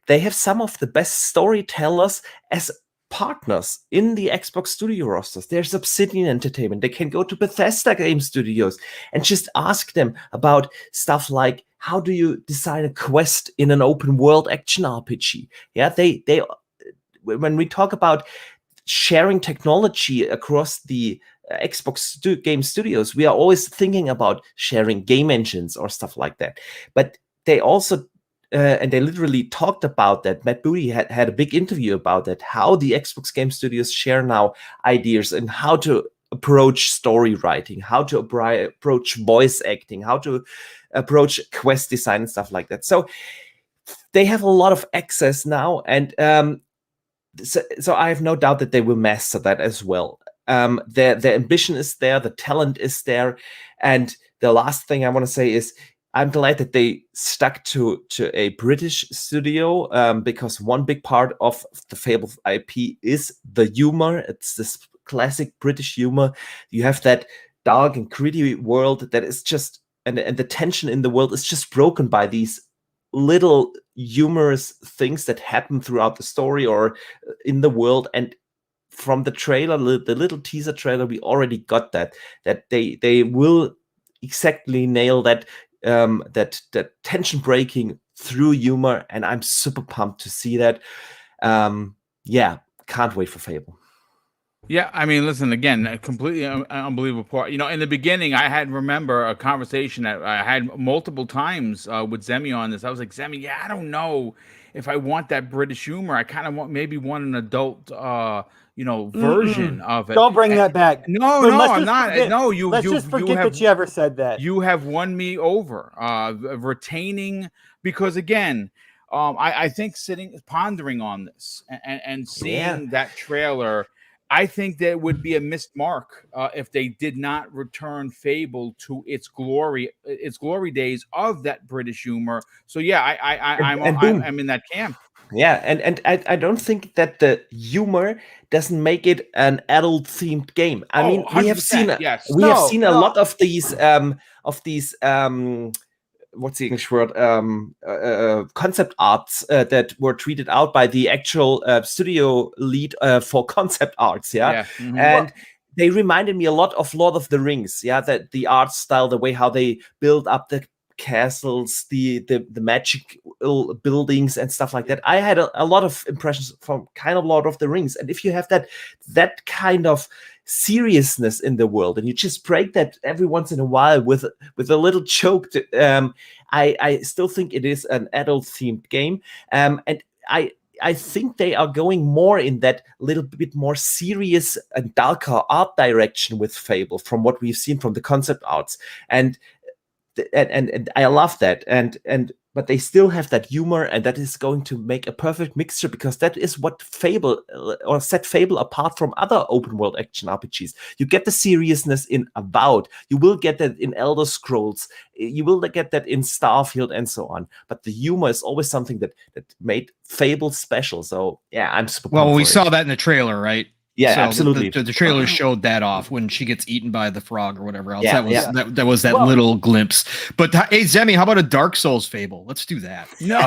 They have some of the best storytellers as partners in the Xbox Studio rosters. There's Obsidian Entertainment. They can go to Bethesda Game Studios and just ask them about stuff like, how do you design a quest in an open world action RPG? Yeah, they when we talk about sharing technology across the Xbox game studios, we are always thinking about sharing game engines or stuff like that. But they also and they literally talked about that. Matt Booty had a big interview about that, how the Xbox Game Studios share now ideas and how to approach story writing, how to approach voice acting, how to approach quest design and stuff like that. So they have a lot of access now, and so I have no doubt that they will master that as well. Their ambition is there, the talent is there, and the last thing I want to say is, I'm glad that they stuck to a British studio, because one big part of the Fable IP is the humor. It's this classic British humor. You have that dark and gritty world that is just, and the tension in the world is just broken by these little humorous things that happen throughout the story or in the world. And from the trailer, the little teaser trailer, we already got that they will exactly nail that. That tension breaking through humor, and I'm super pumped to see that. Yeah, can't wait for Fable. Yeah, I mean, listen, again, a completely unbelievable part. You know, in the beginning, I had remember a conversation that I had multiple times with Zemi on this. I was like, Zemi, yeah, I don't know if I want that British humor. I kind of want an adult, version of it. Don't bring that back. No, But no, let's I'm just not. forget- No, you. Let's you, just you forget have, that you ever said that. you have won me over. Retaining, because again, I think pondering on this and seeing that trailer, I think that would be a missed mark if they did not return Fable to its glory days of that British humor. So yeah, I'm in that camp. Yeah, and I don't think that the humor doesn't make it an adult themed game. I mean, we have 100%, seen yes. we have No, seen a lot of these what's the English word, concept arts that were tweeted out by the actual studio lead for concept arts. Yeah. Mhm. And they reminded me a lot of Lord of the Rings. Yeah, that the art style, the way how they build up the castles, the magic buildings and stuff like that. I had a lot of impressions from kind of Lord of the Rings. And if you have that kind of seriousness in the world, and you just break that every once in a while with a little joke, I still think it is an adult themed game. And I think they are going more in that little bit more serious and darker art direction with Fable, from what we've seen from the concept arts. And I love that, but they still have that humor, and that is going to make a perfect mixture, because that is what Fable or set Fable apart from other open world action RPGs. You get the seriousness in Avowed, you will get that in Elder Scrolls, you will get that in Starfield, and so on. But the humor is always something that made Fable special. So yeah, I'm super. Well, we saw that in the trailer, right? Yeah, so absolutely. The trailer showed that off when she gets eaten by the frog or whatever else. Yeah, that was that little glimpse. But hey, Zemi, how about a Dark Souls Fable? Let's do that. No,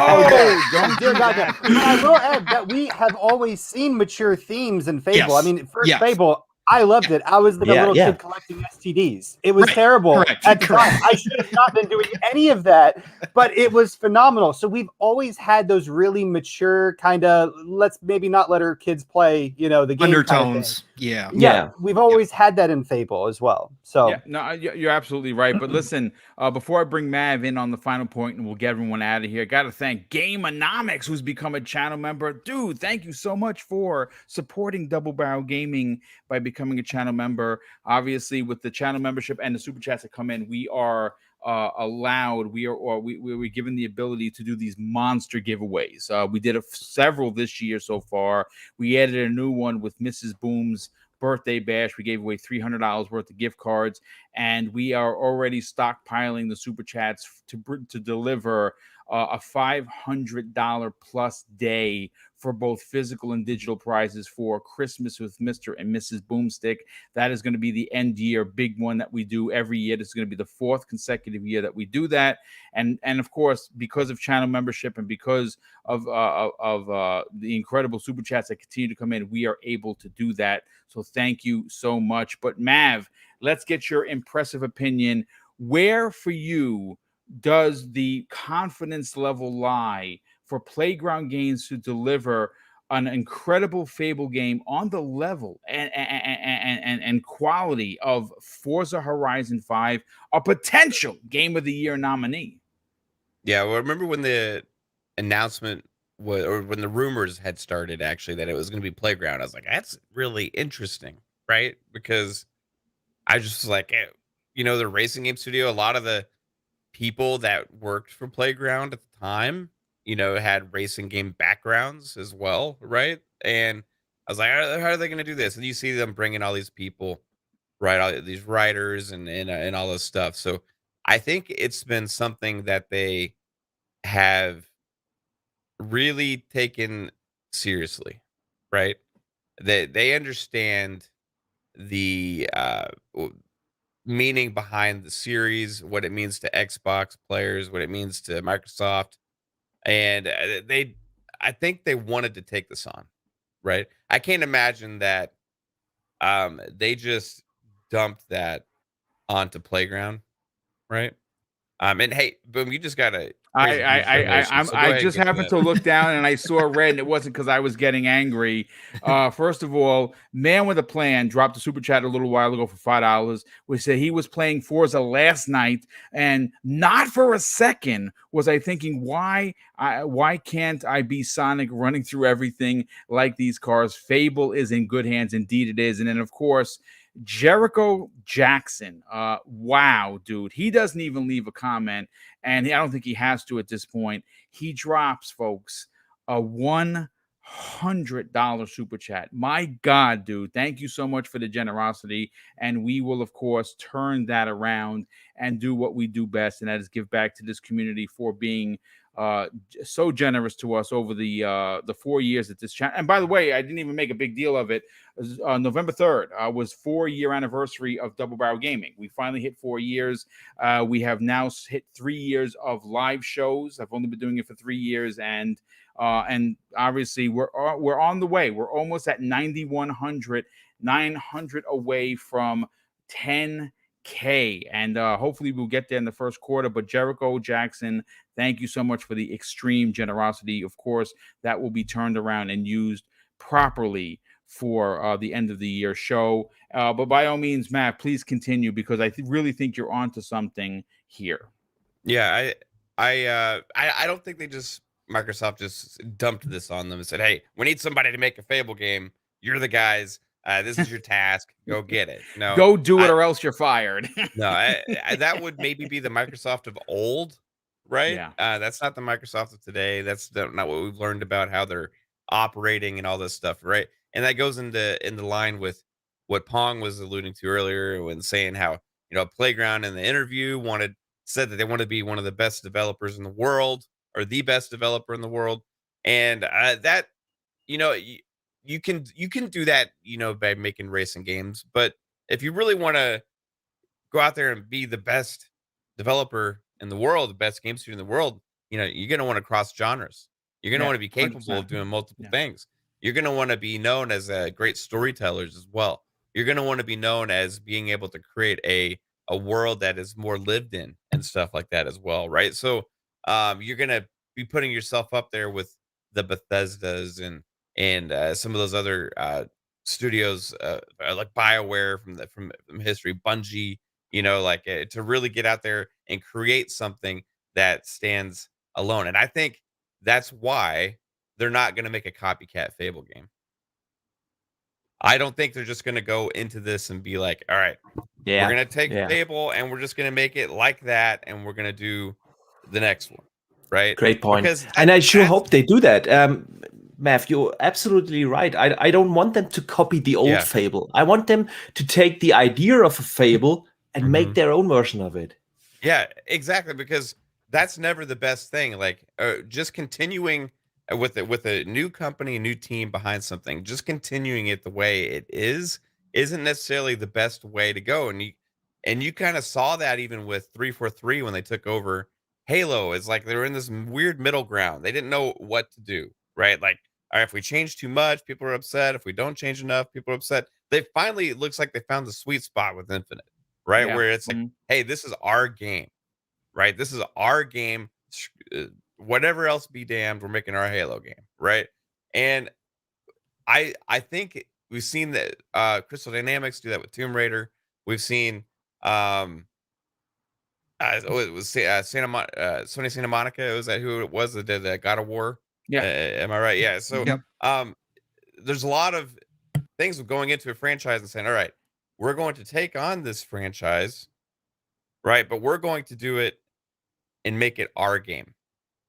don't do that. But I will add that we have always seen mature themes in Fable. Yes. I mean, first Fable, I loved it. I was the little kid collecting STDs. It was terrible. Correct. At the time. I should have not been doing any of that, but it was phenomenal. So we've always had those really mature kind of, let's maybe not let our kids play, the game undertones. Kind of yeah. We've always had that in Fable as well. So yeah, no, you're absolutely right. But listen, before I bring Mav in on the final point and we'll get everyone out of here, got to thank Gameonomics, who's become a channel member. Dude, thank you so much for supporting Double Barrel Gaming by becoming a channel member. Obviously, with the channel membership and the super chats that come in, we are allowed. We're given the ability to do these monster giveaways. We did several this year so far. We added a new one with Mrs. Boom's birthday bash. We gave away $300 worth of gift cards, and we are already stockpiling the super chats to deliver a $500 plus day for both physical and digital prizes for Christmas with Mr. and Mrs. Boomstick. That is going to be the end year big one that we do every year. This is going to be the 4th consecutive year that we do that. And of course, because of channel membership and because of the incredible super chats that continue to come in, we are able to do that. So thank you so much. But Mav, let's get your impressive opinion. Where for you does the confidence level lie for Playground Games to deliver an incredible Fable game on the level and quality of Forza Horizon 5, a potential Game of the Year nominee? Yeah, well, remember when the announcement was, or when the rumors had started actually that it was going to be Playground, I was like, that's really interesting, right? Because I just was like, the racing game studio, a lot of the people that worked for Playground at the time, had racing game backgrounds as well, right? And I was like, how are they going to do this? And you see them bringing all these people, right? All these writers and all this stuff. So I think it's been something that they have really taken seriously, right? They understand the meaning behind the series, what it means to Xbox players, what it means to Microsoft, and I think they wanted to take this on, right? I can't imagine that they just dumped that onto Playground, right? And hey, boom, you just got a I just happened to look down and I saw red, and it wasn't because I was getting angry. First of all, Man with a Plan dropped a super chat a little while ago for $5. We said he was playing Forza last night, and not for a second was I thinking, why can't I be Sonic running through everything like these cars? Fable is in good hands, indeed it is. And then of course, Jericho Jackson. Wow, dude. He doesn't even leave a comment, and I don't think he has to at this point. He drops, folks, a $100 super chat. My God, dude. Thank you so much for the generosity. And we will, of course, turn that around and do what we do best, and that is give back to this community for being so generous to us over the 4 years that this channel. And by the way, I didn't even make a big deal of it. November 3rd was 4-year anniversary of Double Barrel Gaming. We finally hit 4 years. We have now hit 3 years of live shows. I've only been doing it for 3 years, and obviously we're on the way. We're almost at 9,100 away from 10K, and hopefully we'll get there in the first quarter. But Jericho Jackson, thank you so much for the extreme generosity. Of course, that will be turned around and used properly for the end of the year show. But by all means, Matt, please continue, because I really think you're onto something here. Yeah, I don't think Microsoft just dumped this on them and said, "Hey, we need somebody to make a Fable game. You're the guys. This is your task. Go get it." No, go do it, or else you're fired. No, that would maybe be the Microsoft of old, right? Yeah. That's not the Microsoft of today. That's not what we've learned about how they're operating and all this stuff, right? And that goes into line with what Pong was alluding to earlier when saying how Playground in the interview said that they want to be one of the best developers in the world, or the best developer in the world, and that you can do that by making racing games, but if you really want to go out there and be the best developer in the world, the best game studio in the world, you're going to want to cross genres. You're going to want to be capable 100%. of doing multiple things. You're going to want to be known as great storytellers as well. You're going to want to be known as being able to create a world that is more lived in and stuff like that as well, right? So you're going to be putting yourself up there with the Bethesdas and some of those other studios like BioWare from history, Bungie, to really get out there and create something that stands alone. And I think that's why they're not going to make a copycat Fable game. I don't think they're just going to go into this and be like, all right, we're going to take Fable and we're just going to make it like that, and we're going to do the next one, right? Great point. And I sure hope they do that. Mav, you're absolutely right. I don't want them to copy the old Fable. I want them to take the idea of a Fable and make their own version of it. Yeah, exactly. Because that's never the best thing. Like just continuing with a new company, new team behind something, just continuing it the way it is isn't necessarily the best way to go. And you kind of saw that even with 343 when they took over Halo. It's like they were in this weird middle ground. They didn't know what to do, right? Like, all right, if we change too much, people are upset. If we don't change enough, people are upset. They finally, it looks like they found the sweet spot with Infinite, right? Yeah. Where it's like, hey, this is our game, right? This is our game. Whatever else be damned, we're making our Halo game, right? And I think we've seen that Crystal Dynamics do that with Tomb Raider. We've seen it was Sony Santa Monica. Was that who it was that did that God of War? Yeah. Am I right? Yeah. So Yep. there's a lot of things of going into a franchise and saying, all right, we're going to take on this franchise, right? But we're going to do it and make it our game,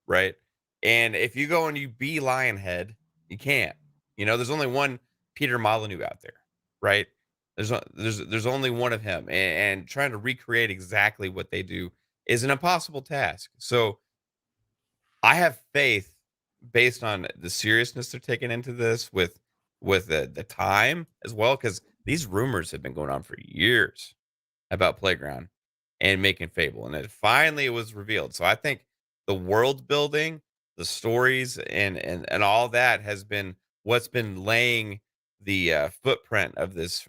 right? And if you go and you be Lionhead, you can't. You know, there's only one Peter Molyneux out there, right? There's only one of him, and trying to recreate exactly what they do is an impossible task. So I have faith based on the seriousness they're taking into this with the time as well, because these rumors have been going on for years about Playground and making Fable, and it was revealed. So I think the world building, the stories, and all that has been what's been laying the footprint of this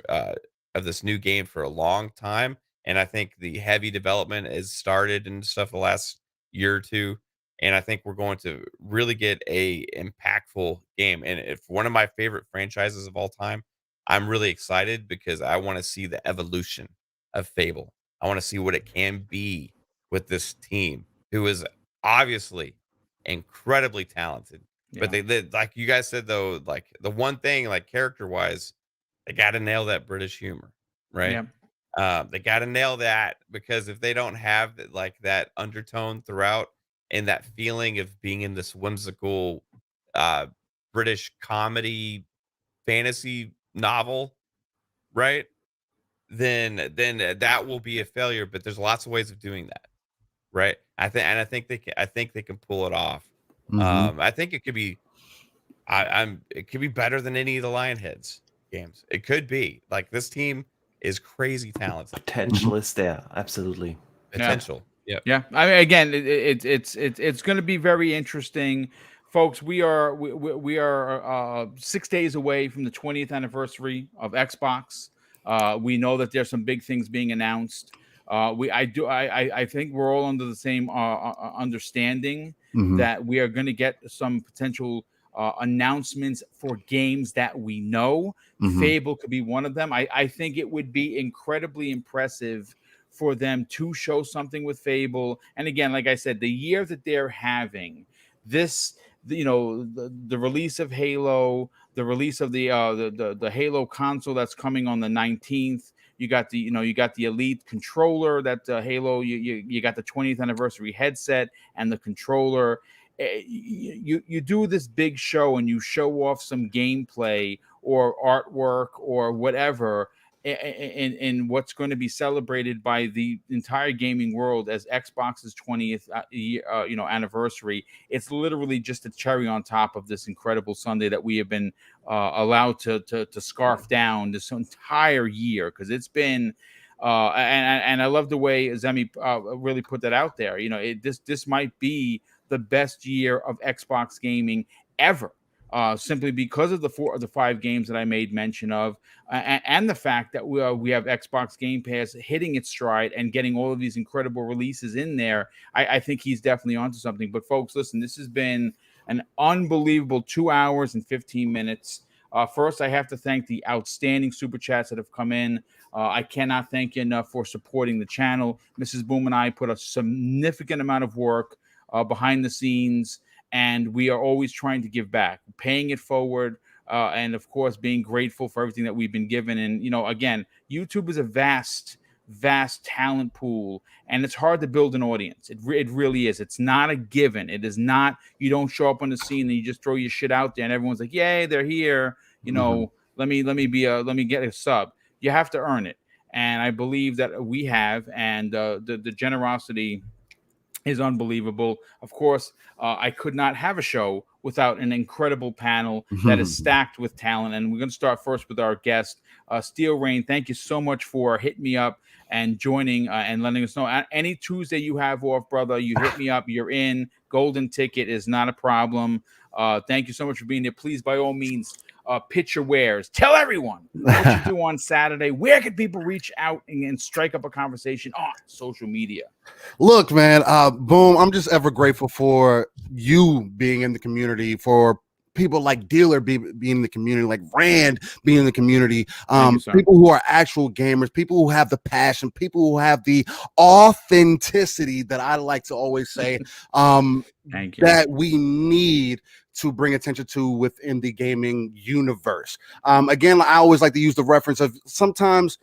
new game for a long time. And I think the heavy development has started and stuff the last year or two. And I think we're going to really get a impactful game. And if one of my favorite franchises of all time, I'm really excited because I want to see the evolution of Fable. I want to see what it can be with this team who is obviously incredibly talented. But they like you guys said though, like the one thing like character wise, they got to nail that British humor, right? They got to nail that, because if they don't have like that undertone throughout and that feeling of being in this whimsical uh British comedy fantasy novel, right? Then that will be a failure. But there's lots of ways of doing that, right? I think they can pull it off. I think it could be it could be better than any of the Lionheads games. It could be. Like, this team is crazy talented. Potential is there, absolutely. Potential. Yeah. Yeah. I mean, again, it's going to be very interesting, folks. We are 6 days away from the 20th anniversary of Xbox. We know that there's some big things being announced. I think we're all under the same understanding that we are going to get some potential announcements for games that we know. Fable could be one of them. I think it would be incredibly impressive for them to show something with Fable. And again, like I said, the year that they're having this, the release of Halo, the release of the Halo console that's coming on the 19th. You got the Elite controller that Halo. You got the 20th anniversary headset and the controller. You do this big show and you show off some gameplay or artwork or whatever in what's going to be celebrated by the entire gaming world as Xbox's 20th anniversary. It's literally just a cherry on top of this incredible Sunday that we have been allowed to scarf down this entire year, because it's been and I love the way Zemi really put that out there. This might be the best year of Xbox gaming ever. Simply because of the 4 of the 5 games that I made mention of, and the fact that we have Xbox Game Pass hitting its stride and getting all of these incredible releases in there. I think he's definitely onto something. But folks, listen, this has been an unbelievable 2 hours and 15 minutes. First, I have to thank the outstanding super chats that have come in. I cannot thank you enough for supporting the channel. Mrs. Boom and I put a significant amount of work behind the scenes, and we are always trying to give back, paying it forward, and of course being grateful for everything that we've been given. And again, YouTube is a vast talent pool, and it's hard to build an audience. It really is. It's not a given. It is not. You don't show up on the scene and you just throw your shit out there and everyone's like, yay, they're here. Let me get a sub. You have to earn it, and I believe that we have, and the generosity is unbelievable. Of course, I could not have a show without an incredible panel that is stacked with talent. And we're going to start first with our guest, Steel Rain. Thank you so much for hitting me up and joining and letting us know. Any Tuesday you have off, brother, you hit me up. You're in. Golden ticket is not a problem. Thank you so much for being there. Please, by all means, pitch your wares. Tell everyone what you do on Saturday. Where can people reach out and strike up a conversation on social media? Look, man, Boom, I'm just ever grateful for you being in the community, for people like Dealer being in the community, like Rand being in the community, people who are actual gamers, people who have the passion, people who have the authenticity that I like to always say that we need to bring attention to within the gaming universe. Again, I always like to use the reference of sometimes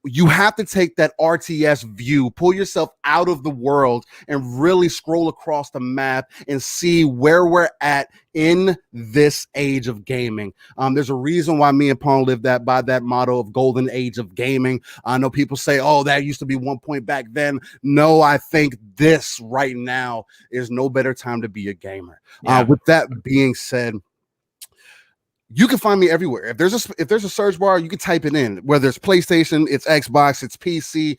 you have to take that RTS view, pull yourself out of the world and really scroll across the map and see where we're at in this age of gaming. There's a reason why me and Pong live by that motto of golden age of gaming. I know people say, oh, that used to be one point back then. No, I think this right now is no better time to be a gamer. With that being said, you can find me everywhere. If there's a search bar, you can type it in. Whether it's PlayStation, it's Xbox, it's PC.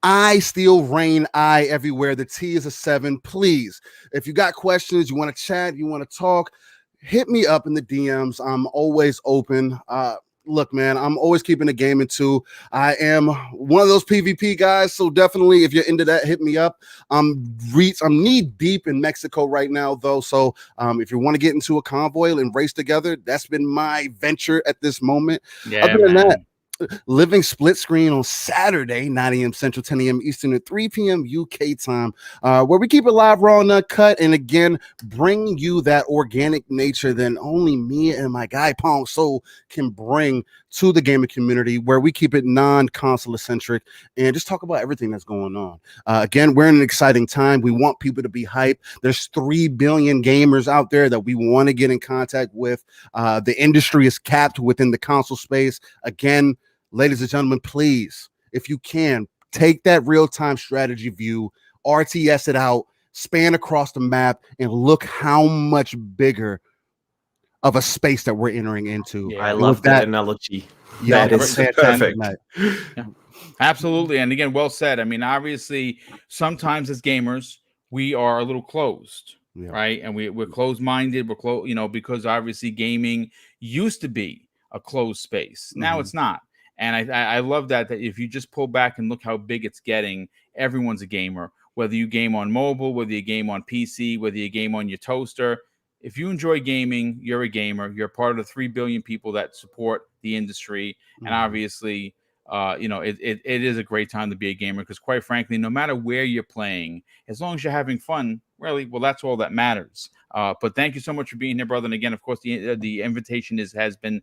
I Steel Rain everywhere. The T is a 7. Please, if you got questions, you want to chat, you want to talk, hit me up in the DMs. I'm always open. Look, man, I'm always keeping the game too. I am one of those PvP guys, so definitely if you're into that, hit me up. I'm knee deep in Mexico right now, though. So if you want to get into a convoy and race together, that's been my venture at this moment. Yeah, other than that, living split screen on Saturday, 9 a.m. Central, 10 a.m. Eastern, and 3 p.m. UK time, where we keep it live, raw, and uncut, and again, bring you that organic nature that only me and my guy Pong Soul can bring to the gaming community, where we keep it non-console centric and just talk about everything that's going on. Again, we're in an exciting time. We want people to be hyped. There's 3 billion gamers out there that we want to get in contact with. The industry is capped within the console space. Again, ladies and gentlemen, please, if you can, take that real-time strategy view, RTS it out, span across the map, and look how much bigger of a space that we're entering into. I love that analogy. Yeah, that is perfect. Yeah, absolutely. And again, well said. I mean, obviously, sometimes as gamers, we are a little closed, right? And we're closed-minded. We're close, because obviously gaming used to be a closed space. Now it's not. And I love that if you just pull back and look how big it's getting, everyone's a gamer. Whether you game on mobile, whether you game on PC, whether you game on your toaster. If you enjoy gaming, you're a gamer. You're part of the 3 billion people that support the industry. And obviously, it is a great time to be a gamer because, quite frankly, no matter where you're playing, as long as you're having fun, really, well, that's all that matters. But thank you so much for being here, brother. And again, of course, the invitation has been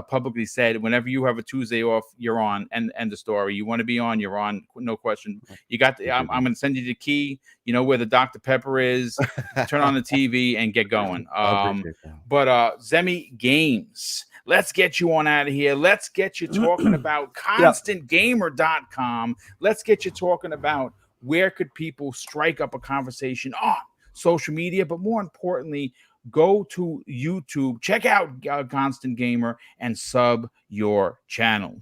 publicly said. Whenever you have a Tuesday off, you're on. And the story. You want to be on, you're on. No question. You got. I'm going to send you the key. You know where the Dr. Pepper is. Turn on the TV and get going. But Zemi Games. Let's get you on out of here. Let's get you talking about ConstantGamer.com. Let's get you talking about where could people strike up a conversation on social media, but more importantly, go to YouTube, check out Constant Gamer, and sub your channel.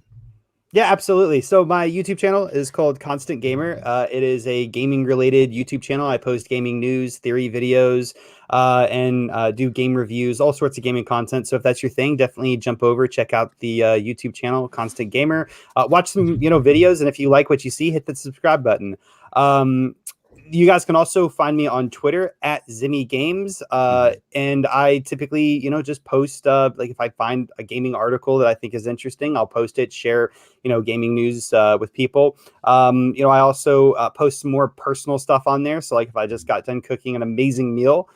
Yeah, absolutely. So my YouTube channel is called Constant Gamer. It is a gaming-related YouTube channel. I post gaming news, theory videos, and do game reviews, all sorts of gaming content. So if that's your thing, definitely jump over, check out the YouTube channel, Constant Gamer. Watch some videos, and if you like what you see, hit the subscribe button. You guys can also find me on Twitter at Zimmy Games. And I typically, just post, like if I find a gaming article that I think is interesting, I'll post it, share, gaming news with people. I also post some more personal stuff on there. So like if I just got done cooking an amazing meal,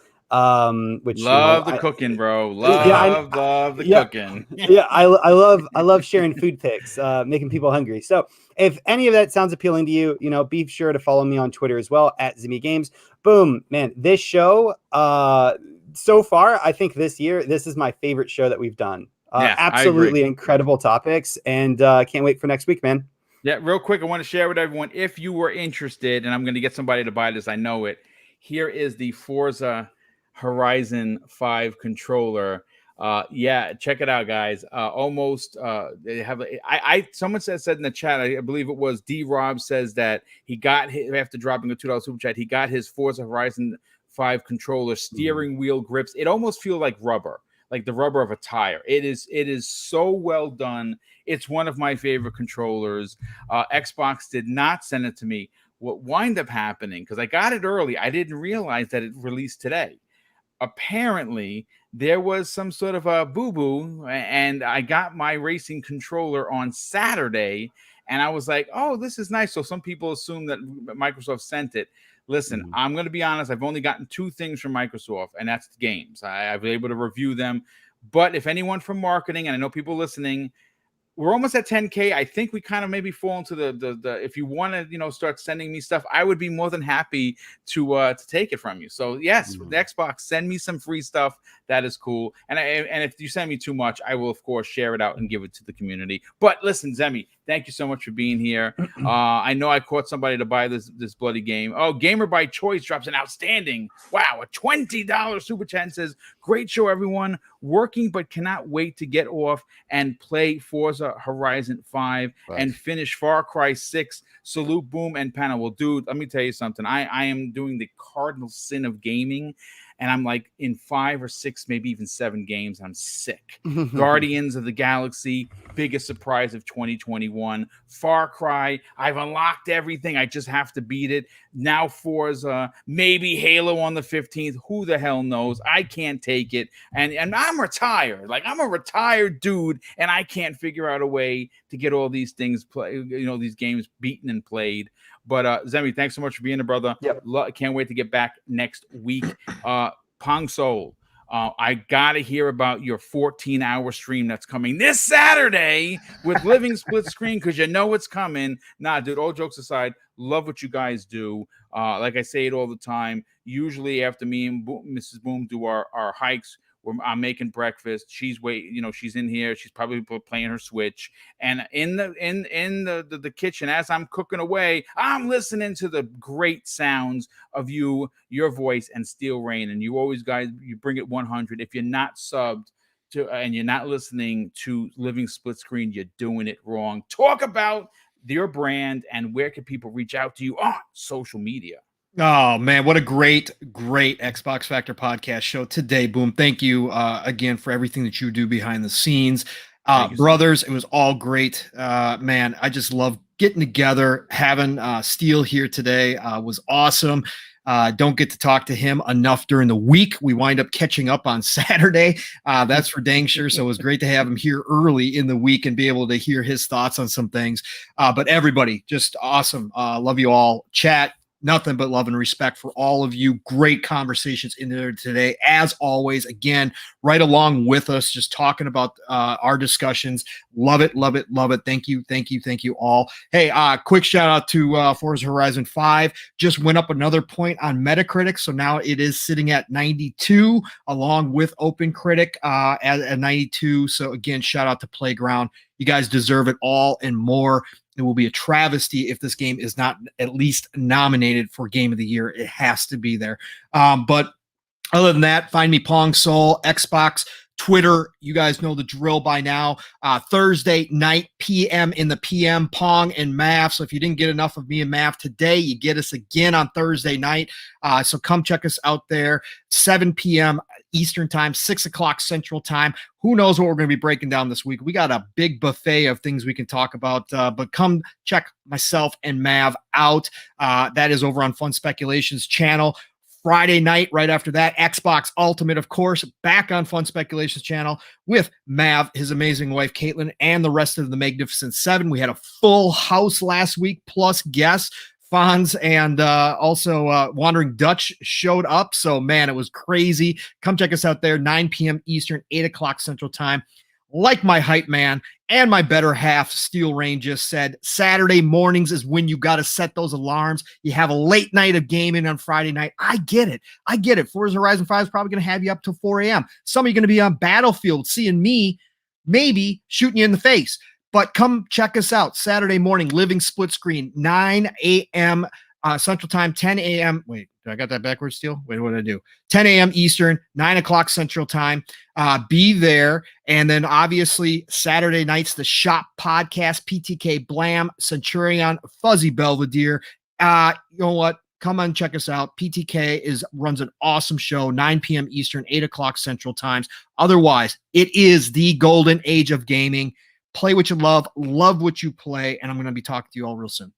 which love the cooking, bro. Love the cooking. Yeah, I love sharing food pics, making people hungry. So if any of that sounds appealing to you, be sure to follow me on Twitter as well at Zimmy Games. Boom, man, this show so far, I think this year this is my favorite show that we've done. Absolutely incredible topics, and can't wait for next week, man. Yeah, real quick, I want to share with everyone, if you were interested, and I'm going to get somebody to buy this, I know it. Here is the Forza Horizon 5 controller. Yeah, check it out, guys. They have someone said in the chat, I believe it was D Rob, says that he got after dropping a $2 super chat, he got his Forza Horizon 5 controller steering wheel grips. It almost feels like rubber, like the rubber of a tire. It is so well done. It's one of my favorite controllers. Xbox did not send it to me. What wound up happening, because I got it early, I didn't realize that it released today. Apparently there was some sort of a boo-boo, and I got my racing controller on Saturday, and I was like, oh, this is nice. So some people assume that Microsoft sent it. Listen, I'm going to be honest. I've only gotten 2 things from Microsoft, and that's the games. I've been able to review them. But if anyone from marketing, and I know people listening, we're almost at 10K. I think we kind of maybe fall into the if you want to, start sending me stuff, I would be more than happy to take it from you. So yes, the Xbox, send me some free stuff. That is cool. And if you send me too much, I will of course share it out and give it to the community. But listen, Zemi, thank you so much for being here. I know I caught somebody to buy this bloody game. Oh, Gamer by Choice drops an outstanding, wow, a $20 super chat and says, great show, everyone. Working but cannot wait to get off and play Forza Horizon 5 and finish Far Cry 6. Salute, Boom, and Panel. Well, dude, let me tell you something. I am doing the cardinal sin of gaming, and I'm like in 5 or 6, maybe even 7 games. I'm sick. Guardians of the Galaxy, biggest surprise of 2021. Far Cry, I've unlocked everything. I just have to beat it. Now Forza, maybe Halo on the 15th. Who the hell knows? I can't take it. And I'm retired. Like, I'm a retired dude, and I can't figure out a way to get all these things these games beaten and played. But Zemi, thanks so much for being here, brother. Yep. Can't wait to get back next week. Pong Soul, I gotta hear about your 14-hour stream that's coming this Saturday with Living Split Screen, because you know it's coming. Nah, dude, all jokes aside, love what you guys do. Like I say it all the time, usually after me and Mrs. Boom do our hikes, I'm making breakfast. She's she's in here. She's probably playing her Switch. And in the kitchen, as I'm cooking away, I'm listening to the great sounds of your voice and Steel Rain. And you always, guys, you bring it 100. If you're not subbed to and you're not listening to Living Split Screen, you're doing it wrong. Talk about your brand and where can people reach out to you on social media. Oh man, what a great Xbox Factor podcast show today, Boom. Thank you again for everything that you do behind the scenes. Brothers, it was all great. Man, I just love getting together. Having Steel here today was awesome. Don't get to talk to him enough during the week. We wind up catching up on Saturday. That's for dang sure. So it was great to have him here early in the week and be able to hear his thoughts on some things. But everybody, just awesome. Love you all. Chat. Nothing but love and respect for all of you. Great conversations in there today. As always, again, right along with us, just talking about our discussions. Love it, love it, love it. Thank you all. Hey, quick shout out to Forza Horizon 5. Just went up another point on Metacritic, so now it is sitting at 92, along with OpenCritic at 92. So again, shout out to Playground. You guys deserve it all and more. It will be a travesty if this game is not at least nominated for Game of the Year. It has to be there. But other than that, find me Pong Soul, Xbox, Twitter. You guys know the drill by now. Thursday night, PM in the PM, Pong and Mav. So if you didn't get enough of me and Mav today, you get us again on Thursday night. So come check us out there. 7 p.m. Eastern time, 6 o'clock Central time. Who knows what we're going to be breaking down this week? We got a big buffet of things we can talk about, but come check myself and Mav out. That is over on Fun Speculations channel. Friday night, right after that, Xbox Ultimate, of course, back on Fun Speculations channel with Mav, his amazing wife, Caitlin, and the rest of the Magnificent Seven. We had a full house last week, plus guests. Fonz and also Wandering Dutch showed up. So, man, it was crazy. Come check us out there, 9 p.m. Eastern, 8 o'clock Central Time. Like my hype man and my better half, Steel Rain, just said, Saturday mornings is when you got to set those alarms. You have a late night of gaming on Friday night. I get it. Forza Horizon 5 is probably going to have you up till 4 a.m. Some of you are going to be on Battlefield seeing me maybe shooting you in the face. But come check us out Saturday morning, Living Split Screen, 9 a.m. Central Time, 10 a.m. Wait, I got that backwards still? Wait, what did I do? 10 a.m. Eastern, 9 o'clock Central Time. Be there. And then obviously Saturday nights, the Shop Podcast, PTK Blam, Centurion, Fuzzy Belvedere. You know what? Come on, check us out. PTK runs an awesome show, 9 p.m. Eastern, 8 o'clock Central Times. Otherwise, it is the golden age of gaming. Play what you love what you play, and I'm going to be talking to you all real soon.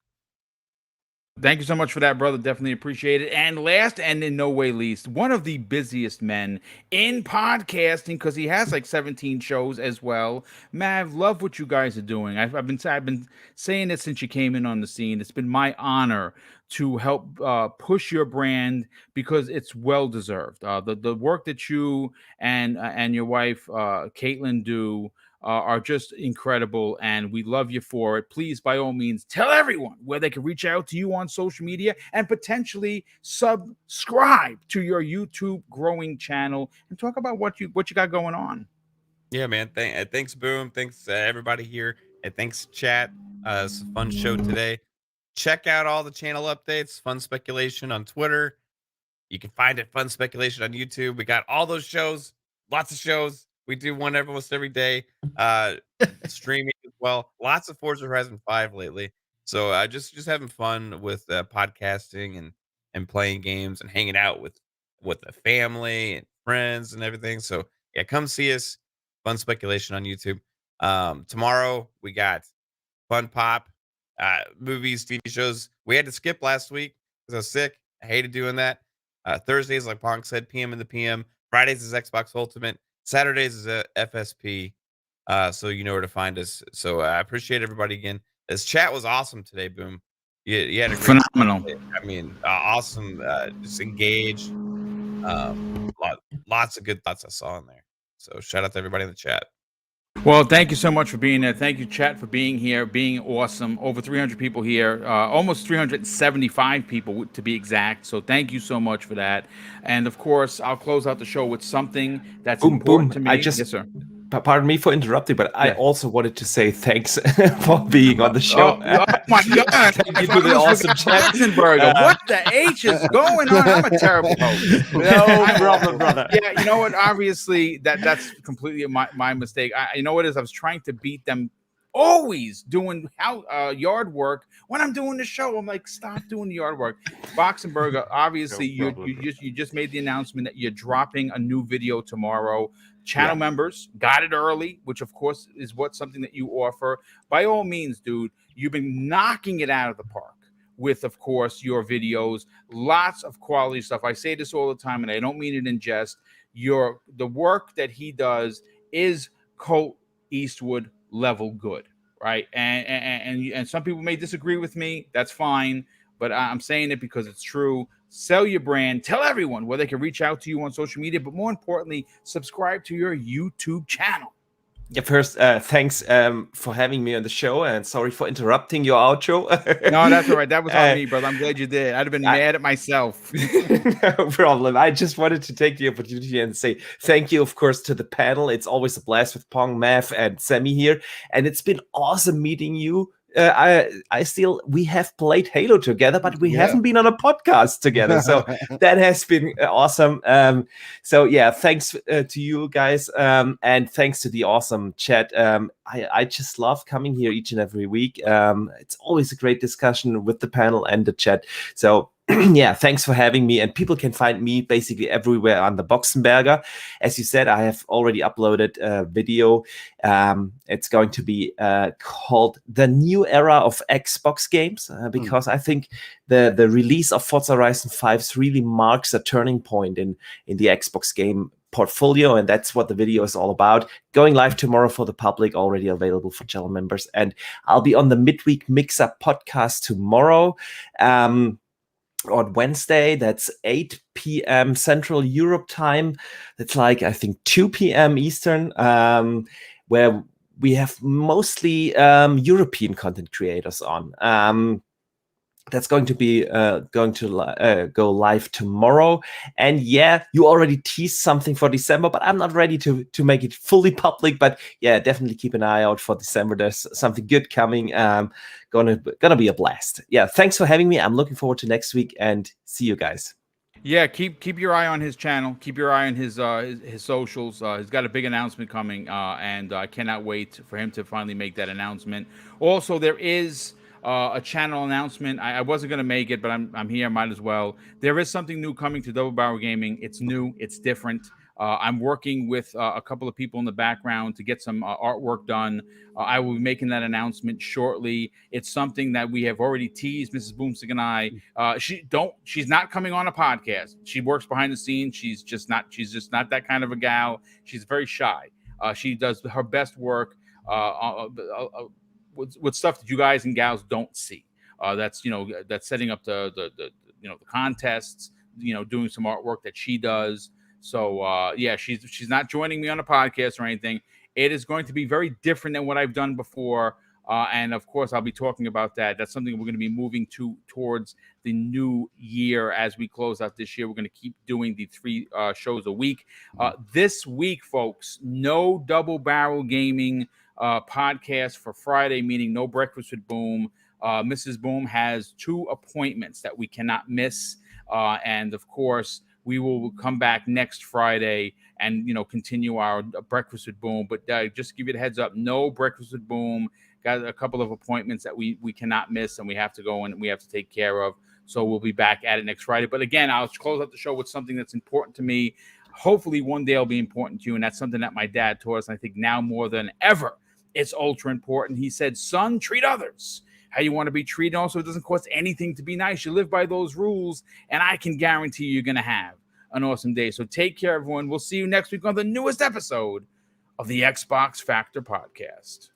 Thank you so much for that, brother. Definitely appreciate it. And last and in no way least, one of the busiest men in podcasting, because he has like 17 shows as well. Mav, love what you guys are doing. I've been saying it since you came in on the scene. It's been my honor to help push your brand because it's well deserved. The work that you and your wife Caitlin do are just incredible, and we love you for it. Please, by all means, tell everyone where they can reach out to you on social media and potentially subscribe to your YouTube growing channel and talk about what you got going on. Yeah, man. Thanks, Boom. Thanks, everybody here. And thanks, chat. It's a fun show today. Check out all the channel updates. Fun Speculation on Twitter. You can find it Fun Speculation on YouTube. We got all those shows. Lots of shows. We do one almost every day. Streaming as well. Lots of Forza Horizon 5 lately. So just having fun with podcasting and playing games and hanging out with the family and friends and everything. So yeah, come see us. Fun Speculation on YouTube. Tomorrow we got Fun Pop, movies, TV shows. We had to skip last week because I was sick. I hated doing that. Thursdays, like Pong said, PM in the PM. Fridays is Xbox Ultimate. Saturdays is FSP. So you know where to find us. So I appreciate everybody again. This chat was awesome today, Boom. You had a great Phenomenal. I mean, awesome. Just engaged. Lots of good thoughts I saw in there. So shout out to everybody in the chat. Well, thank you so much for being there. Thank you, chat, for being here, being awesome. Over 300 people here, almost 375 people to be exact. So thank you so much for that. And of course, I'll close out the show with something that's important to me. Yes, sir. Pardon me for interrupting, but I also wanted to say thanks for being on the show. Oh my God. Thank you to the awesome chat. What the H is going on? I'm a terrible host. No problem, brother. Yeah, you know what? Obviously, that's completely my mistake. You know what it is? I was trying to beat them always doing yard work when I'm doing the show. I'm like, stop doing the yard work. Boxenberger, obviously, you just made the announcement that you're dropping a new video tomorrow. Channel members got it early, which of course is something that you offer. By all means, dude, you've been knocking it out of the park with, of course, your videos. Lots of quality stuff. I say this all the time, and I don't mean it in jest. The work that he does is Colt Eastwood level good, right? And some people may disagree with me. That's fine, but I'm saying it because it's true. Sell your brand. Tell everyone where they can reach out to you on social media, but more importantly, subscribe to your YouTube channel. Yeah, first, thanks for having me on the show, and sorry for interrupting your outro. No, that's all right. That was on me, brother. I'm glad you did. I'd have been mad at myself. No problem. I just wanted to take the opportunity and say thank you, of course, to the panel. It's always a blast with Pong, Mav, and Sammy here, and it's been awesome meeting you. We have played Halo together, but we haven't been on a podcast together. So that has been awesome. So yeah, thanks to you guys. And thanks to the awesome chat. I just love coming here each and every week. It's always a great discussion with the panel and the chat. So yeah, thanks for having me. And people can find me basically everywhere on the Boxenberger. As you said, I have already uploaded a video. It's going to be called The New Era of Xbox Games, because I think the release of Forza Horizon 5 really marks a turning point in the Xbox game portfolio, and that's what the video is all about. Going live tomorrow for the public, already available for channel members. And I'll be on the Midweek Mix-Up podcast tomorrow. On Wednesday, that's 8 p.m. Central Europe time. That's like, I think, 2 p.m. Eastern, where we have mostly European content creators on. That's going to be go live tomorrow. And yeah, you already teased something for December, but I'm not ready to make it fully public. But yeah, definitely keep an eye out for December. There's something good coming. Gonna be a blast. Yeah, thanks for having me. I'm looking forward to next week, and see you guys. Yeah, keep your eye on his channel. Keep your eye on his socials. He's got a big announcement coming, and I cannot wait for him to finally make that announcement. Also, there is a channel announcement. I wasn't gonna make it, but I'm here. Might as well. There is something new coming to Double Barrel Gaming. It's new. It's different. I'm working with a couple of people in the background to get some artwork done. I will be making that announcement shortly. It's something that we have already teased, Mrs. BoomStick and I. She's not coming on a podcast. She works behind the scenes. She's just not that kind of a gal. She's very shy. She does her best work with stuff that you guys and gals don't see. That's setting up the contests, doing some artwork that she does. So yeah, she's not joining me on a podcast or anything. It is going to be very different than what I've done before. And of course, I'll be talking about that. That's something we're going to be moving towards the new year as we close out this year. We're going to keep doing the 3 shows a week. This week, folks, no Double Barrel Gaming podcast for Friday, meaning no Breakfast with Boom. Mrs. Boom has 2 appointments that we cannot miss. And of course, we will come back next Friday and continue our Breakfast with Boom. But just to give you the heads up, no Breakfast with Boom. Got a couple of appointments that we cannot miss, and we have to go and we have to take care of. So we'll be back at it next Friday. But again, I'll close out the show with something that's important to me. Hopefully one day it'll be important to you. And that's something that my dad taught us. And I think now more than ever, it's ultra important. He said, son, treat others how you want to be treated. Also, it doesn't cost anything to be nice. You live by those rules, and I can guarantee you're going to have an awesome day. So take care, everyone. We'll see you next week on the newest episode of the Xbox Factor Podcast.